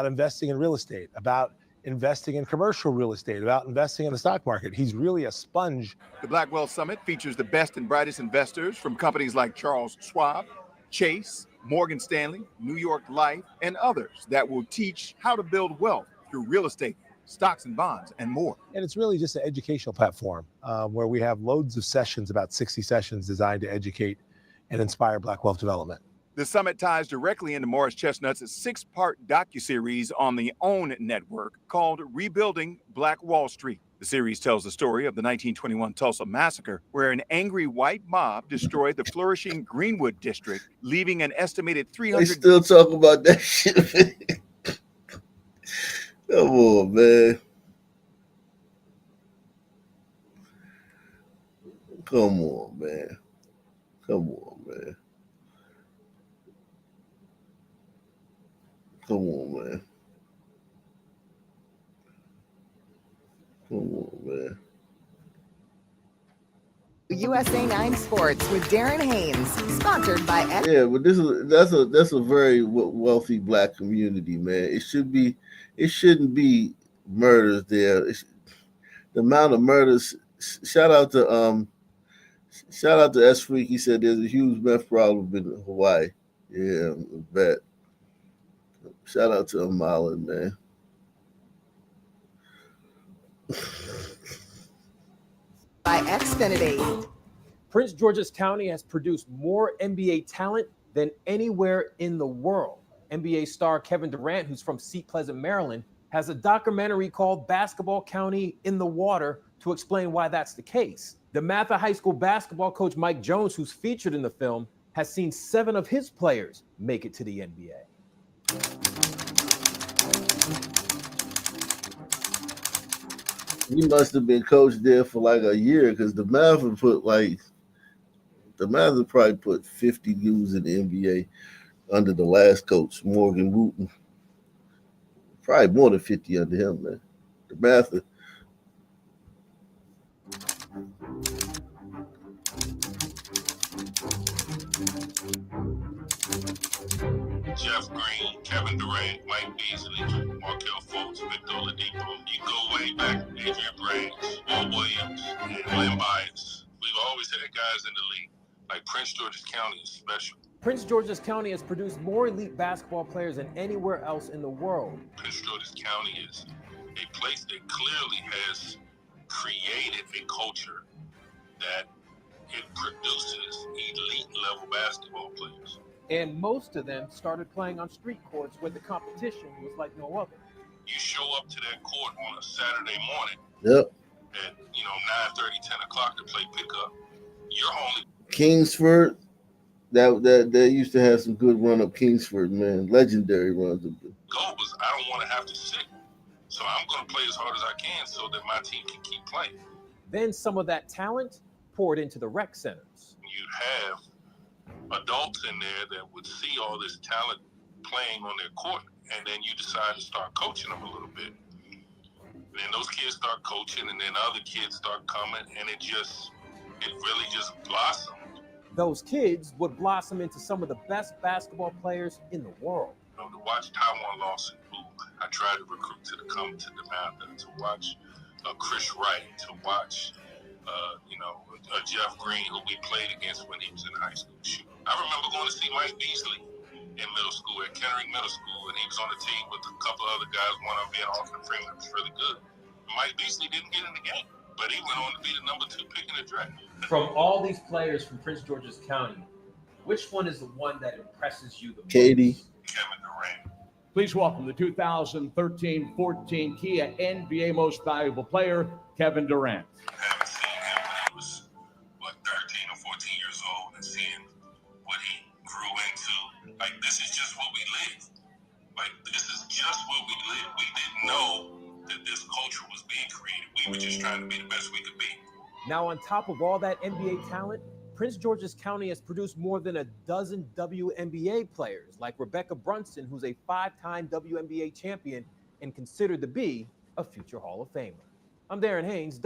investing in real estate, about investing in commercial real estate, about investing in the stock market. He's really a sponge. The Black Wealth Summit features the best and brightest investors from companies like Charles Schwab, Chase, Morgan Stanley, New York Life, and others that will teach how to build wealth through real estate, stocks and bonds, and more. And it's really just an educational platform where we have loads of sessions, about 60 sessions designed to educate and inspire Black wealth development. The summit ties directly into Morris Chestnut's 6-part docuseries on the OWN network called Rebuilding Black Wall Street. The series tells the story of the 1921 Tulsa massacre, where an angry white mob destroyed the flourishing Greenwood district, leaving an estimated 300... They still talk about that shit, man. Come on, man. Come on, man. Come on, man. Come on, man. Come on, man. USA 9 Sports with Darren Haynes, sponsored by Yeah, but that's a very wealthy black community, man. It shouldn't be murders there. The amount of murders. Shout out to S Freak. He said there's a huge meth problem in Hawaii. Yeah, I bet. Shout out to Amala, man. by Xfinity. Prince George's County has produced more NBA talent than anywhere in the world. NBA star Kevin Durant, who's from Seat Pleasant, Maryland, has a documentary called Basketball County in the Water to explain why that's the case. The Mather High School basketball coach Mike Jones, who's featured in the film, has seen 7 of his players make it to the NBA. He must have been coached there for like a year because the Mather probably put 50 dudes in the NBA under the last coach, Morgan Wooten. Probably more than 50 under him, man. The Mather. Jeff Green, Kevin Durant, Mike Beasley, Markelle Fultz, Victor Oladipo. You go way back, Adrian Braggs, Will Williams, and Len Bias. We've always had guys in the league. Like Prince George's County is special. Prince George's County has produced more elite basketball players than anywhere else in the world. Prince George's County is a place that clearly has created a culture that it produces elite level basketball players. And most of them started playing on street courts where the competition was like no other. You show up to that court on a Saturday morning Yep. at 9:30, 10 o'clock to play pickup. You're only Kingsford. That used to have some good run up Kingsford, man. Legendary runs up. goal was I don't want to have to sit. So I'm going to play as hard as I can so that my team can keep playing. Then some of that talent poured into the rec centers. You'd have adults in there that would see all this talent playing on their court, and then you decide to start coaching them a little bit. And then those kids start coaching, and then other kids start coming, and it really just blossomed. Those kids would blossom into some of the best basketball players in the world. To watch Taiwan Lawson, who I tried to recruit to come to the Mather, to watch Chris Wright, to watch Jeff Green, who we played against when he was in high school. Shoot. I remember going to see Mike Beasley in middle school at Kennering Middle School, and he was on the team with a couple other guys, one of them being Austin Freeman, was really good. Mike Beasley didn't get in the game, but he went on to be the number 2 pick in the draft. From all these players from Prince George's County, which one is the one that impresses you the most? Katie. Kevin Durant. Please welcome the 2013-14 Kia NBA Most Valuable Player, Kevin Durant. I haven't seen him when he was, 13 or 14 years old, and seeing what he grew into. Like, this is just what we live. Like, this is just what we live. We didn't know that this culture was being created. We were just trying to be the best we could be. Now, on top of all that NBA talent, Prince George's County has produced more than a dozen WNBA players, like Rebecca Brunson, who's a 5-time WNBA champion and considered to be a future Hall of Famer. I'm Darren Haynes,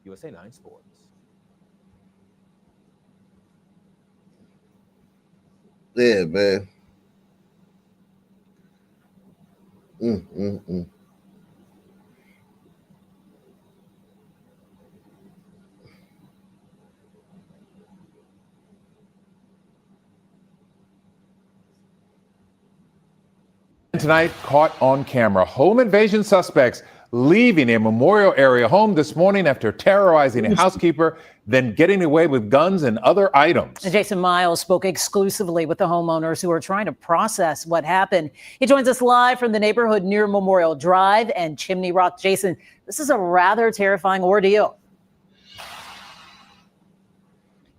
USA 9 Sports. Yeah, man. Tonight, caught on camera, home invasion suspects leaving a Memorial area home this morning after terrorizing a housekeeper, then getting away with guns and other items. Jason Miles spoke exclusively with the homeowners who are trying to process what happened. He joins us live from the neighborhood near Memorial Drive and Chimney Rock. Jason, this is a rather terrifying ordeal.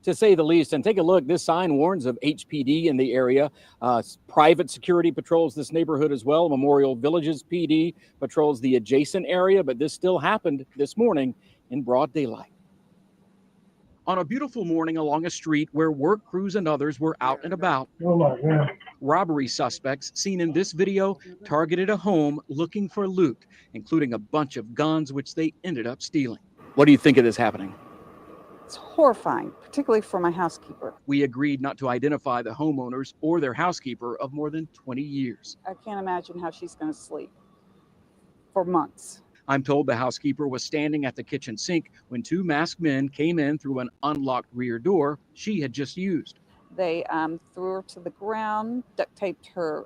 To say the least. And take a look. This sign warns of HPD in the area. Private security patrols this neighborhood as well. Memorial Villages PD patrols the adjacent area, but this still happened this morning in broad daylight. On a beautiful morning along a street where work crews and others were out and about. Oh my God. Robbery suspects seen in this video targeted a home looking for loot, including a bunch of guns, which they ended up stealing. What do you think of this happening? It's horrifying, particularly for my housekeeper. We agreed not to identify the homeowners or their housekeeper of more than 20 years. I can't imagine how she's going to sleep for months. I'm told the housekeeper was standing at the kitchen sink when two masked men came in through an unlocked rear door she had just used. They threw her to the ground, duct taped her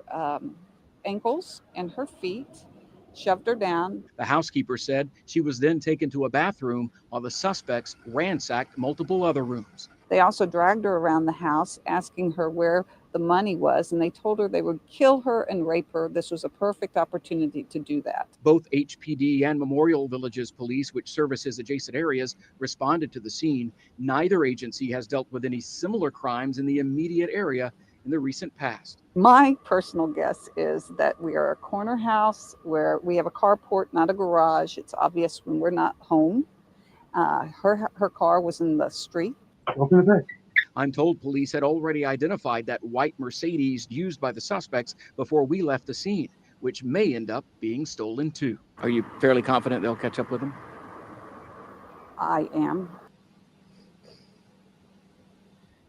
ankles and her feet, shoved her down. The housekeeper said she was then taken to a bathroom while the suspects ransacked multiple other rooms. They also dragged her around the house, asking her where the money was, and they told her they would kill her and rape her. This was a perfect opportunity to do that. Both HPD and Memorial Villages police, which services adjacent areas, responded to the scene. Neither agency has dealt with any similar crimes in the immediate area in the recent past. My personal guess is that we are a corner house where we have a carport, not a garage. It's obvious when we're not home. Her car was in the street. I'm told police had already identified that white Mercedes used by the suspects before we left the scene, which may end up being stolen too. Are you fairly confident they'll catch up with them? I am.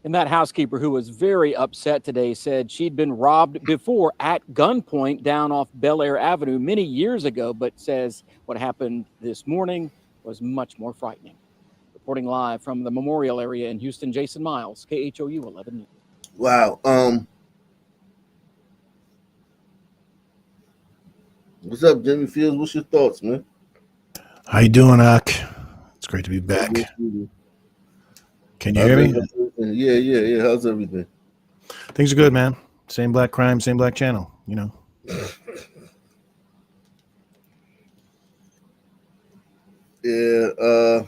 And that housekeeper, who was very upset today, said she'd been robbed before at gunpoint down off Bel Air Avenue many years ago, but says what happened this morning was much more frightening. Reporting live from the Memorial area in Houston, Jason Miles, KHOU 11 News. Wow. What's up, Jimmy Fields? What's your thoughts, man? How you doing, Ak? It's great to be back. Can you hear me? Yeah. How's everything? Things are good, man. Same black crime, same black channel, you know. Yeah,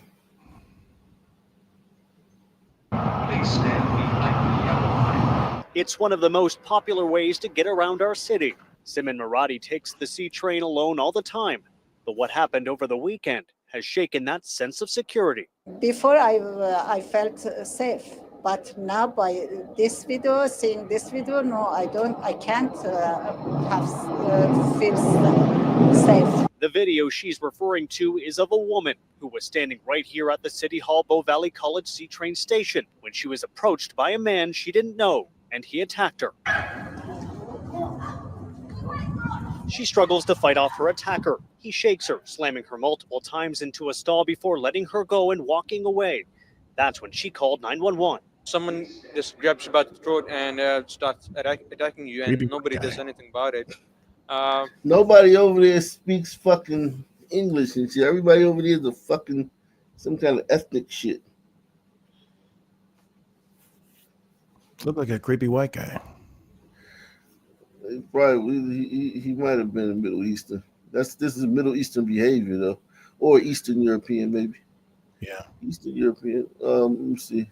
It's one of the most popular ways to get around our city. Simon Maradi takes the C train alone all the time. But what happened over the weekend has shaken that sense of security. Before I felt safe, but now by this video, seeing this video, no, I can't feel safe. The video she's referring to is of a woman who was standing right here at the City Hall Bow Valley College C train station when she was approached by a man she didn't know, and he attacked her. She struggles to fight off her attacker. He shakes her, slamming her multiple times into a stall before letting her go and walking away. That's when she called 911. Someone just grabs you by the throat and starts attacking you, and nobody does anything about it. nobody over there speaks fucking English and shit. Everybody over there is a fucking some kind of ethnic shit. Look like a creepy white guy. Probably he might have been a Middle Eastern. This is Middle Eastern behavior though, or Eastern European maybe. Yeah, Eastern European. Let me see.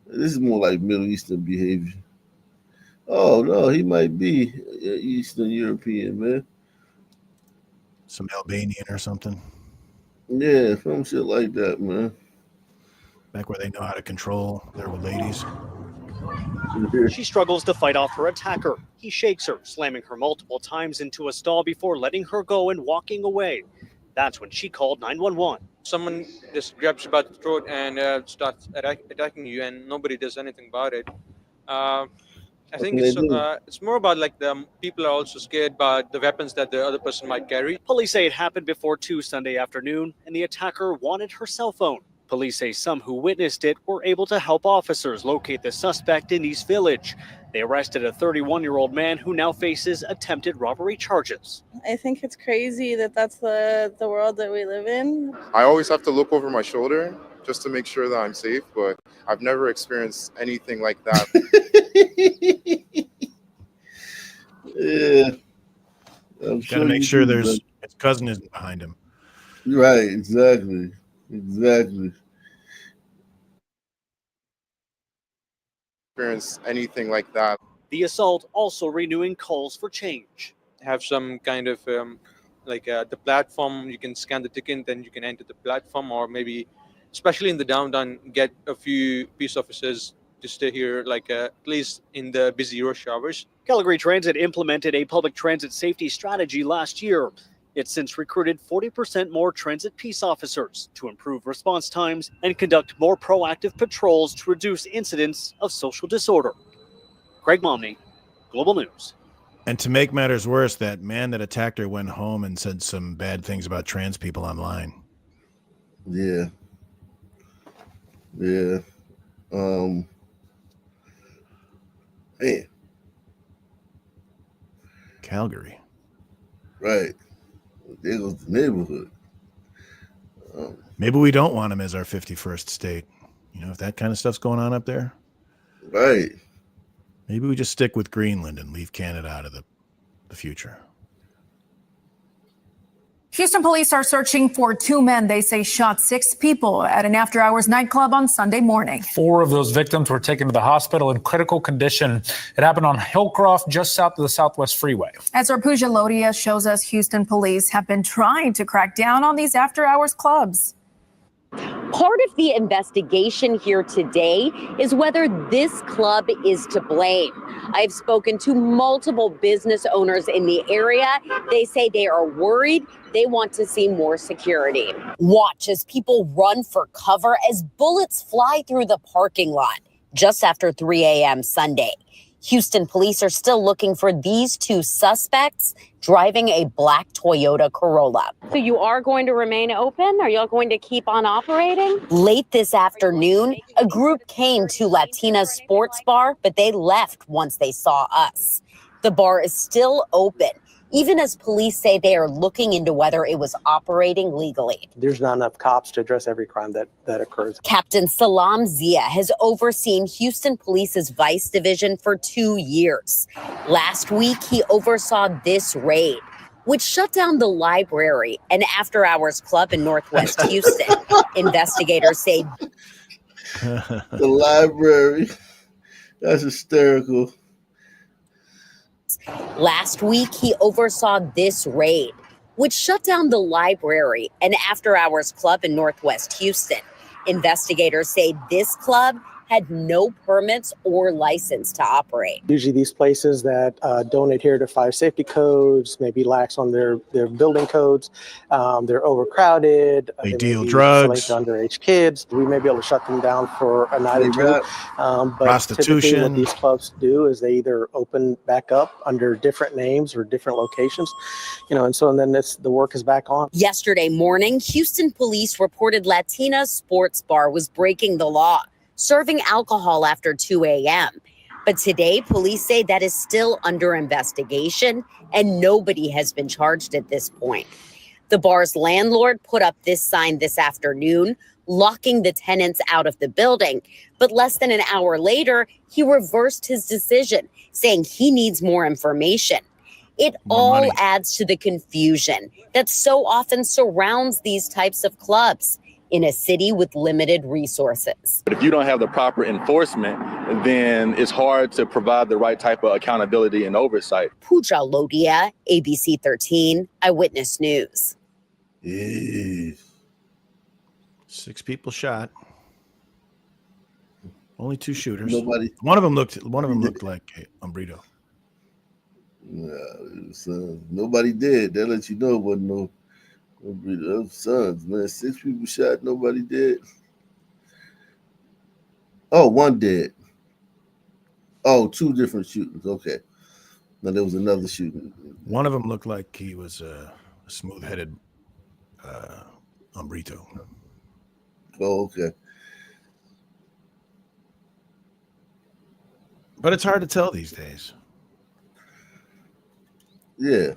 This is more like Middle Eastern behavior. Oh no, he might be Eastern European, man. Some Albanian or something. Yeah, some shit like that, man. Back where they know how to control their ladies. She struggles to fight off her attacker. He shakes her, slamming her multiple times into a stall before letting her go and walking away. That's when she called 911. Someone just grabs you by the throat and starts attacking you, and nobody does anything about it. I think it's more about like the people are also scared by the weapons that the other person might carry. Police say it happened before 2 Sunday afternoon, and the attacker wanted her cell phone. Police say some who witnessed it were able to help officers locate the suspect in East Village. They arrested a 31-year-old man who now faces attempted robbery charges. I think it's crazy that that's the world that we live in. I always have to look over my shoulder just to make sure that I'm safe, but I've never experienced anything like that. Yeah. Got to make sure his cousin isn't behind him. Right, exactly. Experience anything like that. The assault also renewing calls for change. Have some kind of the platform, you can scan the ticket, then you can enter the platform, or maybe, especially in the downtown, get a few police officers to stay here, at least in the busy rush hours. Calgary Transit implemented a public transit safety strategy last year. It's since recruited 40% more transit peace officers to improve response times and conduct more proactive patrols to reduce incidents of social disorder. Greg Momney, Global News. And to make matters worse, that man that attacked her went home and said some bad things about trans people online. Yeah. Yeah. Man. Calgary. Right. There goes the neighborhood. Maybe we don't want him as our 51st state. You know, if that kind of stuff's going on up there. Right. Maybe we just stick with Greenland and leave Canada out of the future. Houston police are searching for two men they say shot 6 people at an after-hours nightclub on Sunday morning. 4 of those victims were taken to the hospital in critical condition. It happened on Hillcroft, just south of the Southwest Freeway. As our Pooja Lodia shows us, Houston police have been trying to crack down on these after-hours clubs. Part of the investigation here today is whether this club is to blame. I've spoken to multiple business owners in the area. They say they are worried. They want to see more security. Watch as people run for cover as bullets fly through the parking lot just after 3 a.m. Sunday. Houston police are still looking for these 2 suspects driving a black Toyota Corolla. So you are going to remain open? Are y'all going to keep on operating? Late this afternoon, a group came to Latina's Sports Bar, but they left once they saw us. The bar is still open, even as police say they are looking into whether it was operating legally. There's not enough cops to address every crime that occurs. Captain Salam Zia has overseen Houston Police's Vice Division for 2 years. Last week, he oversaw this raid, which shut down the library, an after-hours club in Northwest Houston. Investigators say The library. That's hysterical. Last week, he oversaw this raid, which shut down the library, an after-hours club in Northwest Houston. Investigators say this club had no permits or license to operate. Usually these places that don't adhere to fire safety codes, maybe lax on their building codes, they're overcrowded. They deal drugs. Underage kids. We may be able to shut them down for a night or two. But Prostitution. What these clubs do is they either open back up under different names or different locations, and then the work is back on. Yesterday morning, Houston police reported Latina's Sports Bar was breaking the law, serving alcohol after 2 a.m. But today, police say that is still under investigation and nobody has been charged at this point. The bar's landlord put up this sign this afternoon, locking the tenants out of the building. But less than an hour later, he reversed his decision, saying he needs more information. It all adds to the confusion that so often surrounds these types of clubs in a city with limited resources. But if you don't have the proper enforcement, then it's hard to provide the right type of accountability and oversight. Pooja Lodia, ABC 13, Eyewitness News. 6 people shot. Only 2 shooters. Nobody. One of them looked like Umbrito. Nobody did. That lets you know it wasn't no sons, man. 6 people shot, nobody dead. Oh, 1 dead. Oh, 2 different shootings. Okay. Now there was another shooting. One of them looked like he was a smooth-headed Umbrito. Oh, okay. But it's hard to tell these days. Yeah.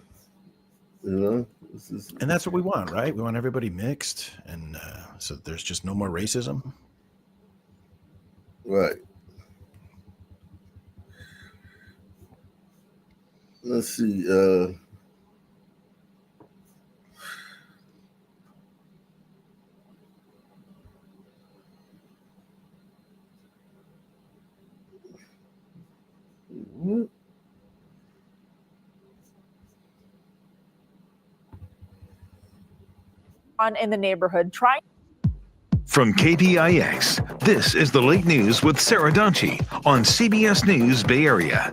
And that's what we want, right? We want everybody mixed, and so there's just no more racism. Right. Let's see. In the neighborhood, trying. From KPIX, this is the Late News with Sarah Donchie on CBS News Bay Area.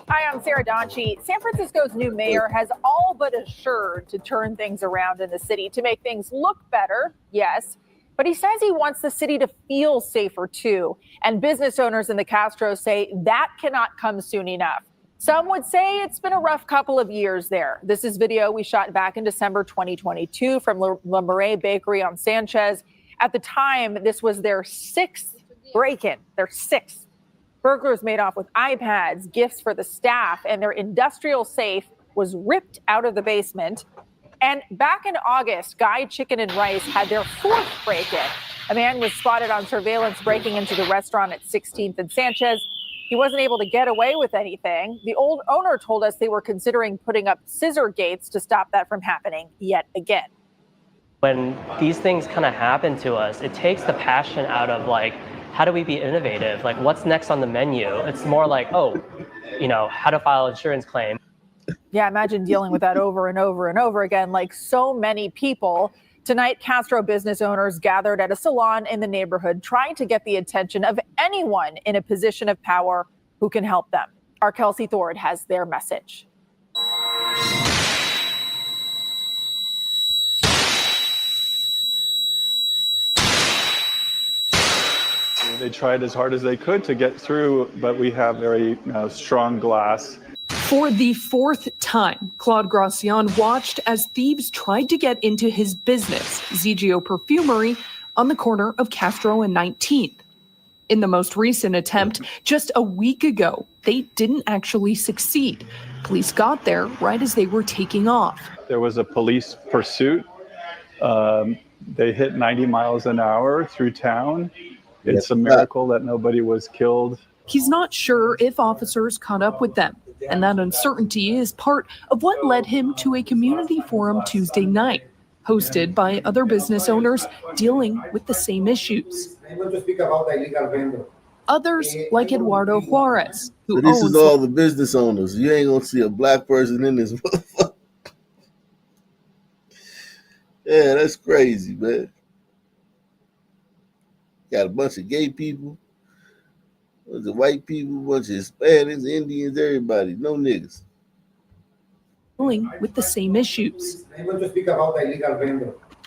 I am I'm Sarah Donchi. San Francisco's new mayor has all but assured to turn things around in the city to make things look better, yes, but he says he wants the city to feel safer too. And business owners in the Castro say that cannot come soon enough. Some would say it's been a rough couple of years there. This is video we shot back in December 2022 from La Murray Bakery on Sanchez. At the time, this was their sixth break-in, their sixth. Burglars made off with iPads, gifts for the staff, and their industrial safe was ripped out of the basement. And back in August, Guy Chicken and Rice had their fourth break-in. A man was spotted on surveillance breaking into the restaurant at 16th and Sanchez. He wasn't able to get away with anything. The old owner told us they were considering putting up scissor gates to stop that from happening yet again. When these things kind of happen to us, it takes the passion out of like, how do we be innovative? Like, what's next on the menu? It's more like, oh, how to file an insurance claim. Yeah, imagine dealing with that over and over and over again, like so many people. Tonight, Castro business owners gathered at a salon in the neighborhood trying to get the attention of anyone in a position of power who can help them. Our Kelsey Thord has their message. They tried as hard as they could to get through, but we have very strong glass. For the fourth time, Claude Gracian watched as thieves tried to get into his business, Zegio Perfumery, on the corner of Castro and 19th. In the most recent attempt, just a week ago, they didn't actually succeed. Police got there right as they were taking off. There was a police pursuit. They hit 90 miles an hour through town. It's a miracle that nobody was killed. He's not sure if officers caught up with them, and that uncertainty is part of what led him to a community forum Tuesday night, hosted by other business owners dealing with the same issues. Others, like Eduardo Juarez, who this owns is all the business owners. You ain't gonna see a black person in this motherfucker. Yeah, that's crazy, man. Got a bunch of gay people, a bunch of white people, a bunch of Hispanics, Indians, everybody. No niggas. dealing with the same issues.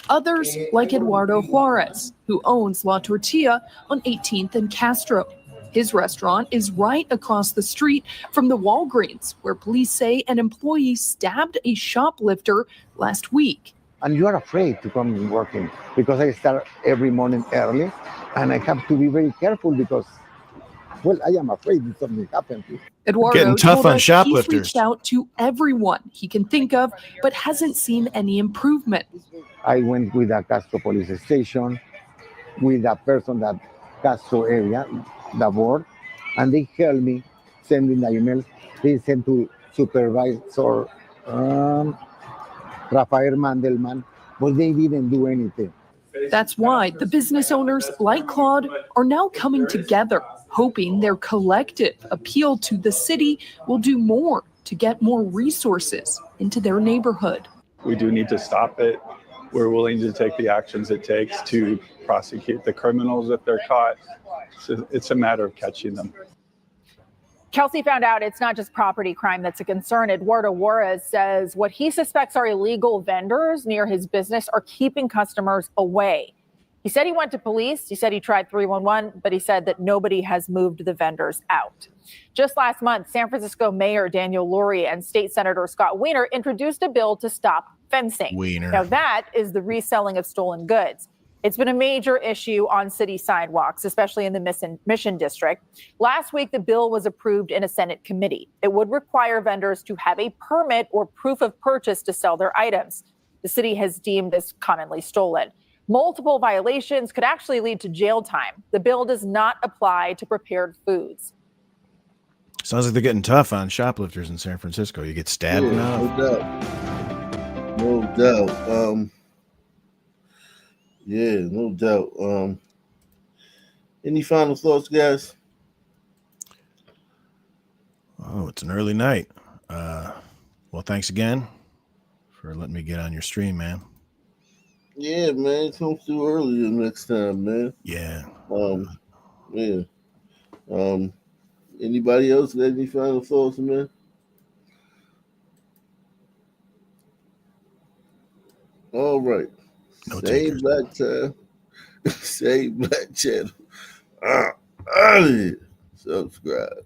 Others, like Eduardo Juarez, who owns La Tortilla on 18th and Castro. His restaurant is right across the street from the Walgreens, where police say an employee stabbed a shoplifter last week. And you are afraid to come working because I start every morning early and I have to be very careful because, well, I am afraid that something happened to me. Eduardo Getting tough told on us shoplifters. He's reached out to everyone he can think of, but hasn't seen any improvement. I went with the Castro police station, with a person that Castro area, the board, and they helped me sending the email. They sent to Supervisor Rafael Mandelman, but they didn't do anything. That's why the business owners like Claude are now coming together, hoping their collective appeal to the city will do more to get more resources into their neighborhood. We do need to stop it. We're willing to take the actions it takes to prosecute the criminals if they're caught. So it's a matter of catching them. Kelsey found out it's not just property crime that's a concern. Eduardo Juarez says what he suspects are illegal vendors near his business are keeping customers away. He said he went to police. He said he tried 311, but he said that nobody has moved the vendors out. Just last month, San Francisco Mayor Daniel Lurie and State Senator Scott Wiener introduced a bill to stop fencing. Wiener. Now that is the reselling of stolen goods. It's been a major issue on city sidewalks, especially in the Mission District. Last week, the bill was approved in a Senate committee. It would require vendors to have a permit or proof of purchase to sell their items. The city has deemed this commonly stolen. Multiple violations could actually lead to jail time. The bill does not apply to prepared foods. Sounds like they're getting tough on shoplifters in San Francisco. You get stabbed now. No doubt. No doubt. Any final thoughts, guys? Oh, it's an early night. Well, thanks again for letting me get on your stream, man. Yeah, man. Come through earlier next time, man. Yeah. Anybody else got any final thoughts, man? All right. No Same takers. black time. Same black channel. Subscribe.